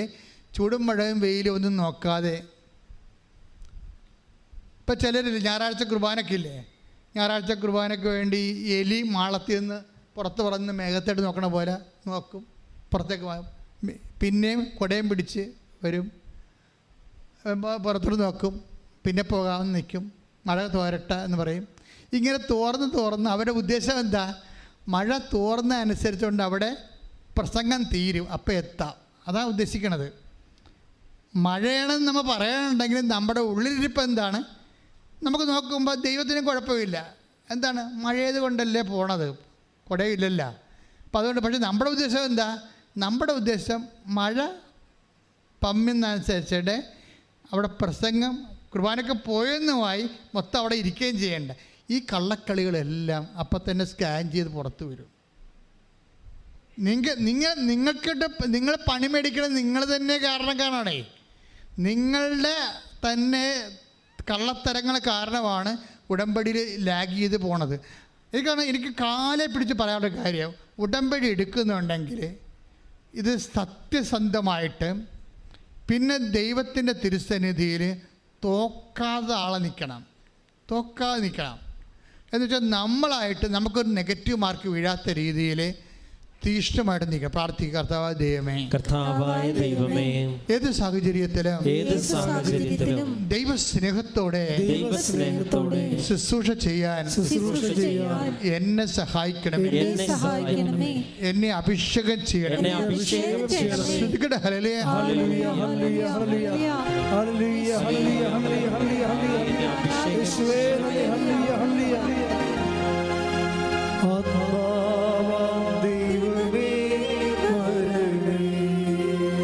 ചൂടും മഴയും വെയിലും ഒന്നും നോക്കാതെ, ഇപ്പം ചിലരില്ല ഞായറാഴ്ച കുർബാനയ്ക്ക് ഇല്ലേ, ഞായറാഴ്ച കുർബാനയ്ക്ക് വേണ്ടി എലി മാളത്തിൽ നിന്ന് പുറത്ത് പറന്ന് മേഘത്തോട്ട് നോക്കണ പോലെ നോക്കും, പുറത്തേക്ക് പിന്നെയും കുടയും പിടിച്ച് വരും, പുറത്തോട്ട് നോക്കും, പിന്നെ പോകാമെന്ന് നിൽക്കും, മഴ തോരട്ട എന്ന് പറയും. ഇങ്ങനെ തോർന്ന് അവരുടെ ഉദ്ദേശം എന്താ? മഴ തോർന്ന അനുസരിച്ചുകൊണ്ട് അവിടെ പ്രസംഗം തീരും, അപ്പം എത്താം. അതാണ് ഉദ്ദേശിക്കണത്. മഴയാണെന്ന് നമ്മൾ പറയാനുണ്ടെങ്കിലും നമ്മുടെ ഉള്ളിലിരിപ്പ് എന്താണ്? നമുക്ക് നോക്കുമ്പോൾ ദൈവത്തിന് കുഴപ്പമില്ല. എന്താണ്? മഴയത് കൊണ്ടല്ലേ പോണത്, കുടയില്ലല്ല. അപ്പം അതുകൊണ്ട്, പക്ഷേ നമ്മുടെ ഉദ്ദേശം എന്താ? നമ്മുടെ ഉദ്ദേശം മഴ പമ്മുന്നനുസരിച്ചിട്ട് അവിടെ പ്രസംഗം കുർബാനയ്ക്ക് പോയെന്നുമായി മൊത്തം അവിടെ ഇരിക്കുകയും ചെയ്യേണ്ട. ഈ കള്ളക്കളികളെല്ലാം അപ്പം തന്നെ സ്കാൻ ചെയ്ത് പുറത്ത് വരും. നിങ്ങൾ പണി മേടിക്കണം നിങ്ങൾ തന്നെ കാരണക്കാരാണേ. നിങ്ങളുടെ തന്നെ കള്ളത്തരങ്ങൾ കാരണമാണ് ഉടമ്പടിയിൽ ലാഗ് ചെയ്ത് പോണത്. എനിക്ക് കാലെ പിടിച്ച് പറയാനുള്ള കാര്യം, ഉടമ്പടി എടുക്കുന്നുണ്ടെങ്കിൽ ഇത് സത്യസന്ധമായിട്ട് പിന്നെ ദൈവത്തിൻ്റെ തിരുസന്നിധിയിൽ തോക്കാതെ നിൽക്കണം. എന്ന് വെച്ചാൽ നമ്മളായിട്ട് നമുക്കൊരു നെഗറ്റീവ് മാർക്ക് വീഴാത്ത രീതിയിൽ തീഷ്ണമായിട്ട് നിൽക്കുക. പ്രാർത്ഥിക്കുക, കർത്താവായ ദൈവമേ ഏത് സാഹചര്യത്തിലും ദൈവസ്നേഹത്തോടെ ശുശ്രൂഷ ചെയ്യാൻ എന്നെ സഹായിക്കണമേ. എന്നെ അഭിഷേകം ചെയ്യണമേ.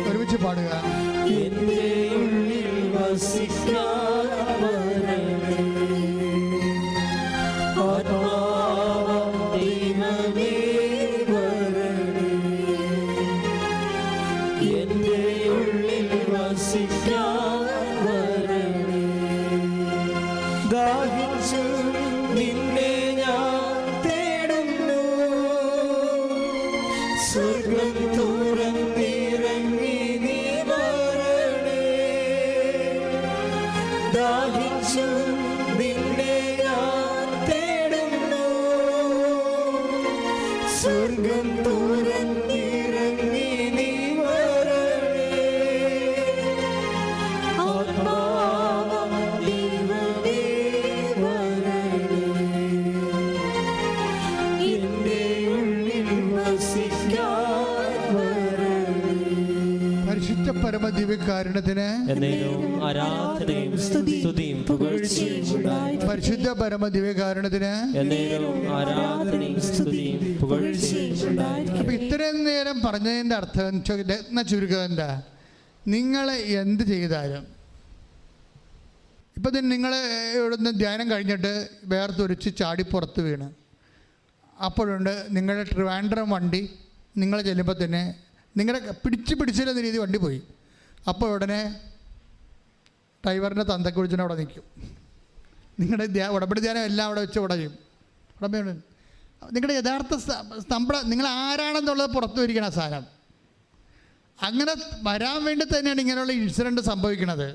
ഒരുമിച്ച് പാടുക. എന്റെ ഉള്ളിൽ വസിക്കാൻ വരണമേ, ആത്മാവാം ദൈവമേ വരണമേ. എന്റെ ഉള്ളിൽ വസിക്കാൻ വരണമേ. ദാഹിച്ചു നിന്നെ ഞാൻ തേടുന്നു, സ്വർഗം തുറന്നിറങ്ങി നീ വരണേ. ദാഹിച്ചു നിന്നെ ഞാൻ തേടുന്നു, സ്വർഗം തുറന്നിറങ്ങി നീ വരണേ. ആത്മാവാം ദൈവമേ വരണേ. എന്റെ ഉള്ളിൽ വസിക്കാൻ വരണേ. പരിശുദ്ധ പരമദിവ്യകാരുണ്യത്തിന് ആരാധനയും സ്തുതിയും പുകഴ്ചയും ഉണ്ടായിരിക്കട്ടെ. പരിശുദ്ധ പരമദിവ്യകാരുണ്യത്തിന് ആരാധനയും സ്തുതിയും പുകഴ്ചയും ഉണ്ടായിരിക്കട്ടെ. അപ്പം ഇത്രയും നേരം പറഞ്ഞതിൻ്റെ അർത്ഥം ചുരുക്കം എന്താ? നിങ്ങൾ എന്ത് ചെയ്താലും ഇപ്പം തന്നെ നിങ്ങൾ ഇവിടുന്ന് ധ്യാനം കഴിഞ്ഞിട്ട് വേർത്തൊരിച്ച് ചാടിപ്പുറത്ത് വീണ്, അപ്പോഴുണ്ട് നിങ്ങളുടെ ട്രിവാൻഡ്രം വണ്ടി നിങ്ങൾ ചെല്ലുമ്പോൾ തന്നെ നിങ്ങളുടെ പിടിച്ചില്ലെന്ന രീതി വണ്ടി പോയി. അപ്പോൾ ഉടനെ ഡ്രൈവറിൻ്റെ തന്തയ്ക്ക് വിളിച്ചിട്ട് അവിടെ നിൽക്കും. നിങ്ങളുടെ ഉടമ്പടി ധ്യാനം എല്ലാം അവിടെ വെച്ച് ഉടയും. ഉടമ്പടി നിങ്ങളുടെ യഥാർത്ഥ നിങ്ങൾ ആരാണെന്നുള്ളത് പുറത്തു വരിക്കണം സാധനം. അങ്ങനെ വരാൻ വേണ്ടി തന്നെയാണ് ഇങ്ങനെയുള്ള ഇൻസിഡൻറ്റ് സംഭവിക്കുന്നത്.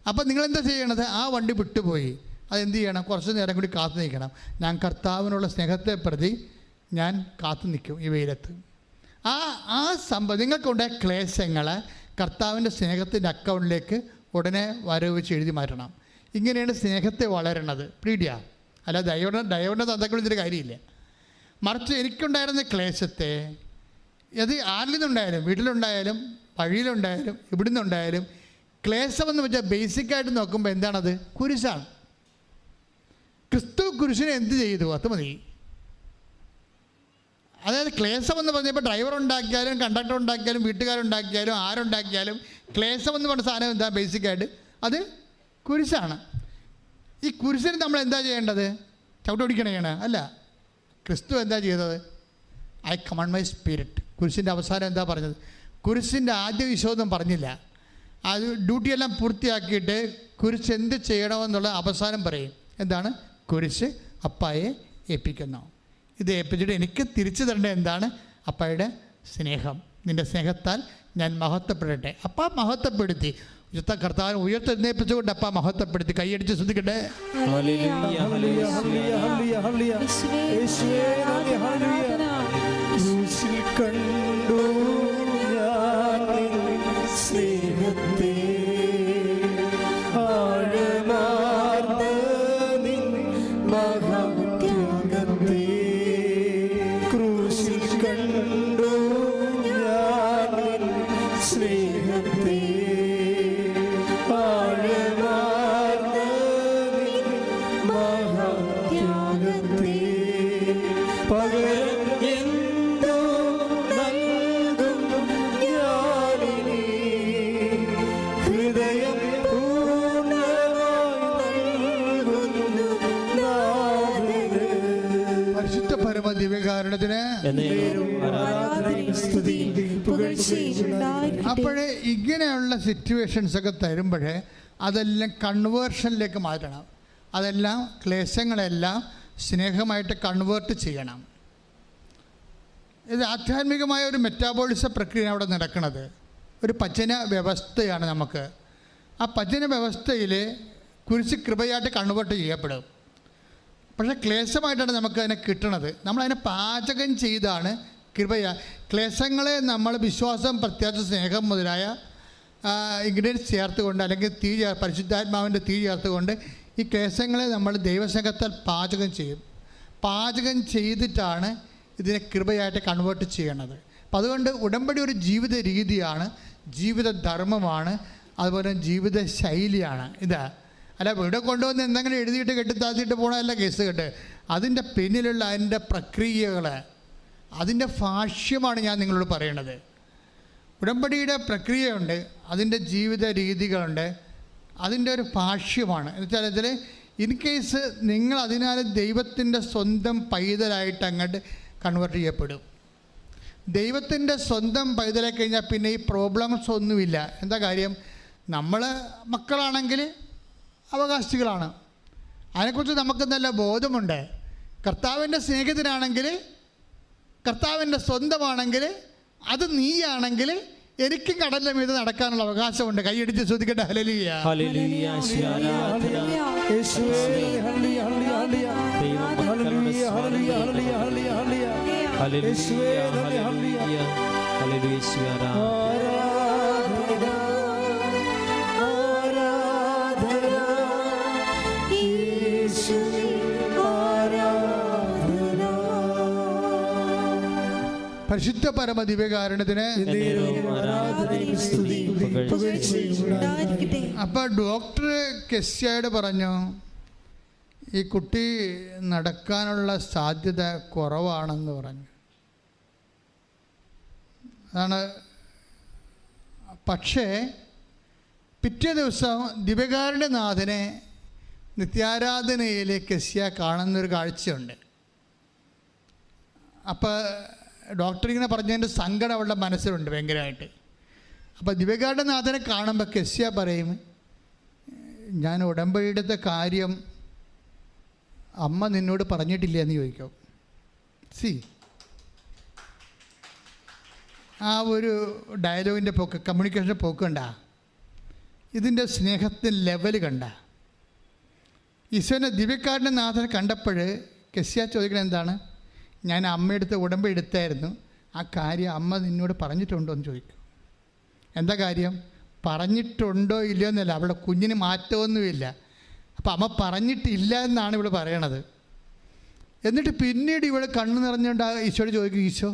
അപ്പം നിങ്ങളെന്താ ചെയ്യണത്? ആ വണ്ടി വിട്ടുപോയി, അതെന്ത് ചെയ്യണം? കുറച്ച് നേരം കൂടി കാത്തു നിൽക്കണം. ഞാൻ കർത്താവിനുള്ള സ്നേഹത്തെ പ്രതി ഞാൻ കാത്തു നിൽക്കും ഈ വെയിലത്ത്. ആ സംഭവം നിങ്ങൾക്കുണ്ടായ ക്ലേശങ്ങളെ കർത്താവിൻ്റെ സ്നേഹത്തിൻ്റെ അക്കൗണ്ടിലേക്ക് ഉടനെ വരവ് വെച്ച് എഴുതി മാറ്റണം. ഇങ്ങനെയാണ് സ്നേഹത്തെ വളരണത്. പീഡിയ അല്ല ദൈവൻ്റെ തന്തയ്ക്ക് വിളിച്ചിട്ട് കാര്യമില്ല. മറിച്ച് എനിക്കുണ്ടായിരുന്ന ക്ലേശത്തെ അത് ആരിൽ നിന്നുണ്ടായാലും, വീട്ടിലുണ്ടായാലും വഴിയിലുണ്ടായാലും ഇവിടെ നിന്നുണ്ടായാലും, ക്ലേശമെന്ന് വെച്ചാൽ ബേസിക്കായിട്ട് നോക്കുമ്പോൾ എന്താണത്? കുരിശാണ്. ക്രിസ്തു കുരിശിനെ എന്ത് ചെയ്തു? അത് മതി. അതായത് ക്ലേശമെന്ന് പറഞ്ഞപ്പോൾ ഡ്രൈവർ ഉണ്ടാക്കിയാലും കണ്ടക്ടർ ഉണ്ടാക്കിയാലും വീട്ടുകാരുണ്ടാക്കിയാലും ആരുണ്ടാക്കിയാലും ക്ലേശമെന്ന് പറഞ്ഞ സാധനം എന്താ? ബേസിക്കായിട്ട് അത് കുരിശാണ്. ഈ കുരിശിന് നമ്മൾ എന്താ ചെയ്യേണ്ടത്? ചവിട്ടൊടിക്കണേണ് അല്ല. ക്രിസ്തു എന്താ ചെയ്തത്? I command my spirit. കുരിശിൻ്റെ അവസാനം എന്താ പറഞ്ഞത്? കുരിശിൻ്റെ ആദ്യ വിശ്വാസം പറഞ്ഞില്ല. അത് ഡ്യൂട്ടിയെല്ലാം പൂർത്തിയാക്കിയിട്ട് കുരിശ് എന്ത് ചെയ്യണമെന്നുള്ള അവസാനം പറയും. എന്താണ്? കുരിശ് അപ്പായെ ഏൽപ്പിക്കുന്നു. ഇത് ഏൽപ്പിച്ചിട്ട് എനിക്ക് തിരിച്ചു തരേണ്ടത് എന്താണ്? അപ്പായുടെ സ്നേഹം. നിൻ്റെ സ്നേഹത്താൽ ഞാൻ മഹത്വപ്പെടട്ടെ. അപ്പ മഹത്വപ്പെടുത്തി കർത്താവിനെ ഉയർത്തെഴുന്നേൽപ്പിച്ചുകൊണ്ട് അപ്പ മഹത്വപ്പെടുത്തി. കൈയടിച്ച് ശ്രദ്ധിക്കട്ടെ. കണ്ടു സ്നേഹത്തെ ആഴമാർന്ന നിൻ മഹാത്യാഗത്തെ ക്രൂശിൽ കണ്ടു ഞാൻ സ്നേഹത്തെ ആഴമാർന്ന നിൻ മഹാത്യാഗത്തെ പകരം എന്തോ നൽകും ഞാനിനി ഹൃദയം പൂർണ്ണമായി നൽകുന്നു നാഥന്. പരിശുദ്ധ പരമ ദിവ്യകാരുണ്യത്തിന് അപ്പോഴേ ഇങ്ങനെയുള്ള സിറ്റുവേഷൻസൊക്കെ തരുമ്പോഴേ അതെല്ലാം കൺവേർഷനിലേക്ക് മാറ്റണം. അതെല്ലാം ക്ലേശങ്ങളെല്ലാം സ്നേഹമായിട്ട് കൺവേർട്ട് ചെയ്യണം. ഇത് ആധ്യാത്മികമായ ഒരു മെറ്റാബോളിസ പ്രക്രിയ അവിടെ നടക്കുന്നത്. ഒരു പചന വ്യവസ്ഥയാണ് നമുക്ക്. ആ പചന വ്യവസ്ഥയിൽ കുരിശ് കൃപയായിട്ട് കൺവേർട്ട് ചെയ്യപ്പെടും. പക്ഷേ ക്ലേശമായിട്ടാണ് നമുക്കതിനെ കിട്ടണത്. നമ്മളതിനെ പാചകം ചെയ്താണ് ക്ലേശങ്ങളെ നമ്മൾ വിശ്വാസം, പ്രത്യാശ, സ്നേഹം മുതലായ ഇൻഗ്രീഡിയൻസ് ചേർത്തുകൊണ്ട് അല്ലെങ്കിൽ പരിശുദ്ധാത്മാവിൻ്റെ തീ ചേർത്തുകൊണ്ട് ഈ ക്ലേശങ്ങളെ നമ്മൾ ദൈവസ്നേഹത്താൽ പാചകം ചെയ്യും. പാചകം ചെയ്തിട്ടാണ് ഇതിനെ കൃപയായിട്ട് കൺവേർട്ട് ചെയ്യണത്. അപ്പം അതുകൊണ്ട് ഉടമ്പടി ഒരു ജീവിത രീതിയാണ്, ജീവിത ധർമ്മമാണ്, അതുപോലെ ജീവിത ശൈലിയാണ്. ഇതാ അല്ല ഇവിടെ കൊണ്ടുവന്ന് എന്തെങ്കിലും എഴുതിയിട്ട് കെട്ടിത്താത്തിയിട്ട് പോകണമല്ല കേസ് കെട്ട്. അതിൻ്റെ പിന്നിലുള്ള അതിൻ്റെ പ്രക്രിയകൾ, അതിൻ്റെ ഭാഷ്യമാണ് ഞാൻ നിങ്ങളോട് പറയണത്. ഉടമ്പടിയുടെ പ്രക്രിയയുണ്ട്, അതിൻ്റെ ജീവിത രീതികളുണ്ട്, അതിൻ്റെ ഒരു ഭാഷ്യമാണ്. എന്ന് വെച്ചാൽ ഇതിൽ ഇൻ കേസ് നിങ്ങൾ അതിനാൽ ദൈവത്തിൻ്റെ സ്വന്തം പൈതലായിട്ട് അങ്ങോട്ട് കൺവേർട്ട് ചെയ്യപ്പെടും. ദൈവത്തിൻ്റെ സ്വന്തം പൈതലായി കഴിഞ്ഞാൽ പിന്നെ ഈ പ്രോബ്ലംസ് ഒന്നുമില്ല. എന്താ കാര്യം? നമ്മൾ മക്കളാണെങ്കിൽ അവകാശികളാണ്, അതിനെക്കുറിച്ച് നമുക്ക് നല്ല ബോധമുണ്ട്. കർത്താവിൻ്റെ സ്നേഹിതനാണെങ്കിൽ, കർത്താവിൻ്റെ സ്വന്തമാണെങ്കിൽ, അത് നീയാണെങ്കിൽ എനിക്കും കടലിൻ്റെ മീതെ നടക്കാനുള്ള അവകാശമുണ്ട്. കൈയടിച്ച് ശ്രദ്ധിക്കട്ടെ. ഹല്ലേലൂയ. ഹല്ലേലൂയ. യേശുവേ ഹല്ലേലൂയ ഹല്ലേലൂയ ഹല്ലേലൂയ ഹല്ലേലൂയ ഹല്ലേലൂയ യേശുവേ ഹല്ലേലൂയ ഹല്ലേലൂയ. ആരാധന ആരാധന യേശുവേ ആരാധന. പരിശുദ്ധ പരമ ദിവ്യകാരുണ്യത്തിന്. അപ്പോൾ ഡോക്ടർ കെസ്യയോട് പറഞ്ഞു, ഈ കുട്ടി നടക്കാനുള്ള സാധ്യത കുറവാണെന്ന് പറഞ്ഞു. അതാണ്. പക്ഷേ പിറ്റേ ദിവസം ദിവ്യകാരുണ്യനാഥനെ നിത്യാരാധനയിലെ കെസ്യ കാണുന്നൊരു കാഴ്ചയുണ്ട്. അപ്പോൾ ഡോക്ടർ ഇങ്ങനെ പറഞ്ഞതിൻ്റെ സങ്കടം അവളുടെ മനസ്സിലുണ്ട് ഭയങ്കരമായിട്ട്. അപ്പോൾ ദിവ്യകാരുണ്യനാഥനെ കാണുമ്പോൾ കെസ്യ പറയും, ഞാൻ ഉടമ്പടിയുടെ കാര്യം അമ്മ നിന്നോട് പറഞ്ഞിട്ടില്ല എന്ന് ചോദിക്കും. ആ ഒരു ഡയലോഗിൻ്റെ പോക്ക്, കമ്മ്യൂണിക്കേഷൻ പോക്ക് കണ്ട, ഇതിൻ്റെ സ്നേഹത്തിൻ്റെ ലെവൽ കണ്ട. ഈശോനെ ദിവ്യകാരുണ്യനാഥനെ കണ്ടപ്പോൾ കെസ്യ ചോദിക്കുന്നത് എന്താണ്? ഞാൻ അമ്മയെടുത്ത് ഉടമ്പടി എടുത്തായിരുന്നു, ആ കാര്യം അമ്മ നിന്നോട് പറഞ്ഞിട്ടുണ്ടോ എന്ന് ചോദിക്കും. എന്താ കാര്യം? പറഞ്ഞിട്ടുണ്ടോ ഇല്ലയോ എന്നല്ല, അവളുടെ കുഞ്ഞിന് മാറ്റമൊന്നുമില്ല. അപ്പോൾ അമ്മ പറഞ്ഞിട്ടില്ല എന്നാണ് ഇവൾ പറയണത്. എന്നിട്ട് പിന്നീട് ഇവൾ കണ്ണു നിറഞ്ഞുകൊണ്ട് ഈശോയോട് ചോദിക്കും, ഈശോ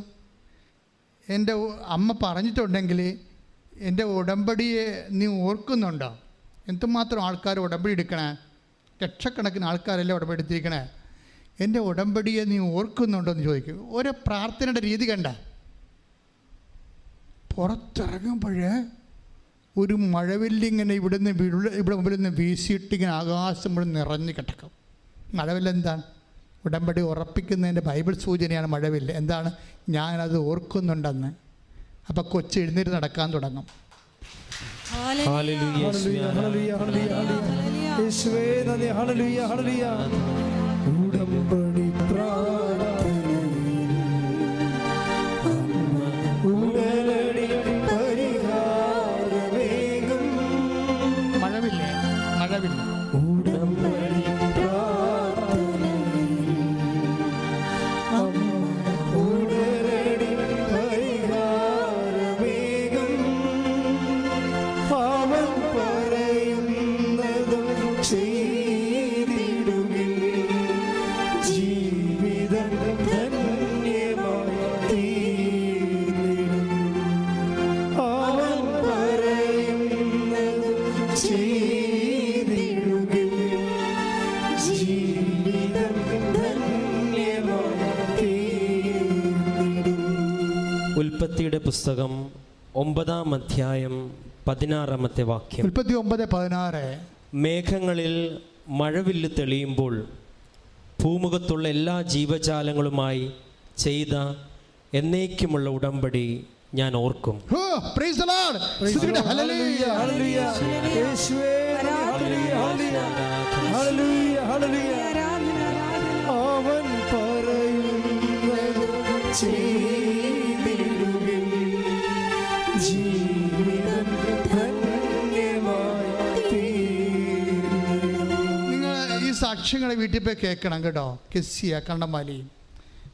എൻ്റെ അമ്മ പറഞ്ഞിട്ടുണ്ടെങ്കിൽ എൻ്റെ ഉടമ്പടിയെ നീ ഓർക്കുന്നുണ്ടോ? എന്തുമാത്രം ആൾക്കാർ ഉടമ്പടി എടുക്കണേ, ലക്ഷക്കണക്കിന് ആൾക്കാരല്ലേ ഉടമ്പടി എടുത്തിരിക്കണേ, എൻ്റെ ഉടമ്പടിയെ നീ ഓർക്കുന്നുണ്ടോ എന്ന് ചോദിക്കും. ഓരോ പ്രാർത്ഥനയുടെ രീതി കണ്ട. പുറത്തിറങ്ങുമ്പോഴേ ഒരു മഴവില്ലിങ്ങനെ ഇവിടെ മുമ്പിൽ നിന്ന് വീശിയിട്ടിങ്ങനെ ആകാശം മുഴുവൻ നിറഞ്ഞു കിടക്കും. മഴവില്ലെന്താണ്? ഉടമ്പടി ഉറപ്പിക്കുന്നതിൻ്റെ ബൈബിൾ സൂചനയാണ് മഴവില്ല്. എന്താണ്? ഞാനത് ഓർക്കുന്നുണ്ടെന്ന്. അപ്പോൾ കൊച്ച് എഴുന്നേറ്റ് നടക്കാൻ തുടങ്ങും. ഉടമ്പടി മഴവില്ലേ? മഴവില്ല. ഉൽപ്പത്തിയുടെ പുസ്തകം 9-ാം അധ്യായം 16-ാമത്തെ വാക്യം. 9:16. മേഘങ്ങളിൽ മഴവില്ല് തെളിയുമ്പോൾ ഭൂമുഖത്തുള്ള എല്ലാ ജീവജാലങ്ങളുമായി ചെയ്ത എന്നേക്കുമുള്ള ഉടമ്പടി ഞാൻ ഓർക്കും. അവൻ നിങ്ങൾ ഈ സാക്ഷ്യങ്ങളെ വീട്ടിൽ പോയി കേൾക്കണം കേട്ടോ. കെസ്സിയ കണ്ണമാലി,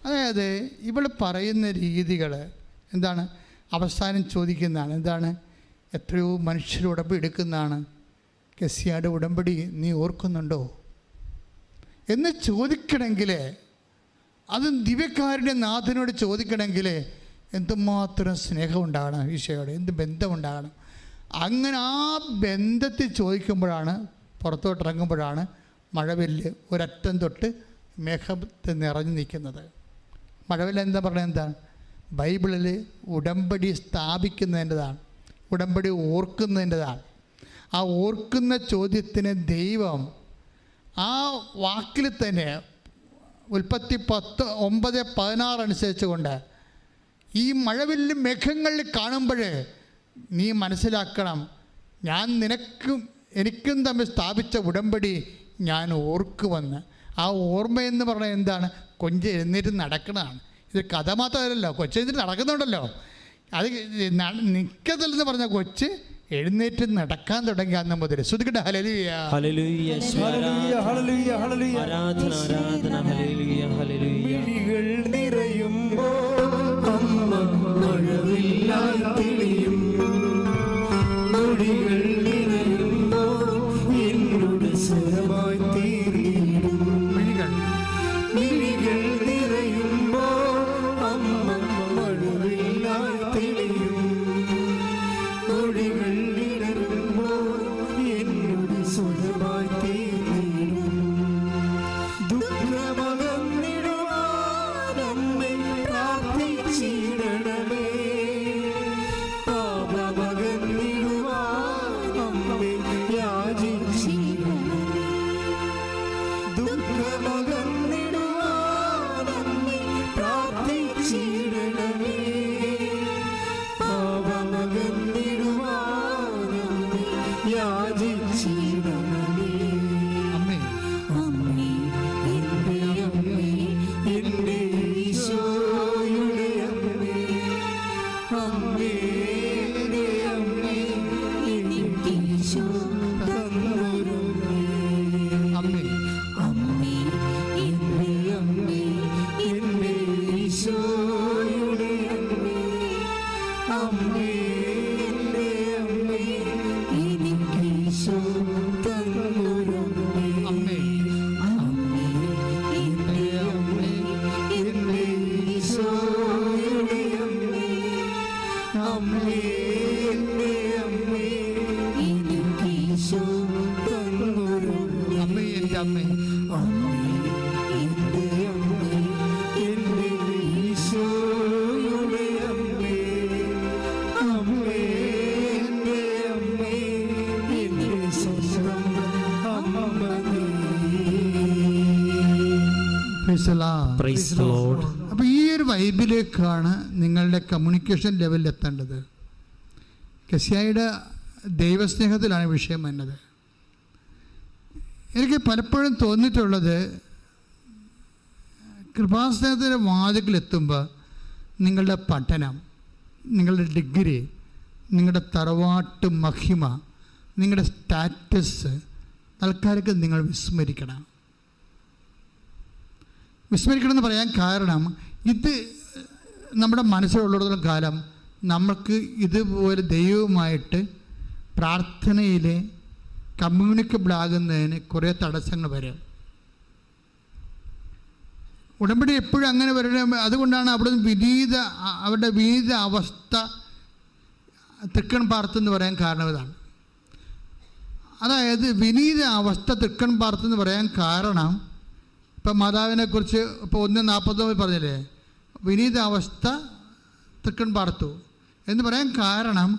അതായത് ഇവൾ പറയുന്ന രീതികൾ എന്താണ്? അവസാനം ചോദിക്കുന്നതാണ്. എന്താണ്? എത്രയോ മനുഷ്യർ ഉടമ്പടി എടുക്കുന്നതാണ്. കെസ്സിയുടെ ഉടമ്പടി നീ ഓർക്കുന്നുണ്ടോ എന്ന് ചോദിക്കണമെങ്കിൽ, അതും ദിവ്യകാരുണ്യ നാഥനോട് ചോദിക്കണമെങ്കിൽ എന്തുമാത്രം സ്നേഹം ഉണ്ടാകണം, ഈശോയോട് എന്ത് ബന്ധമുണ്ടാകണം. അങ്ങനെ ആ ബന്ധത്തിൽ ചോദിക്കുമ്പോഴാണ്, പുറത്തോട്ടിറങ്ങുമ്പോഴാണ് മഴവില്ല് ഒരറ്റം തൊട്ട് മേഘത്തെ നിറഞ്ഞു നിൽക്കുന്നത്. മഴവില്ല് എന്താ പറയുന്നത്? എന്താണ്? ബൈബിളിൽ ഉടമ്പടി സ്ഥാപിക്കുന്നതിൻ്റെതാണ്, ഉടമ്പടി ഓർക്കുന്നതിൻ്റെതാണ്. ആ ഓർക്കുന്ന ചോദ്യത്തിന് ദൈവം ആ വാക്കിൽ തന്നെ ഉൽപ്പത്തി 9:16 അനുസരിച്ച് കൊണ്ട് ഈ മഴവില്ലും മേഘങ്ങളിൽ കാണുമ്പോൾ നീ മനസ്സിലാക്കണം, ഞാൻ എനിക്കും തമ്മിൽ സ്ഥാപിച്ച ഉടമ്പടി ഞാൻ ഓർക്കുമെന്ന്. ആ ഓർമ്മയെന്ന് പറഞ്ഞാൽ എന്താണ്? കൊഞ്ച് എഴുന്നേറ്റ് നടക്കണതാണ്. ഇത് കഥ മാത്രമല്ലല്ലോ, കൊച്ചെഴുന്നേറ്റ് നടക്കുന്നുണ്ടല്ലോ. അത് നിൽക്കത്തില്ലെന്ന് പറഞ്ഞ കൊച്ച് എഴുന്നേറ്റ് നടക്കാൻ തുടങ്ങി അന്ന് മുതൽ. ശ്രുതിക്കട്ടെ ഹല്ലേലൂയ, ഹല്ലേലൂയ, ഹല്ലേലൂയ, ഹല്ലേലൂയ, ഹല്ലേലൂയ. ആരാധന, ആരാധന, ഹല്ലേലൂയ, ഹല്ലേലൂയ. മിഴികൾ നിറയുമ്പോൾ അമ്മ മഴവില്ലായി തെളിയും, മൊഴികൾ നിറയുമ്പോൾ എന്നോട് സ്വരമായി തീർന്നിടും. മിഴികൾ നിറയുമ്പോൾ അമ്മ മഴവില്ലായി തെളിയും, മൊഴികൾ നിറയുമ്പോൾ എന്നോട് സ്വരമായി തീർന്നിടും. ദുഃഖമകന്നിടുവാൻ അമ്മേ എൻ്റെ അമ്മേ എനിക്കീശോ തന്നൊരമ്മേ അമ്മേ അമ്മേ എൻ്റെ അമ്മേ എൻ്റെ ഈശോയുടെ അമ്മേ അമ്മേ എൻ്റെ അമ്മേ എനിക്കീശോ തന്നൊരമ്മേ അമ്മേ എൻ്റെ അമ്മേ അമ്മേ എൻ്റെ അമ്മേ എൻ്റെ ഈശോയുടെ അമ്മേ അമ്മേ എൻ്റെ അമ്മേ എൻ്റെ സ്വന്തം അമ്മ നീ. Praise the Lord. Praise the Lord. അപ്പോൾ ഈ ഒരു വൈബിലേക്കാണ് നിങ്ങളുടെ കമ്മ്യൂണിക്കേഷൻ ലെവലിൽ എത്തേണ്ടത്. കെസിയായുടെ ദൈവസ്നേഹത്തിലാണ് വിഷയം വന്നത്. എനിക്ക് പലപ്പോഴും തോന്നിയിട്ടുള്ളത്, കൃപാസ്നേഹത്തിൻ്റെ വാതിക്കലെത്തുമ്പോൾ നിങ്ങളുടെ പഠനം, നിങ്ങളുടെ ഡിഗ്രി, നിങ്ങളുടെ തറവാട്ട് മഹിമ, നിങ്ങളുടെ സ്റ്റാറ്റസ് ആൾക്കാർക്ക് നിങ്ങൾ വിസ്മരിക്കണം. വിസ്മരിക്കണമെന്ന് പറയാൻ കാരണം, ഇത് നമ്മുടെ മനസ്സിലുള്ളിടത്തോളം കാലം നമുക്ക് ഇതുപോലെ ദൈവവുമായിട്ട് പ്രാർത്ഥനയിൽ കമ്മ്യൂണിക്കബിൾ ആകുന്നതിന് കുറേ തടസ്സങ്ങൾ വരും. ഉടമ്പടി എപ്പോഴും അങ്ങനെ വരണം. അതുകൊണ്ടാണ് അവരുടെ വിനീത അവസ്ഥ തൃക്കൺ പാർത്തെന്ന് പറയാൻ കാരണം ഇതാണ്. അതായത് വിനീത അവസ്ഥ തൃക്കൺ പാർത്തെന്ന് പറയാൻ കാരണം, ഇപ്പം മാതാവിനെക്കുറിച്ച് ഇപ്പോൾ 1:49 പറഞ്ഞില്ലേ, വിനീത അവസ്ഥ തൃക്കൺ പാർത്തു എന്ന് പറയാൻ കാരണം,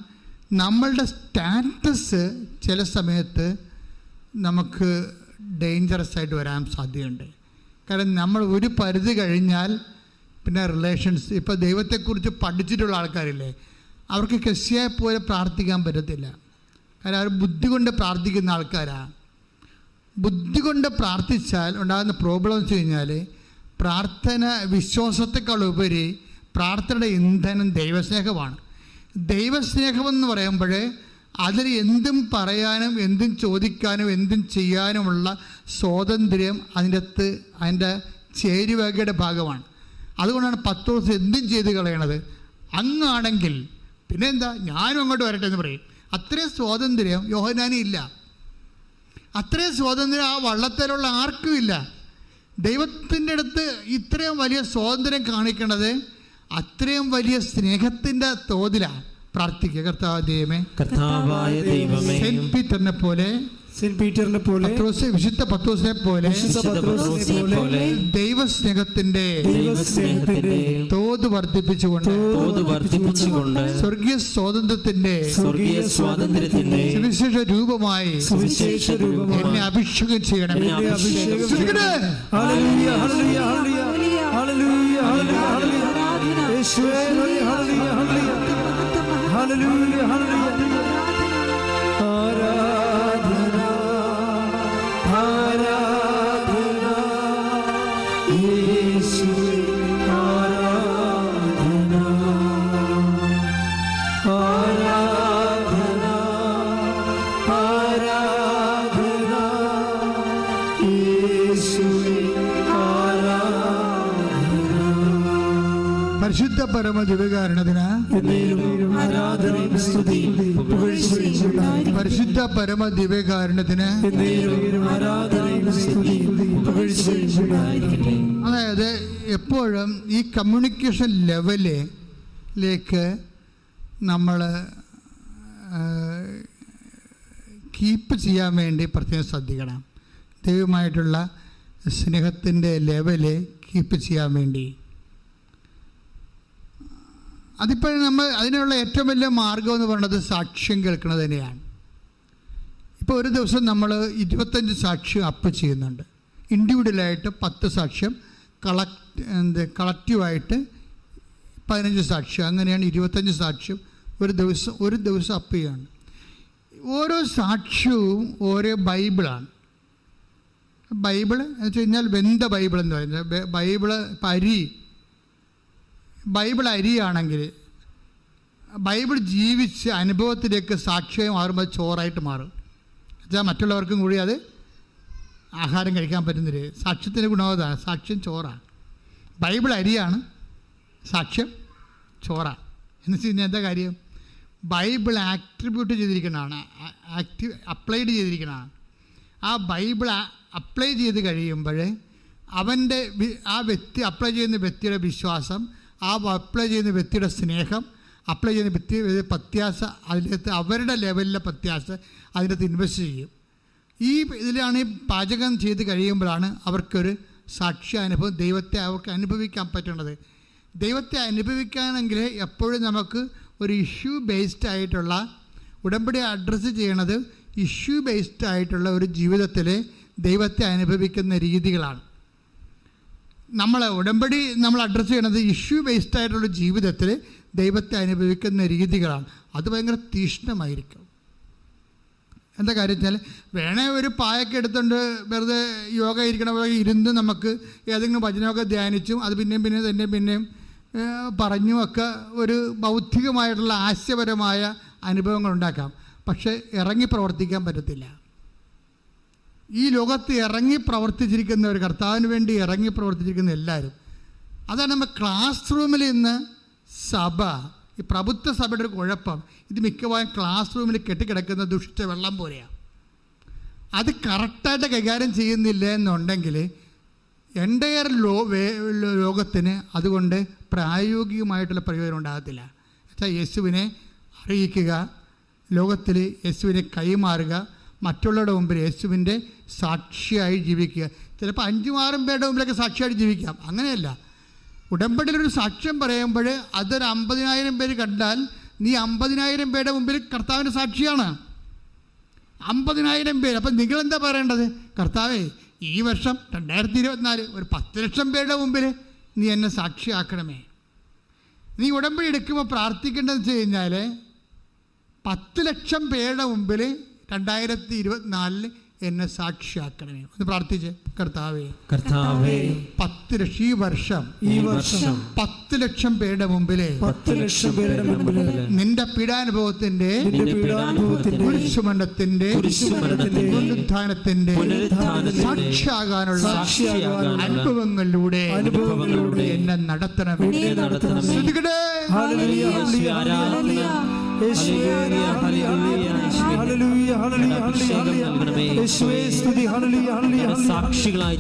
നമ്മളുടെ സ്റ്റാറ്റസ് ചില സമയത്ത് നമുക്ക് ഡേഞ്ചറസ് ആയിട്ട് വരാൻ സാധ്യതയുണ്ട്. കാരണം നമ്മൾ ഒരു പരിധി കഴിഞ്ഞാൽ പിന്നെ റിലേഷൻസ്, ഇപ്പോൾ ദൈവത്തെക്കുറിച്ച് പഠിച്ചിട്ടുള്ള ആൾക്കാരില്ലേ, അവർക്ക് കെസിയെ പോലെ പ്രാർത്ഥിക്കാൻ പറ്റത്തില്ല. കാരണം അവർ ബുദ്ധി കൊണ്ട് പ്രാർത്ഥിക്കുന്ന ആൾക്കാരാണ്. ബുദ്ധി കൊണ്ട് പ്രാർത്ഥിച്ചാൽ ഉണ്ടാകുന്ന പ്രോബ്ലം എന്ന് വെച്ച് കഴിഞ്ഞാൽ, പ്രാർത്ഥന വിശ്വാസത്തെക്കാൾ ഉപരി പ്രാർത്ഥനയുടെ ഇന്ധനം ദൈവസ്നേഹമാണ്. ദൈവസ്നേഹമെന്ന് പറയുമ്പോൾ അതിൽ എന്തും പറയാനും എന്തും ചോദിക്കാനും എന്തും ചെയ്യാനുമുള്ള സ്വാതന്ത്ര്യം അതിൻ്റെ ചേരുവകയുടെ ഭാഗമാണ്. അതുകൊണ്ടാണ് പത്രോസ് എന്തും ചെയ്ത് കളയണത്. അങ്ങാണെങ്കിൽ പിന്നെ എന്താ, ഞാനും അങ്ങോട്ട് വരട്ടെ എന്ന് പറയും. അത്രയും സ്വാതന്ത്ര്യം യോഹന്നാനും ഇല്ല. അത്രയും സ്വാതന്ത്ര്യം ആ വള്ളത്തിലുള്ള ആർക്കും ഇല്ല. ദൈവത്തിൻ്റെ അടുത്ത് ഇത്രയും വലിയ സ്വാതന്ത്ര്യം കാണിക്കേണ്ടത് അത്രയും വലിയ സ്നേഹത്തിൻ്റെ തോതിലാണ്. പ്രാർത്ഥിക്കുക, കർത്താവായ ദൈവമേ, സെന്റ് പീറ്ററിനെ പോലെ, വിശുദ്ധ പത്രോസിനെ പോലെ ദൈവസ്നേഹത്തിന്റെ തോത് വർദ്ധിപ്പിച്ചുകൊണ്ട് സ്വർഗീയ സ്വാതന്ത്ര്യത്തിന്റെ സുവിശേഷ രൂപമായി എന്നെ അഭിഷേകം ചെയ്യണം. പരിശുദ്ധ പരമ ദിവ്യകാരുണ്യത്തിന് പരിശുദ്ധ പരമ ദിവ്യകാരുണ്യത്തിന്. അതായത് എപ്പോഴും ഈ കമ്മ്യൂണിക്കേഷൻ ലെവലിലേക്ക് നമ്മൾ കീപ്പ് ചെയ്യാൻ വേണ്ടി പ്രത്യേകം ശ്രദ്ധിക്കണം. ദൈവമായിട്ടുള്ള സ്നേഹത്തിൻ്റെ ലെവല് കീപ്പ് ചെയ്യാൻ വേണ്ടി. അതിപ്പോൾ അതിനുള്ള ഏറ്റവും വലിയ മാർഗം എന്ന് പറയുന്നത് സാക്ഷ്യം കേൾക്കുന്നത് തന്നെയാണ്. ഇപ്പോൾ ഒരു ദിവസം നമ്മൾ 25 സാക്ഷ്യം അപ്പ് ചെയ്യുന്നുണ്ട്. ഇൻഡിവിജ്വലായിട്ട് 10 സാക്ഷ്യം, കളക്റ്റീവായിട്ട് 15 സാക്ഷ്യം, അങ്ങനെയാണ് 25 സാക്ഷ്യം ഒരു ദിവസം അപ്പ് ചെയ്യാണ്. ഓരോ സാക്ഷ്യവും ഓരോ ബൈബിളാണ്. ബൈബിൾ എന്ന് വെച്ച് കഴിഞ്ഞാൽ വെന്ത ബൈബിൾ എന്ന് പറയുന്നത്. ബൈബിള് ബൈബിൾ അരിയാണെങ്കിൽ ബൈബിൾ ജീവിച്ച് അനുഭവത്തിലേക്ക് സാക്ഷ്യം മാറുമ്പോൾ ചോറായിട്ട് മാറും. എന്നുവെച്ചാൽ മറ്റുള്ളവർക്കും കൂടി അത് ആഹാരം കഴിക്കാൻ പറ്റുന്നില്ല. സാക്ഷ്യത്തിൻ്റെ ഗുണവതാണ്. സാക്ഷ്യം ചോറാണ്. ബൈബിൾ അരിയാണ്, സാക്ഷ്യം ചോറാണ്. എന്ന് വെച്ച് കഴിഞ്ഞാൽ എന്താ കാര്യം? ബൈബിൾ ആട്രിബ്യൂട്ട് ചെയ്തിരിക്കുന്നതാണ്, അപ്ലൈഡ് ചെയ്തിരിക്കുന്നതാണ്. ആ ബൈബിൾ അപ്ലൈ ചെയ്ത് കഴിയുമ്പോൾ അവൻ്റെ ആ വ്യക്തി അപ്ലൈ ചെയ്യുന്ന വ്യക്തിയുടെ വിശ്വാസം, ആ അപ്ലൈ ചെയ്യുന്ന വ്യക്തിയുടെ സ്നേഹം, അപ്ലൈ ചെയ്യുന്ന വ്യക്തി പ്രത്യാശ, അതിനകത്ത് അവരുടെ ലെവലിലെ പ്രത്യാശ അതിനകത്ത് ഇൻവെസ്റ്റ് ചെയ്യും. ഈ ഇതിലാണ് ഈ പാചകം ചെയ്ത് കഴിയുമ്പോഴാണ് അവർക്കൊരു സാക്ഷ്യ അനുഭവം, ദൈവത്തെ അവർക്ക് അനുഭവിക്കാൻ പറ്റുന്നത്. ദൈവത്തെ അനുഭവിക്കാനെങ്കിൽ എപ്പോഴും നമുക്ക് ഒരു ഇഷ്യൂ ബേസ്ഡ് ആയിട്ടുള്ള ഉടമ്പടി അഡ്രസ്സ് ചെയ്യണത് ഇഷ്യൂ ബേസ്ഡ് ആയിട്ടുള്ള ഒരു ജീവിതത്തിൽ ദൈവത്തെ അനുഭവിക്കുന്ന രീതികളാണ്. ഉടമ്പടി നമ്മൾ അഡ്രസ്സ് ചെയ്യണത് ഇഷ്യൂ ബേസ്ഡ് ആയിട്ടുള്ള ജീവിതത്തിൽ ദൈവത്തെ അനുഭവിക്കുന്ന രീതികളാണ്. അത് ഭയങ്കര തീക്ഷ്ണമായിരിക്കും. എന്താ കാര്യം വെച്ചാൽ, വേണേ ഒരു പായൊക്കെ എടുത്തുകൊണ്ട് വെറുതെ യോഗ ഇരിക്കണ പോലെ ഇരുന്ന് നമുക്ക് ഏതെങ്കിലും വചനമൊക്കെ ധ്യാനിച്ചും അത് പിന്നെയും പറഞ്ഞും ഒക്കെ ഒരു ബൗദ്ധികമായിട്ടുള്ള ആശയപരമായ അനുഭവങ്ങൾ ഉണ്ടാക്കാം. പക്ഷേ ഇറങ്ങി പ്രവർത്തിക്കാൻ പറ്റത്തില്ല. ഈ ലോകത്ത് ഇറങ്ങി പ്രവർത്തിച്ചിരിക്കുന്നവർ, കർത്താവിന് വേണ്ടി ഇറങ്ങി പ്രവർത്തിച്ചിരിക്കുന്ന എല്ലാവരും, അതാണ് നമ്മൾ ക്ലാസ് റൂമിൽ ഇന്ന് സഭ, ഈ പ്രഭുത്വ സഭയുടെ ഒരു കുഴപ്പം, ഇത് മിക്കവാറും ക്ലാസ് റൂമിൽ കെട്ടിക്കിടക്കുന്ന ദുഷിച്ച വെള്ളം പോലെയാണ്. അത് കറക്റ്റായിട്ട് കൈകാര്യം ചെയ്യുന്നില്ല എന്നുണ്ടെങ്കിൽ എൻ്റയർ ലോകത്തിന് അതുകൊണ്ട് പ്രായോഗികമായിട്ടുള്ള പ്രയോജനം ഉണ്ടാകത്തില്ല. എന്നുവെച്ചാൽ യേശുവിനെ അറിയിക്കുക, ലോകത്തിൽ യേശുവിനെ കൈമാറുക, മറ്റുള്ളവരുടെ മുമ്പിൽ യേശുവിൻ്റെ സാക്ഷിയായി ജീവിക്കുക. ചിലപ്പോൾ 5-6 പേരുടെ മുമ്പിലൊക്കെ സാക്ഷിയായിട്ട് ജീവിക്കാം. അങ്ങനെയല്ല, ഉടമ്പടിയിലൊരു സാക്ഷ്യം പറയുമ്പോൾ അതൊരു 50,000 പേര് കണ്ടാൽ നീ 50,000 പേരുടെ മുമ്പിൽ കർത്താവിൻ്റെ സാക്ഷിയാണ്. 50,000 പേര്. അപ്പം നിങ്ങളെന്താ പറയേണ്ടത്? കർത്താവേ, ഈ വർഷം 2024 ഒരു 10 ലക്ഷം പേരുടെ മുമ്പിൽ നീ എന്നെ സാക്ഷിയാക്കണമേ. നീ ഉടമ്പടി എടുക്കുമ്പോൾ പ്രാർത്ഥിക്കേണ്ടതെന്ന് വെച്ച് കഴിഞ്ഞാൽ 10 ലക്ഷം പേരുടെ മുമ്പിൽ 2024 എന്നെ സാക്ഷിയാക്കണമേ. ഒന്ന് പ്രാർത്ഥിച്ച്, കർത്താവേ 10 ലക്ഷം ഈ വർഷം 10 ലക്ഷം പേരുടെ മുമ്പിലെ നിന്റെ പീഡാനുഭവത്തിന്റെ കുരിശുമരണത്തിന്റെ പുനരുത്ഥാനത്തിന്റെ സാക്ഷിയാകാനുള്ള അനുഭവങ്ങളിലൂടെ എന്നെ നടത്തണമേ. ശ്രദ്ധിക്കട്ടെ. സാക്ഷികളായി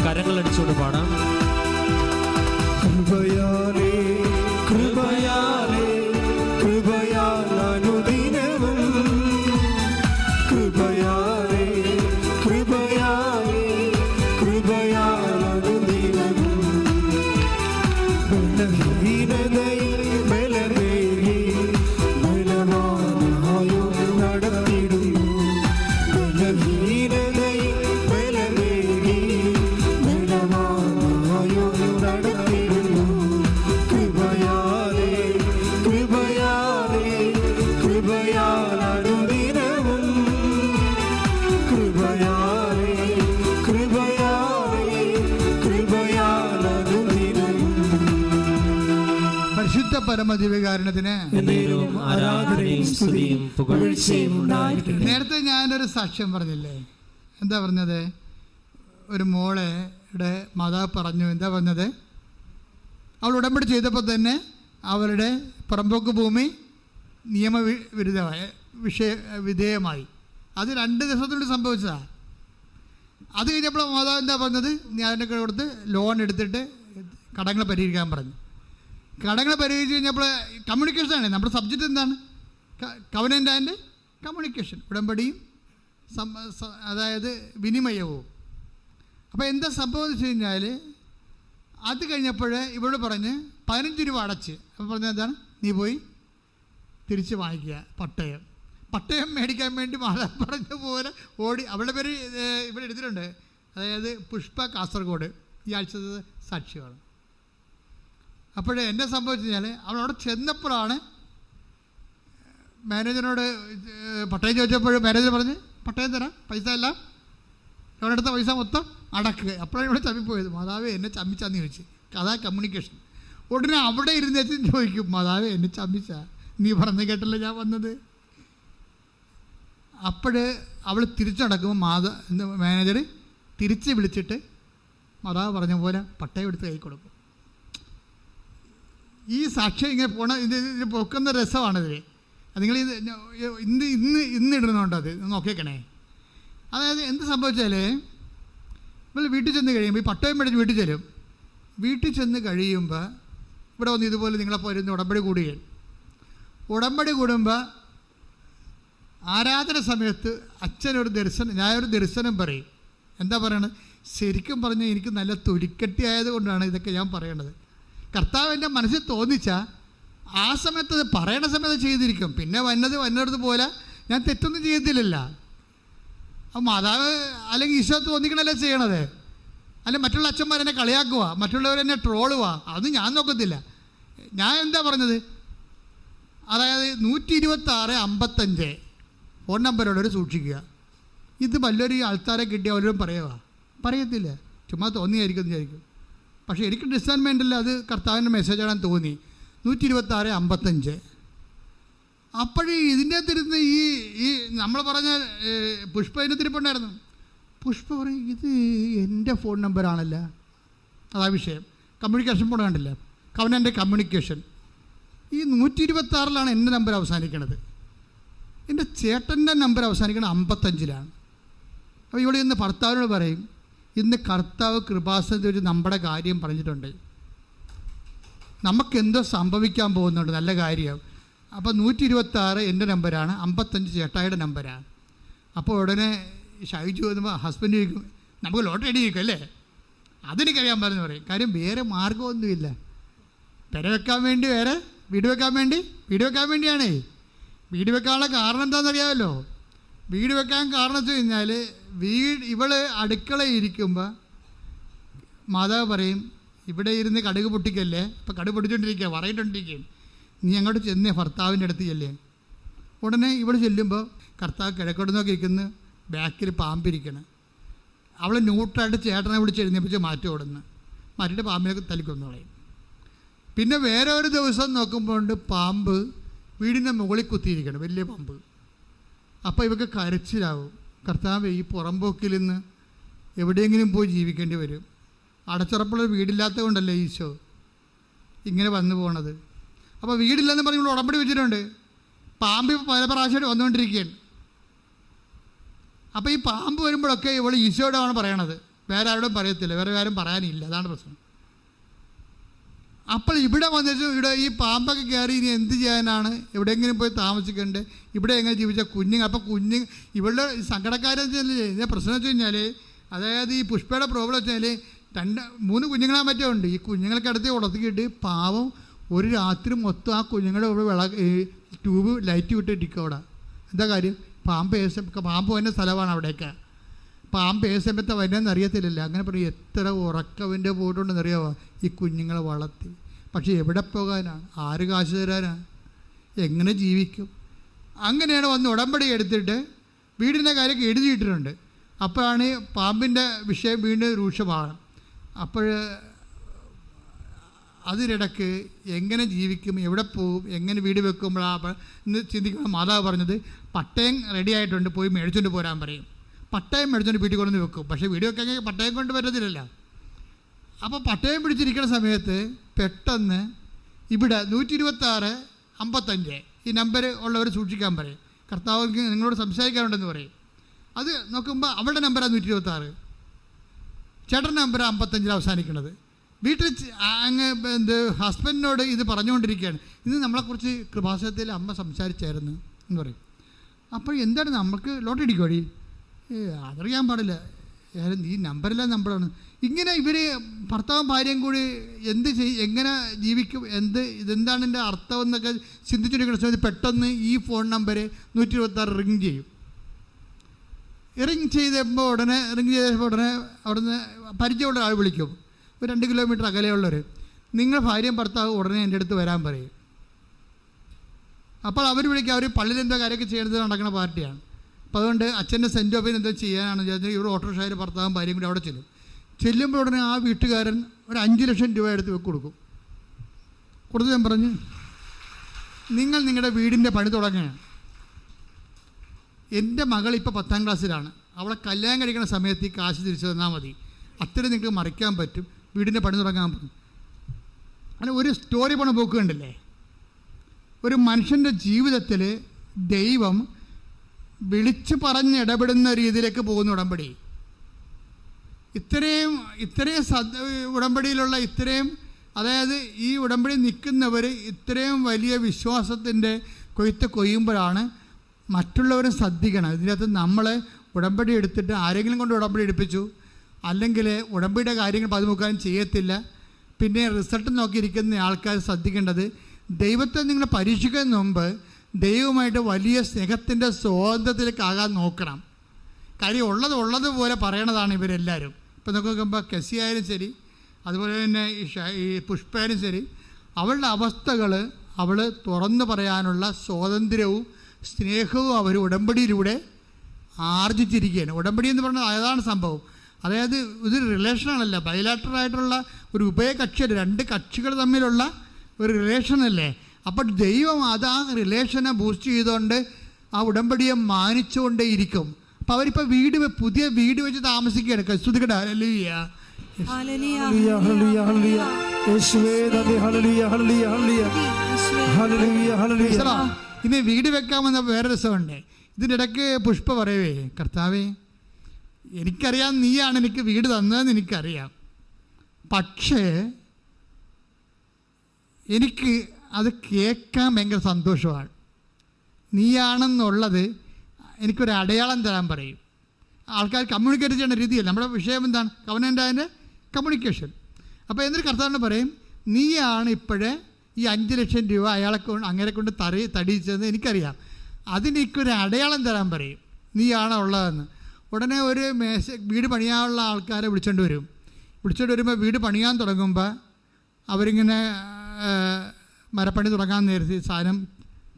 കരങ്ങളടിച്ചുകൊണ്ട് പാടാം. കൃപയാലേ കൃപയാലേ കൃപയാലനുദിനവും കൃപയാലേ കൃപയാലേ കൃപയാലനുദിനവും ബലഹീനതയിൽ ബലമേകി ബലവാനായോ നടത്തിടുന്നു. ബലഹീനതയിൽ ബലമേകി ബലവാനായോ നടത്തിടുന്നു. കൃപയാലേ കൃപയാലേ കൃപയാലനുദിനവും കൃപയാലേ കൃപയാലേ കൃപയാലനുദിനവും. പരിശുദ്ധ പരമദിവ്യകാരുണ്യത്തിന് ആരാധനയും സ്തുതിയും പുകഴ്ചയും ഉണ്ടായിരിക്കട്ടെ. നേരത്തെ ഞാനൊരു സാക്ഷ്യം പറഞ്ഞില്ലേ? എന്താ പറഞ്ഞത്? ഒരു മോളയുടെ മാതാവ് പറഞ്ഞു, എന്താ പറഞ്ഞത്? അവൾ ഉടമ്പടി ചെയ്തപ്പോൾ തന്നെ അവരുടെ പുറമ്പോക്ക് ഭൂമി നിയമവിരുദ്ധമായ വിധേയമായി. അത് 2 ദിവസത്തിനുള്ളിൽ സംഭവിച്ചതാണ്. അത് കഴിഞ്ഞപ്പോൾ മാതാവ് എന്താ പറഞ്ഞത്? ഞാനൊക്കെ കൊടുത്ത് ലോൺ എടുത്തിട്ട് കടങ്ങൾ പരിഹരിക്കാൻ പറഞ്ഞു. കടങ്ങൾ പരിഹരിച്ച് കഴിഞ്ഞപ്പോൾ കമ്മ്യൂണിക്കേഷനാണ് നമ്മുടെ സബ്ജക്റ്റ്. എന്താണ്? കവനൻ്റ് ആൻഡ് കമ്മ്യൂണിക്കേഷൻ, ഉടമ്പടിയും അതായത് വിനിമയവും. അപ്പോൾ എന്താ സംഭവം എന്ന് വെച്ച് കഴിഞ്ഞാൽ, അത് കഴിഞ്ഞപ്പോൾ ഇവളോട് പറഞ്ഞ് 15 രൂപ അടച്ച്. അപ്പോൾ പറഞ്ഞാൽ എന്താണ്? നീ പോയി തിരിച്ച് വാങ്ങിക്കുക പട്ടയം മേടിക്കാൻ വേണ്ടി മാതാവ് പറഞ്ഞ പോലെ ഓടി. അവളുടെ പേര് ഇവിടെ എടുത്തിട്ടുണ്ട്, അതായത് പുഷ്പ, കാസർഗോഡ്. ഈ ആഴ്ചത്തെ സാക്ഷിയാണ്. അപ്പോഴേ എന്നെ സംഭവിച്ചു കഴിഞ്ഞാൽ, അവളവിടെ ചെന്നപ്പോഴാണ് മാനേജറിനോട് പട്ടയം ചോദിച്ചപ്പോൾ മാനേജർ പറഞ്ഞ് പട്ടയം തരാം, പൈസ എല്ലാം ലോൺ എടുത്ത പൈസ മൊത്തം അടക്കുക. അപ്പോഴാണ് ഇവിടെ ചമ്മിപ്പോയത്. മാതാവേ എന്നെ ചമ്മിച്ചാന്ന് ചോദിച്ചു. അതാ കമ്മ്യൂണിക്കേഷൻ. ഉടനെ അവിടെ ഇരുന്നേച്ച് ചോദിക്കും, മാതാവേ എന്നെ ചമ്മിച്ച, നീ പറഞ്ഞു കേട്ടല്ലോ ഞാൻ വന്നത്. അപ്പോൾ അവൾ തിരിച്ചടക്കുമ്പോൾ മാനേജർ തിരിച്ച് വിളിച്ചിട്ട് മാതാവ് പറഞ്ഞ പോലെ പട്ടയം എടുത്ത് കൈ കൊടുക്കും. ഈ സാക്ഷ്യം ഇങ്ങനെ പോണ ഇത് പൊക്കുന്ന രസമാണിതിൽ. നിങ്ങൾ ഇന്ന് ഇടുന്നുണ്ടോ അത് നോക്കിയേക്കണേ. അതായത് എന്ത് സംഭവിച്ചാൽ നമ്മൾ വീട്ടിൽ ചെന്ന് കഴിയുമ്പോൾ ഈ പട്ടയം മേടിച്ച് വീട്ടിൽ ചെല്ലും. വീട്ടിൽ ചെന്ന് കഴിയുമ്പോൾ ഇവിടെ വന്ന് ഇതുപോലെ നിങ്ങളെപ്പോൾ ഇരുന്ന് ഉടമ്പടി കൂടുകയാണ്. ഉടമ്പടി കൂടുമ്പോൾ ആരാധന സമയത്ത് അച്ഛനൊരു ദർശനം, ഞാനൊരു ദർശനം പറയും. എന്താ പറയണത്? ശരിക്കും പറഞ്ഞാൽ എനിക്ക് നല്ല തൊലിക്കട്ടി ആയതുകൊണ്ടാണ് ഇതൊക്കെ ഞാൻ പറയണത്. കർത്താവ് എൻ്റെ മനസ്സിൽ തോന്നിച്ചാൽ ആ സമയത്ത് അത് പറയണ സമയത്ത് ചെയ്തിരിക്കും. പിന്നെ വന്നത് പോലെ ഞാൻ തെറ്റൊന്നും ചെയ്യത്തില്ലല്ലോ. അപ്പോൾ മാതാവ് അല്ലെങ്കിൽ ഈശോ തോന്നിക്കണല്ലേ ചെയ്യണത്. അല്ലെങ്കിൽ മറ്റുള്ള അച്ഛന്മാരെന്നെ കളിയാക്കുക, മറ്റുള്ളവരെന്നെ ട്രോളുക, അത് ഞാൻ നോക്കത്തില്ല. ഞാൻ എന്താ പറഞ്ഞത്? അതായത് 12655 ഫോൺ നമ്പറുള്ളവർ സൂക്ഷിക്കുക. ഇത് വല്ലൊരു ആൾക്കാരെ കിട്ടിയ അവരും പറയത്തില്ല, ചുമ്മാ തോന്നിയായിരിക്കും എന്ന് വിചാരിക്കും. പക്ഷേ എനിക്ക് ഡിസൈൻമെൻറ്റിൽ അത് കർത്താവിൻ്റെ മെസ്സേജാണെന്ന് തോന്നി. 12655. അപ്പോഴേ ഇതിൻ്റെ അകത്തിരുന്ന് ഈ നമ്മൾ പറഞ്ഞ പുഷ്പ ഇതിരിപ്പുണ്ടായിരുന്നു. പുഷ്പ പറയും, ഇത് എൻ്റെ ഫോൺ നമ്പറാണല്ലോ. അതാ വിഷയം. കമ്മ്യൂണിക്കേഷൻ ഫോൺ കണ്ടില്ല, കവനൻ്റെ കമ്മ്യൂണിക്കേഷൻ. ഈ 126 എൻ്റെ നമ്പർ അവസാനിക്കണത്. എൻ്റെ ചേട്ടൻ്റെ നമ്പർ അവസാനിക്കുന്നത് 55. അപ്പോൾ ഇവിടെ ഇന്ന് ഭർത്താവിനോട് പറയും, ഇന്ന് കർത്താവ് കൃപാസനത്തിൽ ഒരു നമ്മുടെ കാര്യം പറഞ്ഞിട്ടുണ്ട്, നമുക്കെന്തോ സംഭവിക്കാൻ പോകുന്നുണ്ട്, നല്ല കാര്യം. അപ്പോൾ 126 എൻ്റെ നമ്പരാണ്, 55 ചേട്ടായിയുടെ നമ്പരാണ്. അപ്പോൾ ഉടനെ ഷൈജു വന്നുമ്പോൾ ഹസ്ബൻഡ് ചോദിക്കും, നമുക്ക് ലോട്ടറി അടിക്കും അല്ലേ? അതെനിക്കറിയാൻ പറഞ്ഞു പറയും. കാര്യം വേറെ മാർഗമൊന്നുമില്ല. പെര വെക്കാൻ വേണ്ടി വേറെ വീട് വെക്കാൻ വേണ്ടിയാണേ. വീട് വെക്കാനുള്ള കാരണം എന്താണെന്നറിയാമല്ലോ? വീട് വെക്കാൻ കാരണം വെച്ച് കഴിഞ്ഞാൽ ഇവൾ അടുക്കളയിൽ ഇരിക്കുമ്പോൾ മാതാവ് പറയും, ഇവിടെ ഇരുന്ന് കടുക് പൊട്ടിക്കല്ലേ. ഇപ്പോൾ കടുക് പൊട്ടിച്ചോണ്ടിരിക്കുക, വറയിട്ടുകൊണ്ടിരിക്കുകയാണ്. നീ അങ്ങോട്ട് ചെന്നേ ഭർത്താവിൻ്റെ അടുത്ത് ചെല്ലേ. ഉടനെ ഇവിടെ ചെല്ലുമ്പോൾ കർത്താവ് കിഴക്കോട്ട് നോക്കി ഇരിക്കുന്നു, ബാക്കിൽ പാമ്പിരിക്കണം. അവൾ ന്യൂട്രായിട്ട് ചേട്ടനെ വിളിച്ച് എഴുന്നേപ്പിച്ച് മാറ്റിയിട്ട് പാമ്പിനെ തല്ലിക്കൊന്നു കളയും. പിന്നെ വേറെ ഒരു ദിവസം നോക്കുമ്പോൾ പാമ്പ് വീടിൻ്റെ മുകളിൽ കുത്തിയിരിക്കണം, വലിയ പാമ്പ്. അപ്പോൾ ഇവർക്ക് കരച്ചിലാവും. കർത്താവ്, ഈ പുറമ്പോക്കിൽ നിന്ന് എവിടെയെങ്കിലും പോയി ജീവിക്കേണ്ടി വരും. അടച്ചുറപ്പുള്ള വീടില്ലാത്തത് കൊണ്ടല്ലേ ഈശോ ഇങ്ങനെ വന്നു പോണത്. അപ്പോൾ വീടില്ലെന്ന് പറഞ്ഞ് ഇവിടെ ഉടമ്പടി വെച്ചിട്ടുണ്ട്. പാമ്പ് പല പ്രാവശ്യമായിട്ട് വന്നുകൊണ്ടിരിക്കുകയാണ്. അപ്പോൾ ഈ പാമ്പ് വരുമ്പോഴൊക്കെ ഇവൾ ഈശോയോടാണ് പറയണത്, വേറെ ആരോടും പറയത്തില്ല, വേറെ ആരും പറയാനില്ല. അതാണ് പ്രശ്നം. അപ്പോൾ ഇവിടെ വന്നിട്ട് ഇവിടെ ഈ പാമ്പൊക്കെ കയറി ഇനി എന്ത് ചെയ്യാനാണ്? എവിടെയെങ്കിലും പോയി താമസിക്കണ്ടേ? ഇവിടെ എങ്ങനെ ജീവിച്ച കുഞ്ഞുങ്ങൾ? അപ്പോൾ ഇവളുടെ സങ്കടക്കാരെന്ന് വെച്ചാൽ ഇതിൻ്റെ പ്രശ്നം വെച്ച് കഴിഞ്ഞാൽ, അതായത് ഈ പുഷ്പയുടെ പ്രോബ്ലം വെച്ചാൽ 2-3 കുഞ്ഞുങ്ങളാൻ പറ്റുമുണ്ട്. ഈ കുഞ്ഞുങ്ങൾക്ക് അടുത്ത് ഉടത്തിക്കിട്ട് പാവം ഒരു രാത്രി മൊത്തം ആ കുഞ്ഞുങ്ങളുടെ ട്യൂബ് ലൈറ്റ് വിട്ടിരിക്കും അവിടെ. എന്താ കാര്യം? പാമ്പ് വരുന്ന സ്ഥലമാണ് അവിടെയൊക്കെ. പാമ്പ് സമയത്ത് വരുന്നതെന്ന് അറിയത്തില്ലല്ലോ. അങ്ങനെ പറയും, എത്ര ഉറക്കവിൻ്റെ പോയിട്ടുണ്ടെന്ന് അറിയാമോ ഈ കുഞ്ഞുങ്ങളെ വളർത്തി. പക്ഷേ എവിടെ പോകാനാണ്? ആര് കാശ് തരാനാണ്? എങ്ങനെ ജീവിക്കും? അങ്ങനെയാണ് വന്ന് ഉടമ്പടി എടുത്തിട്ട് വീടിൻ്റെ കാര്യമൊക്കെ എഴുതിയിട്ടിട്ടുണ്ട്. അപ്പോഴാണ് പാമ്പിൻ്റെ വിഷയം വീണ്ടും രൂക്ഷമാണ്. അപ്പോൾ അതിനിടയ്ക്ക് എങ്ങനെ ജീവിക്കും, എവിടെ പോകും, എങ്ങനെ വീട് വെക്കുമ്പോഴാണ് ഇന്ന് ചിന്തിക്കുമ്പോൾ മാതാവ് പറഞ്ഞത്, പട്ടയം റെഡി ആയിട്ടുണ്ട്, പോയി മേടിച്ചുകൊണ്ട് പോരാൻ പറയും. പട്ടയം മേടിച്ചുകൊണ്ട് വീട്ടിൽ കൊണ്ടുവന്ന് വെക്കും. പക്ഷേ വീട് വെക്കാൻ പട്ടയം കൊണ്ട് പറ്റത്തില്ലല്ലോ. അപ്പോൾ പട്ടയം പിടിച്ചിരിക്കുന്ന സമയത്ത് പെട്ടെന്ന് ഇവിടെ 126-55 ഈ നമ്പർ ഉള്ളവർ സൂക്ഷിക്കാൻ പറയും. കർത്താവ് നിങ്ങളോട് സംസാരിക്കാറുണ്ടെന്ന് പറയും. അത് നോക്കുമ്പോൾ അവളുടെ നമ്പറാണ് 126, ചേട്ടൻ്റെ നമ്പർ 55 അവസാനിക്കുന്നത്. വീട്ടിൽ ഹസ്ബൻഡിനോട് ഇത് പറഞ്ഞുകൊണ്ടിരിക്കുകയാണ്, ഇത് നമ്മളെക്കുറിച്ച് കൃപാസനത്തിൽ അമ്മ സംസാരിച്ചായിരുന്നു എന്ന് പറയും. അപ്പോൾ എന്താണ് നമുക്ക് ലോട്ടറി അടിക്കുവാടി? അതറിയാൻ പാടില്ല, ഈ നമ്പരെല്ലാം നമ്പറാണ്. ഇങ്ങനെ ഇവർ ഭർത്താവും ഭാര്യയും കൂടി എങ്ങനെ ജീവിക്കും, ഇതെന്താണ് എൻ്റെ അർത്ഥം എന്നൊക്കെ ചിന്തിച്ചിരിക്കുന്ന സമയത്ത് പെട്ടെന്ന് ഈ ഫോൺ നമ്പർ 126 റിങ് ചെയ്യും. റിങ് ചെയ്തപ്പോൾ ഉടനെ അവിടുന്ന് പരിചയമുള്ള ആൾ വിളിക്കും. ഒരു 2 കിലോമീറ്റർ അകലെയുള്ളവർ, നിങ്ങൾ ഭാര്യയും ഭർത്താവ് ഉടനെ എൻ്റെ അടുത്ത് വരാൻ പറയും. അപ്പോൾ അവർ വിളിക്കുക, അവർ പള്ളിയിലെന്തോ കാര്യമൊക്കെ ചെയ്യുന്നത് നടക്കുന്ന പാർട്ടിയാണ്. അപ്പോൾ അതുകൊണ്ട് അച്ഛൻ്റെ സെൻറ്റ് ഓഫിന് എന്തോ ചെയ്യാനാണെന്ന് വിചാരിച്ചാൽ ഇവിടെ ഓട്ടോറിക്ഷയിൽ ഭർത്താവും ഭാര്യയും കൂടി അവിടെ ചെല്ലുമ്പോൾ ഉടനെ ആ വീട്ടുകാരൻ ഒരു 5 ലക്ഷം രൂപ എടുത്ത് കൊടുക്കും. കൊടുത്ത് ഞാൻ പറഞ്ഞു, നിങ്ങൾ നിങ്ങളുടെ വീടിൻ്റെ പണി തുടങ്ങുകയാണ്. എൻ്റെ മകൾ ഇപ്പോൾ 10ാം ക്ലാസ്സിലാണ്. അവളെ കല്യാണം കഴിക്കുന്ന സമയത്ത് ഈ കാശ് തിരിച്ചു തന്നാൽ മതി. അത്രയും നിങ്ങൾക്ക് മറിക്കാൻ പറ്റും, വീടിൻ്റെ പണി തുടങ്ങാൻ പറ്റും. അങ്ങനെ ഒരു സ്റ്റോറി പോണ പോക്ക് കണ്ടില്ലേ? ഒരു മനുഷ്യൻ്റെ ജീവിതത്തിൽ ദൈവം വിളിച്ചു പറഞ്ഞ് ഇടപെടുന്ന രീതിയിലേക്ക് പോകുന്ന ഉടമ്പടി. ഇത്രയും ഉടമ്പടിയിലുള്ള അതായത് ഈ ഉടമ്പടി നിൽക്കുന്നവർ ഇത്രയും വലിയ വിശ്വാസത്തിൻ്റെ കൊയ്ത്ത് കൊയ്യുമ്പോഴാണ് മറ്റുള്ളവരും ശ്രദ്ധിക്കണം. ഇതിനകത്ത് നമ്മൾ ഉടമ്പടി എടുത്തിട്ട് ആരെങ്കിലും കൊണ്ട് ഉടമ്പടി എടുപ്പിച്ചു, അല്ലെങ്കിൽ ഉടമ്പടിയുടെ കാര്യങ്ങൾ പതിമുക്കാനും ചെയ്യത്തില്ല. പിന്നെ റിസൾട്ട് നോക്കിയിരിക്കുന്ന ആൾക്കാർ ശ്രദ്ധിക്കേണ്ടത്, ദൈവത്തെ നിങ്ങൾ പരീക്ഷിക്കുന്നതിന് മുമ്പ് ദൈവമായിട്ട് വലിയ സ്നേഹത്തിൻ്റെ സ്വാതന്ത്ര്യത്തിലേക്കാകാൻ നോക്കണം. കാര്യം ഉള്ളതുപോലെ പറയണതാണ് ഇവരെല്ലാവരും. ഇപ്പം നോക്കുമ്പോൾ കെസി ആയാലും ശരി, അതുപോലെ തന്നെ ഈ പുഷ്പയാലും ശരി, അവളുടെ അവസ്ഥകൾ അവൾ തുറന്നു പറയാനുള്ള സ്വാതന്ത്ര്യവും സ്നേഹവും അവർ ഉടമ്പടിയിലൂടെ ആർജിച്ചിരിക്കുകയാണ്. ഉടമ്പടി എന്ന് പറഞ്ഞാൽ അതാണ് സംഭവം. അതായത് ഇതൊരു റിലേഷനാണല്ല, ബൈലാറ്ററായിട്ടുള്ള ഒരു ഉഭയകക്ഷി, രണ്ട് കക്ഷികൾ തമ്മിലുള്ള ഒരു റിലേഷനല്ലേ. അപ്പോൾ ദൈവം ആ റിലേഷനെ ബൂസ്റ്റ് ചെയ്തുകൊണ്ട് ആ ഉടമ്പടിയെ മാനിച്ചുകൊണ്ടേയിരിക്കും. അപ്പോൾ അവരിപ്പോൾ പുതിയ വീട് വെച്ച് താമസിക്കുകയാണ്. കസ്തുതിക്കട്ടെ, ഹല്ലേലൂയ. ഇനി വീട് വെക്കാമെന്ന വേറെ രസമുണ്ട്. ഇതിൻ്റെ ഇടയ്ക്ക് പുഷ്പ പറയവേ, കർത്താവേ എനിക്കറിയാം നീയാണ് എനിക്ക് വീട് തന്നതെന്ന് എനിക്കറിയാം, പക്ഷേ എനിക്ക് അത് കേൾക്കാൻ ഭയങ്കര സന്തോഷമാണ്. നീയാണെന്നുള്ളത് എനിക്കൊരു അടയാളം തരാൻ പറയും. ആൾക്കാർ കമ്മ്യൂണിക്കേറ്റ് ചെയ്യുന്ന രീതിയല്ല. നമ്മുടെ വിഷയം എന്താണ്? കവനൻ്റ് അതിൻ്റെ കമ്മ്യൂണിക്കേഷൻ. അപ്പോൾ എന്നിട്ട് കർത്താവിനോട് പറയും, നീയാണ് ഇപ്പോഴേ ഈ 5 ലക്ഷം രൂപ അങ്ങനെ കൊണ്ട് തടിയിച്ചതെന്ന് എനിക്കറിയാം, അതിനെനിക്കൊരു അടയാളം തരാൻ പറയും, നീയാണ് ഉള്ളതെന്ന്. ഉടനെ ഒരു വീട് പണിയാനുള്ള ആൾക്കാരെ വിളിച്ചുകൊണ്ട് വരുമ്പോൾ വീട് പണിയാൻ തുടങ്ങുമ്പോൾ അവരിങ്ങനെ മരപ്പണി തുടങ്ങാൻ നേരത്തെ സാധനം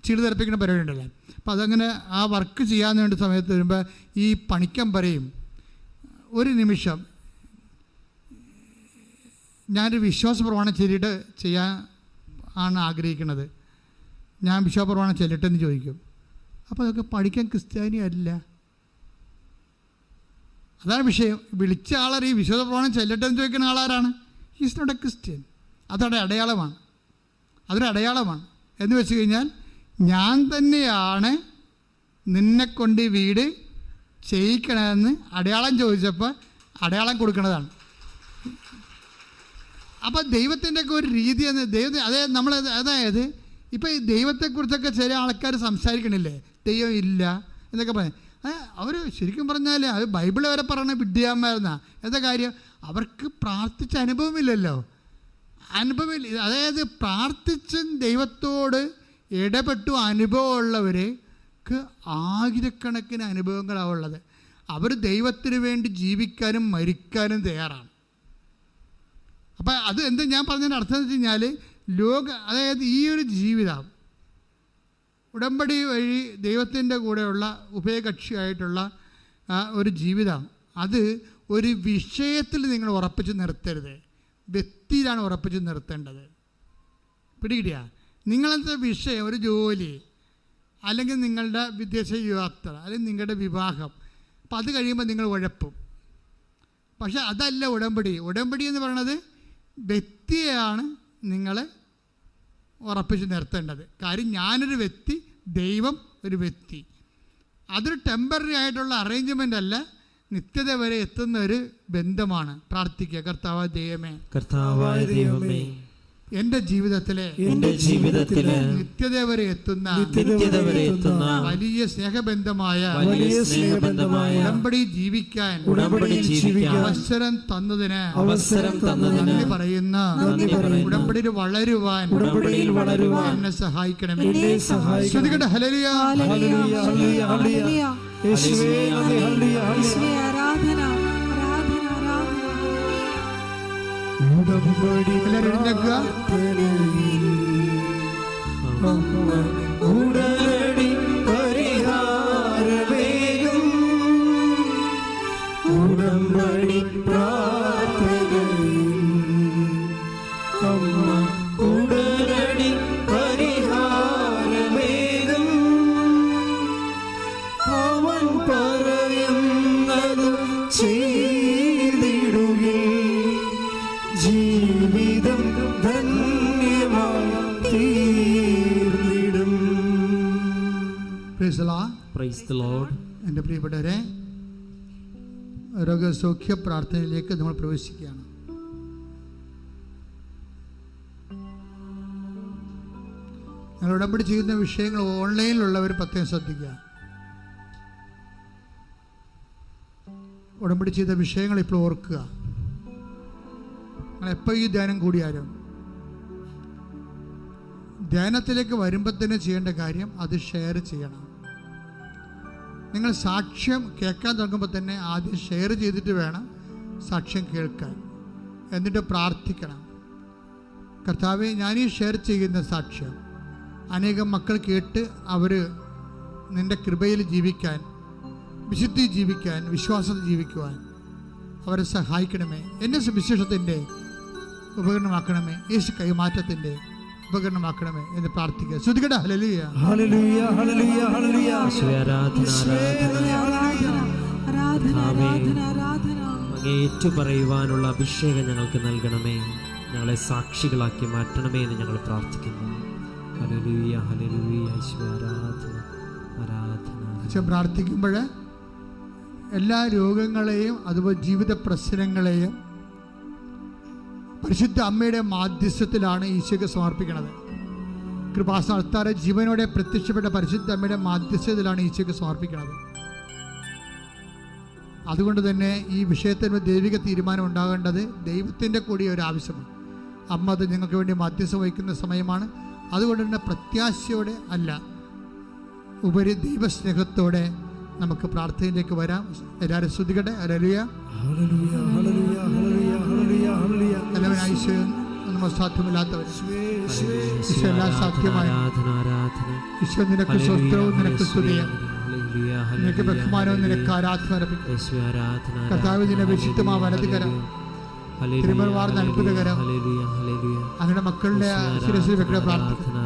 ചീട് തെറപ്പിക്കുന്ന പരിപാടി ഉണ്ടല്ലോ. അപ്പോൾ അതങ്ങനെ ആ വർക്ക് ചെയ്യാൻ വേണ്ട സമയത്ത് വരുമ്പോൾ ഈ പണിക്കൻ പറയും, ഒരു നിമിഷം ഞാനൊരു വിശ്വാസ പ്രമാണം ചെയ്യാൻ ആണ് ആഗ്രഹിക്കുന്നത്, ഞാൻ വിശ്വാസ പ്രമാണം ചെല്ലട്ടെന്ന് ചോദിക്കും. അപ്പോൾ അതൊക്കെ പഠിക്കാൻ ക്രിസ്ത്യാനി അല്ല. അതാണ് വിഷയം. വിളിച്ച ആളറി ഈ വിശ്വാസ പ്രമാണം ചെല്ലട്ടെന്ന് ചോദിക്കുന്ന ആളാരാണ്? Is not a Christian. അതൊരു അടയാളമാണ്. എന്ന് വെച്ച് കഴിഞ്ഞാൽ ഞാൻ തന്നെയാണ് നിന്നെക്കൊണ്ട് ഈ വീട് ചെയ്യിക്കണമെന്ന് അടയാളം ചോദിച്ചപ്പോൾ അടയാളം കൊടുക്കുന്നതാണ്. അപ്പോൾ ദൈവത്തിൻ്റെ ഒക്കെ ഒരു രീതി എന്ന് അതായത് ഇപ്പോൾ ഈ ദൈവത്തെക്കുറിച്ചൊക്കെ ചില ആൾക്കാർ സംസാരിക്കണില്ലേ, ദൈവം ഇല്ല എന്നൊക്കെ പറയും. അവർ ശരിക്കും പറഞ്ഞാൽ അത് ബൈബിൾ വരെ പറയണ വിഡ്ഢിയാന്മാരെന്നാ. എന്താ കാര്യം? അവർക്ക് പ്രാർത്ഥിച്ച അനുഭവമില്ലല്ലോ. അതായത് പ്രാർത്ഥിച്ചും ദൈവത്തോട് ഇടപെട്ടു അനുഭവമുള്ളവർക്ക് ആയിരക്കണക്കിന് അനുഭവങ്ങളാണ് ഉള്ളത്. അവർ ദൈവത്തിന് വേണ്ടി ജീവിക്കാനും മരിക്കാനും തയ്യാറാണ്. അപ്പം അത് എന്താ ഞാൻ പറഞ്ഞതിൻ്റെ അർത്ഥം എന്ന് വെച്ച് കഴിഞ്ഞാൽ അതായത് ഈ ഒരു ജീവിതം ഉടമ്പടി വഴി ദൈവത്തിൻ്റെ കൂടെയുള്ള ഉഭയകക്ഷിയായിട്ടുള്ള ഒരു ജീവിതം, അത് ഒരു വിഷയത്തിൽ നിങ്ങൾ ഉറപ്പിച്ച് നിർത്തരുത്, വ്യക്തിയിലാണ് ഉറപ്പിച്ച് നിർത്തേണ്ടത്. പിടികിട്ടിയ നിങ്ങളത്തെ വിഷയം, ഒരു ജോലി, അല്ലെങ്കിൽ നിങ്ങളുടെ വിദേശ യാത്ര, അല്ലെങ്കിൽ നിങ്ങളുടെ വിവാഹം, അപ്പം അത് കഴിയുമ്പോൾ നിങ്ങൾ ഉഴപ്പും. പക്ഷെ അതല്ല ഉടമ്പടി. ഉടമ്പടി എന്ന് പറയുന്നത് വ്യക്തിയെയാണ് നിങ്ങൾ ഉറപ്പിച്ച് നിർത്തേണ്ടത്. കാര്യം ഞാനൊരു വ്യക്തി, ദൈവം ഒരു വ്യക്തി. അതൊരു ടെമ്പററി ആയിട്ടുള്ള അറേഞ്ച്മെൻ്റ് അല്ല, നിത്യത വരെ എത്തുന്ന ഒരു ബന്ധമാണ്. പ്രാർത്ഥിക്കുക, കർത്താവായ ദൈവമേ എൻ്റെ ജീവിതത്തിലെ നിത്യത വരെ എത്തുന്ന വലിയ സ്നേഹബന്ധമായ ഉടമ്പടി ജീവിക്കാൻ അവസരം തന്നതിന് നന്ദി പറയുന്ന, ഉടമ്പടിയിൽ വളരുവാൻ എന്നെ സഹായിക്കണമേ. ശ്രദ്ധിക്കട്ടെ, ഹല്ലേലൂയ. ഉടനടി പരിഹാരവേഗം ഉടമ്പടി പ്രാർത്ഥനയിൽ അമ്മ ഉടനടി പരിഹാരവേഗം അവൻ പറയുന്നത് ചെയ്തിടുകേ ജീവിതം ധന്യമായി തീർന്നിടും. Praise the Lord. Praise the Lord. എൻ്റെ പ്രിയപ്പെട്ടവരെ, രോഗസൗഖ്യ പ്രാർത്ഥനയിലേക്ക് നമ്മൾ പ്രവേശിക്കുകയാണ്. ഞങ്ങൾ ഉടമ്പടി ചെയ്യുന്ന വിഷയങ്ങൾ ഓൺലൈനിലുള്ളവർ പ്രത്യേകം ശ്രദ്ധിക്കുക. ഉടമ്പടി ചെയ്ത വിഷയങ്ങൾ ഇപ്പോൾ ഓർക്കുക. നിങ്ങൾ എപ്പോൾ ഈ ധ്യാനം കൂടിയാലും ധ്യാനത്തിലേക്ക് വരുമ്പോൾ തന്നെ ചെയ്യേണ്ട കാര്യം അത് ഷെയർ ചെയ്യണം. നിങ്ങൾ സാക്ഷ്യം കേൾക്കാൻ തുടങ്ങുമ്പോൾ തന്നെ ആദ്യം ഷെയർ ചെയ്തിട്ട് വേണം സാക്ഷ്യം കേൾക്കാൻ. എന്നിട്ട് പ്രാർത്ഥിക്കണം, കർത്താവേ, ഞാനീ ഷെയർ ചെയ്യുന്ന സാക്ഷ്യം അനേകം മക്കൾ കേട്ട് അവർ നിൻ്റെ കൃപയിൽ ജീവിക്കാൻ, വിശുദ്ധി ജീവിക്കാൻ, വിശ്വാസത്തിൽ ജീവിക്കുവാൻ അവരെ സഹായിക്കണമേ. എന്നെ സുവിശേഷത്തിൻ്റെ ഉപകരണമാക്കണമേ, യേശു കൈമാറ്റത്തിൻ്റെ ഉപകരണമാക്കണമേ എന്ന് പ്രാർത്ഥിക്കുക. ശ്രുതികട ഹല്ലേലൂയ, ഹല്ലേലൂയ, ഹല്ലേലൂയ, ഹല്ലേലൂയ. യേശുവേ, ആരാധന, ആരാധന. അങ്ങേ ഏറ്റുപറയുവാനുള്ള അഭിഷേകം ഞങ്ങൾക്ക് നൽകണമേ. ഞങ്ങളെ സാക്ഷികളാക്കി മാറ്റണമേ എന്ന് ഞങ്ങൾ പ്രാർത്ഥിക്കുന്നു. ഹല്ലേലൂയ, ഹല്ലേലൂയ. യേശുവേ, ആരാധന, ആരാധന. അച്ഛൻ പ്രാർത്ഥിക്കുമ്പോൾ എല്ലാ രോഗങ്ങളെയും അതുപോലെ ജീവിത പ്രശ്നങ്ങളെയും പരിശുദ്ധ അമ്മയുടെ മാധ്യസ്ഥത്തിലാണ് ഈശോയ്ക്ക് സമർപ്പിക്കുന്നത്. കൃപാസ്ഥാനത്താറെ ജീവനോടെ പ്രത്യക്ഷപ്പെട്ട പരിശുദ്ധ അമ്മയുടെ മാധ്യസ്ഥത്തിലാണ് ഈശോയ്ക്ക് സമർപ്പിക്കുന്നത്. അതുകൊണ്ട് തന്നെ ഈ വിഷയത്തിന് ദൈവിക തീരുമാനം ഉണ്ടാകേണ്ടത് ദൈവത്തിൻ്റെ കൂടി ഒരു ആവശ്യമാണ്. അമ്മ അത് ഞങ്ങൾക്ക് വേണ്ടി മാധ്യസ്ഥം വഹിക്കുന്ന സമയമാണ്. അതുകൊണ്ട് തന്നെ പ്രത്യാശയോടെ അല്ല, ഉപരി ദൈവസ്നേഹത്തോടെ നമുക്ക് പ്രാർത്ഥനയിലേക്ക് വരാം. എല്ലാവരും ശ്രുതികട്ടെ. ഹല്ലേലൂയ, ഹല്ലേലൂയ, ഹല്ലേലൂയ, ഹല്ലേലൂയ, ഹല്ലേലൂയ, ഹല്ലേലൂയ. എല്ലാവരും ഈശോ ഒന്നും സാധ്യമല്ലാത്തവർ, ഈശോ എല്ലാം സാധ്യമായ ഈശോ, നിനക്ക് സ്വസ്ത്രവും നിനക്ക് സ്തുതിയും, നിനക്ക് ബഹുമാനവും നിനക്ക് ആരാധന അർപ്പിക്കും. കർത്താവ് നിന്നെ വിശുദ്ധമാ വലതുകരം, തിരുമൽവാർന്ന അത്ഭുതകരം അങ്ങനെ മക്കളുടെ ശിരസിൽ വെക്കുന്ന പ്രാർത്ഥന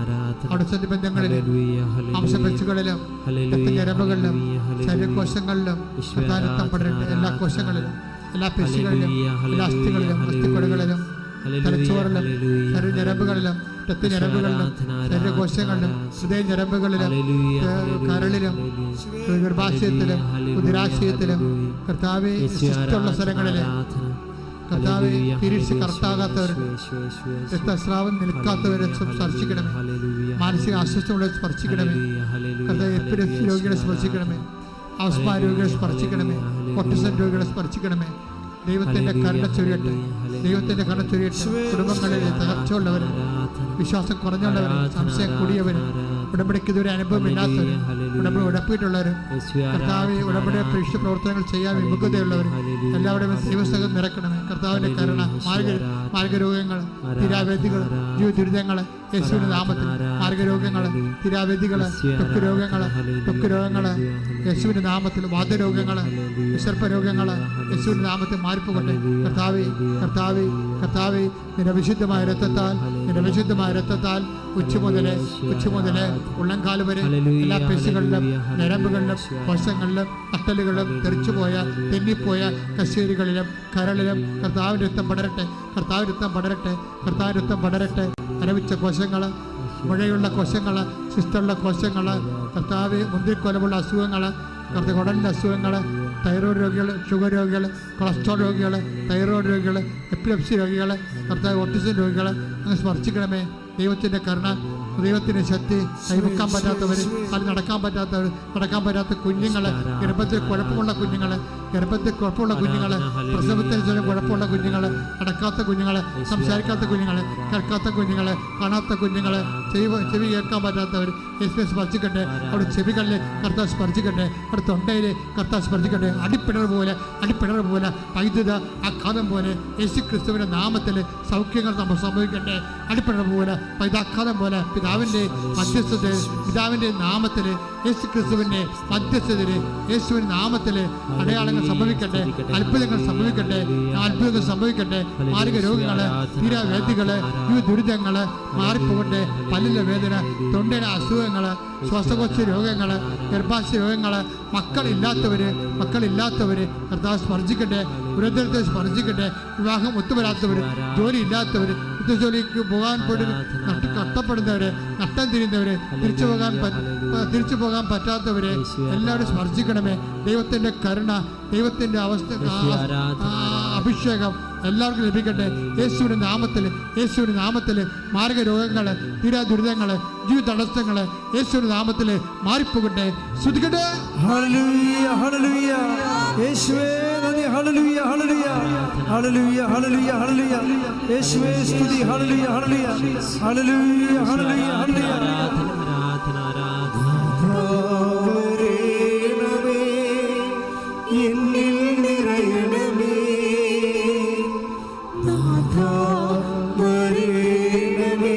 അവിടെ സന്ധിബന്ധങ്ങളിലും മാംസപെച്ചുകളിലും ഞരമ്പുകളിലും ശരീരകോശങ്ങളിലും രക്തം പടരട്ടെ. എല്ലാ കോശങ്ങളിലും, എല്ലാ പെശികളിലും, എല്ലാ അസ്ഥികളിലും, അസ്ഥിക്കൊടുകളിലും, തലച്ചോറിലും, ശരീരഞരമ്പുകളിലും, രക്തഞരമ്പുകളിലും, ശരീരകോശങ്ങളിലും, ഹൃദയ ഞരമ്പുകളിലും, കരളിലും, ഗർഭാശയത്തിലും, ഉദരാശയത്തിലും, കർത്താവെ ശിഷ്ടമുള്ള സ്ഥലങ്ങളിലും, കർത്താവെ പീരീഡ്സ് കറക്റ്റാകാത്തവർ, രക്തസ്രാവം നിൽക്കാത്തവരെ സ്പർശിക്കണമേ. മാനസിക അസ്വസ്ഥതകളെ സ്പർശിക്കണമേ. കർത്താവ് എപ്പിലെപ്സി രോഗികളെ സ്പർശിക്കണമേ. ആസ്മ രോഗികളെ സ്പർശിക്കണമേ. ഓട്ടിസം രോഗികളെ സ്പർശിക്കണമേ. ദൈവത്തിൻ്റെ കരുണ ചൊരിയട്ടെ, ദൈവത്തിൻ്റെ കരുണ ചൊരിയട്ടെ. കുടുംബങ്ങളിൽ തകർച്ചയുള്ളവരും, വിശ്വാസം കുറഞ്ഞുള്ളവരും, സംശയം കൂടിയവരും, ഉടമ്പടിക്ക് ഇതുവരെ അനുഭവമില്ലാത്തവരും, ഉടമ്പടി ഉടപ്പിയിട്ടുള്ളവരും, കർത്താവ് ഉടമ്പടി പരീക്ഷ പ്രവർത്തനങ്ങൾ ചെയ്യാൻ വിമുഖതയുള്ളവരും എല്ലാവരുടെയും ദൈവസ്നേഹം നിറക്കണമേ. കർത്താവിൻ്റെ കരുണ, മാർഗരോഗങ്ങൾ, തിരാവേദികൾ, ജീവദുരിതങ്ങൾ യേശുവിൻ്റെ നാമത്തിൽ, മാർഗരോഗങ്ങൾ, തിരാവേദികൾ, ത്വക്ക് രോഗങ്ങൾ, യേശുവിൻ്റെ നാമത്തിൽ, വാതരോഗങ്ങൾ, വിസർപ്പരോഗങ്ങൾ യേശുവിൻ്റെ നാമത്തിൽ മാറിപ്പോകട്ടെ. കർത്താവേ, നിന്റെ വിശുദ്ധമായ രക്തത്താൽ ഉച്ച മുതലേ ഉള്ളംകാല് വരെ എല്ലാ പേശികളിലും, ഞരമ്പുകളിലും, കോശങ്ങളിലും, നട്ടലുകളിലും, തെറിച്ചുപോയ, തെന്നിപ്പോയ കശേരികളിലും, കരളിലും കർത്താവിൻ്റെ രക്തം പടരട്ടെ. അരവിച്ച കോശങ്ങൾ, മുഴയുള്ള കോശങ്ങൾ, ശിസ്തുള്ള കോശങ്ങൾ, കർത്താവ് മുന്തിരിക്കൊലമുള്ള അസുഖങ്ങൾ, കുടലിൻ്റെ അസുഖങ്ങൾ, തൈറോയ്ഡ് രോഗികൾ, ഷുഗർ രോഗികൾ, കൊളസ്ട്രോൾ രോഗികൾ, തൈറോയ്ഡ് രോഗികൾ, എപ്പിലെപ്സി രോഗികൾ, കർത്താവ് ഓട്ടിസം രോഗികൾ അങ്ങ് സ്പർശിക്കണമേ. ദൈവത്തിൻ്റെ കരുണ, ദൈവത്തിൻ്റെ ശക്തി, കൈവെക്കാൻ പറ്റാത്തവർ, അത് നടക്കാൻ പറ്റാത്ത കുഞ്ഞുങ്ങൾ, ഗർഭത്തിൽ കുഴപ്പമുള്ള കുഞ്ഞുങ്ങൾ, പ്രസവത്തിന് ശേഷം കുഴപ്പമുള്ള കുഞ്ഞുങ്ങൾ, നടക്കാത്ത കുഞ്ഞുങ്ങൾ, സംസാരിക്കാത്ത കുഞ്ഞുങ്ങൾ, കേൾക്കാത്ത കുഞ്ഞുങ്ങൾ, കാണാത്ത കുഞ്ഞുങ്ങൾ, ചെവി കേൾക്കാൻ പറ്റാത്തവർ യേശുവിനെ സ്പർശിക്കട്ടെ. അവിടെ ചെവികളിൽ കർത്താവ് സ്പർശിക്കട്ടെ. അവിടെ തൊണ്ടയിൽ കർത്താവ് സ്പർശിക്കട്ടെ. അടിപ്പിണർ പോലെ വൈദ്യുത ആഘാതം പോലെ യേശു ക്രിസ്തുവിൻ്റെ നാമത്തിൽ സൗഖ്യങ്ങൾ നമ്മൾ സംഭവിക്കട്ടെ. അടിപ്പിണർ പോലെ പൈതാക്കാലം പോലെ പിതാവിൻ്റെ മധ്യസ്ഥതയിൽ, പിതാവിൻ്റെ നാമത്തിൽ, യേശു ക്രിസ്തുവിൻ്റെ മധ്യസ്ഥതയിൽ, യേശുവിൻ്റെ നാമത്തിൽ അടയാളങ്ങൾ സംഭവിക്കട്ടെ, അത്ഭുതങ്ങൾ സംഭവിക്കട്ടെ, അത്ഭുതങ്ങൾ സംഭവിക്കട്ടെ. മാർഗ രോഗങ്ങൾ, തീരാവേദികൾ, ഈ ദുരിതങ്ങൾ മാറിപ്പോകട്ടെ. പല്ലിലെ വേദന, തൊണ്ടയുടെ അസുഖങ്ങൾ, ശ്വാസകോശ രോഗങ്ങൾ, ഗർഭാശയ രോഗങ്ങൾ, മക്കളില്ലാത്തവർ കർത്താവ് സ്പർശിക്കട്ടെ, ഉരന്തരത്തെ സ്പർശിക്കട്ടെ. വിവാഹം ഒത്തുവരാത്തവർ, ജോലി ഇല്ലാത്തവർ, ജോലിക്ക് പോകാൻ പോയിട്ട് കഷ്ടപ്പെടുന്നവര്, നഷ്ടം തിരിയുന്നവര്, തിരിച്ചു പോകാൻ പറ്റാത്തവര് എല്ലാവരും സ്പർശിക്കണമേ. ദൈവത്തിന്റെ കരുണ, ദൈവത്തിന്റെ അഭിഷേകം എല്ലാവർക്കും ലഭിക്കട്ടെ. യേശുവിന്റെ നാമത്തിൽ മാർഗരോഗങ്ങള്, തീരാ ദുരിതങ്ങള്, ജീവിത തടസ്സങ്ങള് യേശുവിന്റെ നാമത്തിൽ മാറിപ്പോകട്ടെ. ശ്രുതിക്കട്ടെ. ഹല്ലേലൂയ, ഹല്ലേലൂയ. യേശുവേ നന്ദി. ഹല്ലേലൂയ, ഹല്ലേലൂയ, ഹല്ലേലൂയ, ഹല്ലേലൂയ, ഹല്ലേലൂയ. യേശുവേ സ്തുതി. ഹല്ലേലൂയ, ഹല്ലേലൂയ, ഹല്ലേലൂയ, ഹല്ലേലൂയ, ഹല്ലേലൂയ. എന്നിൽ നിറയണമേ, നാഥാ വരേണമേ,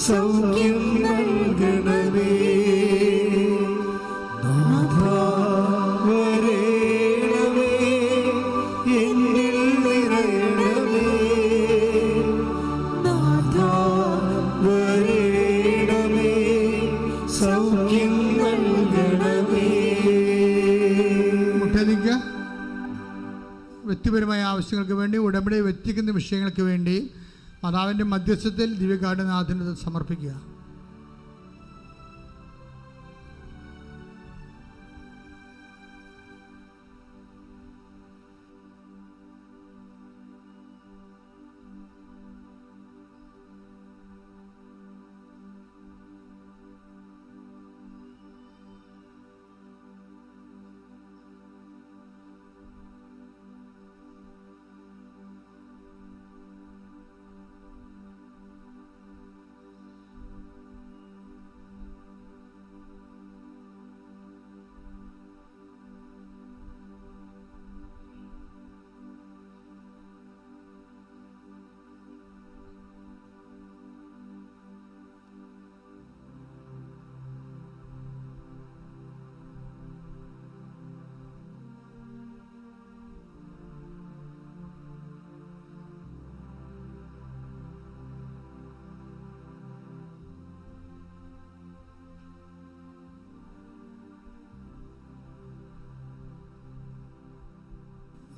സൗഖ്യം നൽകണമേ, നാഥാ വരേണമേ, എന്നിൽ നിറയണമേ, നാഥാ വരേണമേ, സൗഖ്യം നൽകണമേ. വ്യക്തിപരമായ ആവശ്യങ്ങൾക്ക് വേണ്ടി, ഉടമ്പടി വ്യക്തിക്കുന്ന വിഷയങ്ങൾക്ക് വേണ്ടി മാതാവിൻ്റെ മധ്യസ്ഥത്തിൽ ദിവ്യകാരുണ്യനാഥന് സമർപ്പിക്കുക.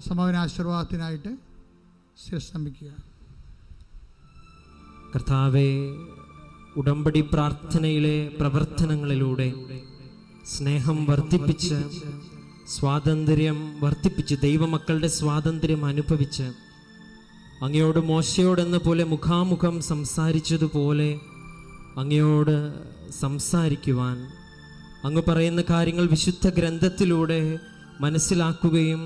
സമാപന ആശീർവാദത്തിനായിട്ട് ശിരസ്തംഭിക്കുക. കർത്താവേ, ഉടമ്പടി പ്രാർത്ഥനയിലെ പ്രവർത്തനങ്ങളിലൂടെ സ്നേഹം വർദ്ധിപ്പിച്ച്, സ്വാതന്ത്ര്യം വർദ്ധിപ്പിച്ച്, ദൈവമക്കളുടെ സ്വാതന്ത്ര്യം അനുഭവിച്ച്, അങ്ങയോട് മോശയോടെന്ന പോലെ മുഖാമുഖം സംസാരിച്ചതുപോലെ അങ്ങയോട് സംസാരിക്കുവാൻ, അങ്ങ് പറയുന്ന കാര്യങ്ങൾ വിശുദ്ധ ഗ്രന്ഥത്തിലൂടെ മനസ്സിലാക്കുകയും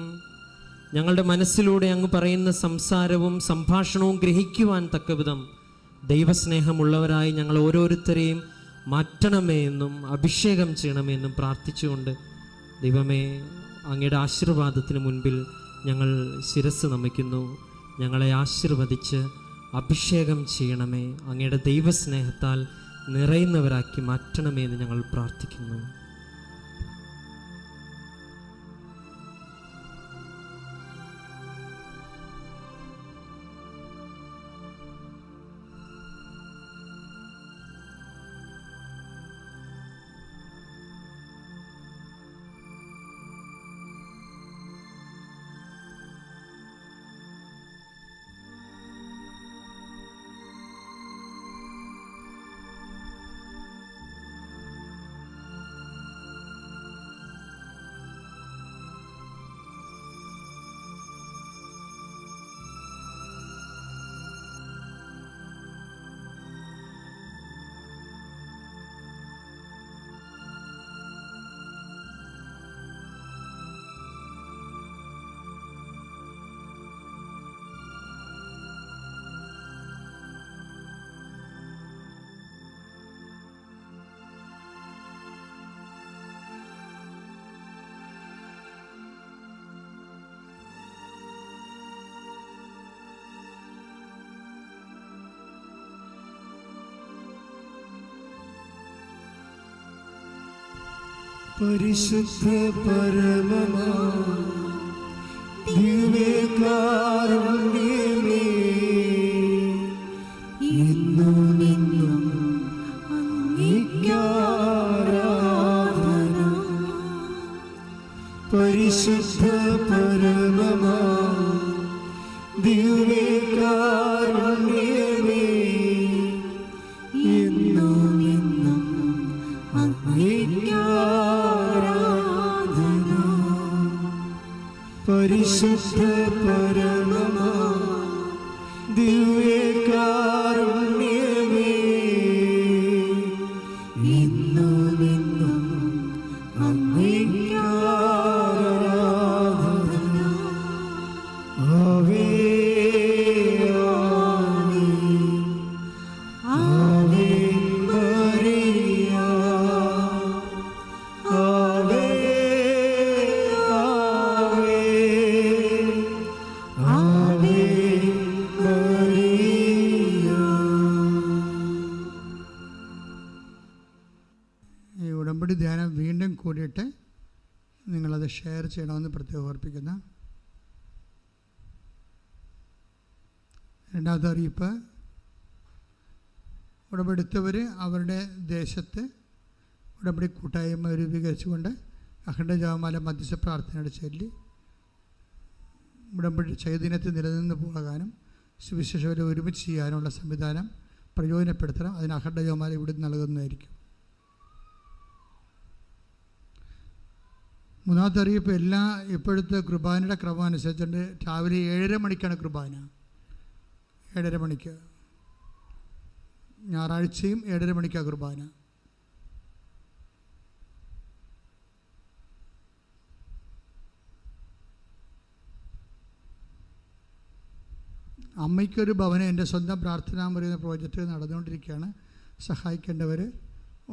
ഞങ്ങളുടെ മനസ്സിലൂടെ അങ്ങ് പറയുന്ന സംസാരവും സംഭാഷണവും ഗ്രഹിക്കുവാൻ തക്കവിധം ദൈവസ്നേഹമുള്ളവരായി ഞങ്ങൾ ഓരോരുത്തരെയും മാറ്റണമേ എന്നും അഭിഷേകം ചെയ്യണമേ എന്നും പ്രാർത്ഥിച്ചുകൊണ്ട്, ദൈവമേ, അങ്ങയുടെ ആശീർവാദത്തിന് മുൻപിൽ ഞങ്ങൾ ശിരസ് നമിക്കുന്നു. ഞങ്ങളെ ആശീർവദിച്ച് അഭിഷേകം ചെയ്യണമേ, അങ്ങയുടെ ദൈവസ്നേഹത്താൽ നിറയുന്നവരാക്കി മാറ്റണമേ എന്ന് ഞങ്ങൾ പ്രാർത്ഥിക്കുന്നു. പരിശുദ്ധ പരമമാ ദിവ്യകാരുണ്യമേ, ഇന്നും എന്നും അങ്ങേയ്ക്കാരാധന. പരിശുദ്ധ പരമമാ ദിവ്യകാരുണ്യമേ, ഇന്നും എന്നും അങ്ങേയ്ക്കാരാധന. പരിശുദ്ധ പരമമാ ദിവ്യകാരുണ്യമേ, ഇന്നും എന്നും അങ്ങേയ്ക്കാരാധന. ആവേ ആവേ മരിയ, ആവേ ആവേ ആവേ മരിയ. ഈ ഉടമ്പടി ധ്യാനം വീണ്ടും കൂടിയിട്ട് നിങ്ങളത് ഷെയർ ചെയ്യണമെന്ന് പ്രത്യേകം ഓർപ്പിക്കുന്നു. രണ്ടാമത്തെ അറിയിപ്പ്, ഉടമ്പെടുത്തവർ അവരുടെ ദേശത്ത് ഉടമ്പടി കൂട്ടായ്മ രൂപീകരിച്ചുകൊണ്ട് അഖണ്ഡ ജപമാല മധ്യസ്ഥ പ്രാർത്ഥനയുടെ ചൊല്ലി ഉടമ്പടി ചൈതന്യത്തിൽ നിലനിന്ന് പോകാനും സുവിശേഷവരെ ഒരുമിച്ച് ചെയ്യാനുള്ള സംവിധാനം പ്രയോജനപ്പെടുത്തണം. അതിന് അഖണ്ഡ ജപമാല ഇവിടെ നൽകുന്നതായിരിക്കും. മൂന്നാമത്തെ അറിയിപ്പ്, ഇപ്പോഴത്തെ കുർബാനയുടെ ക്രമം അനുസരിച്ചുകൊണ്ട് രാവിലെ 7:30 മണിക്കാണ് കുർബാന. 7:30 മണിക്ക്, ഞായറാഴ്ചയും 7:30 മണിക്കാണ് കുർബാന. അമ്മയ്ക്കൊരു ഭവനം എൻ്റെ സ്വന്തം പ്രാർത്ഥനാ മുറി എന്ന പ്രോജക്റ്റ് നടന്നുകൊണ്ടിരിക്കുകയാണ്. സഹായിക്കേണ്ടവർ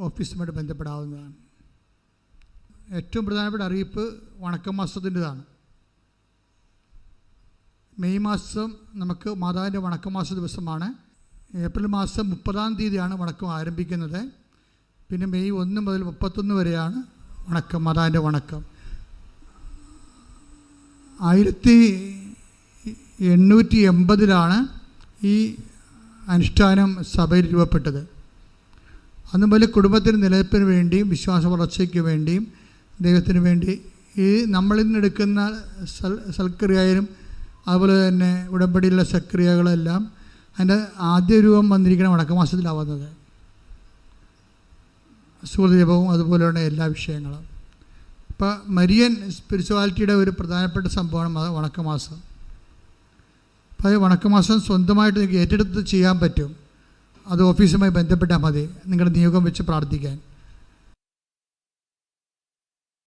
ഓഫീസുമായിട്ട് ബന്ധപ്പെടാവുന്നതാണ്. ഏറ്റവും പ്രധാനപ്പെട്ട അറിയിപ്പ് വണക്കമാസത്തിൻ്റെതാണ്. മെയ് മാസം നമുക്ക് മാതാവിൻ്റെ വണക്കമാസ ദിവസമാണ്. ഏപ്രിൽ മാസം 30-ാം തീയതിയാണ് വണക്കം ആരംഭിക്കുന്നത്. പിന്നെ മെയ് 1 മുതൽ 31 വരെയാണ് വണക്കം, മാതാവിൻ്റെ വണക്കം. 1880-ലാണ് ഈ അനുഷ്ഠാനം സഭയിൽ രൂപപ്പെട്ടത്. അന്ന് മുതൽ കുടുംബത്തിൻ്റെ നിലനിൽപ്പിന് വേണ്ടിയും വിശ്വാസ വളർച്ചയ്ക്ക് വേണ്ടിയും ദൈവത്തിന് വേണ്ടി ഈ നമ്മളിൽ നിന്നെടുക്കുന്ന സൽക്രിയയിലും അതുപോലെ തന്നെ ഉടമ്പടിയിലുള്ള സക്രിയകളെല്ലാം അതിൻ്റെ ആദ്യ രൂപം വന്നിരിക്കുന്ന വണക്കമാസത്തിലാവുന്നത്. സുഹൃജപവും അതുപോലെയുള്ള എല്ലാ വിഷയങ്ങളും. ഇപ്പോൾ മരിയൻ സ്പിരിച്വാലിറ്റിയുടെ ഒരു പ്രധാനപ്പെട്ട സംഭവമാണ് വണക്കമാസം. അപ്പോൾ അത് വണക്കമാസം സ്വന്തമായിട്ട് നിങ്ങൾക്ക് ഏറ്റെടുത്ത് ചെയ്യാൻ പറ്റും. അത് ഓഫീസുമായി ബന്ധപ്പെട്ടാൽ മതി, നിങ്ങളുടെ നിയോഗം വെച്ച് പ്രാർത്ഥിക്കാൻ.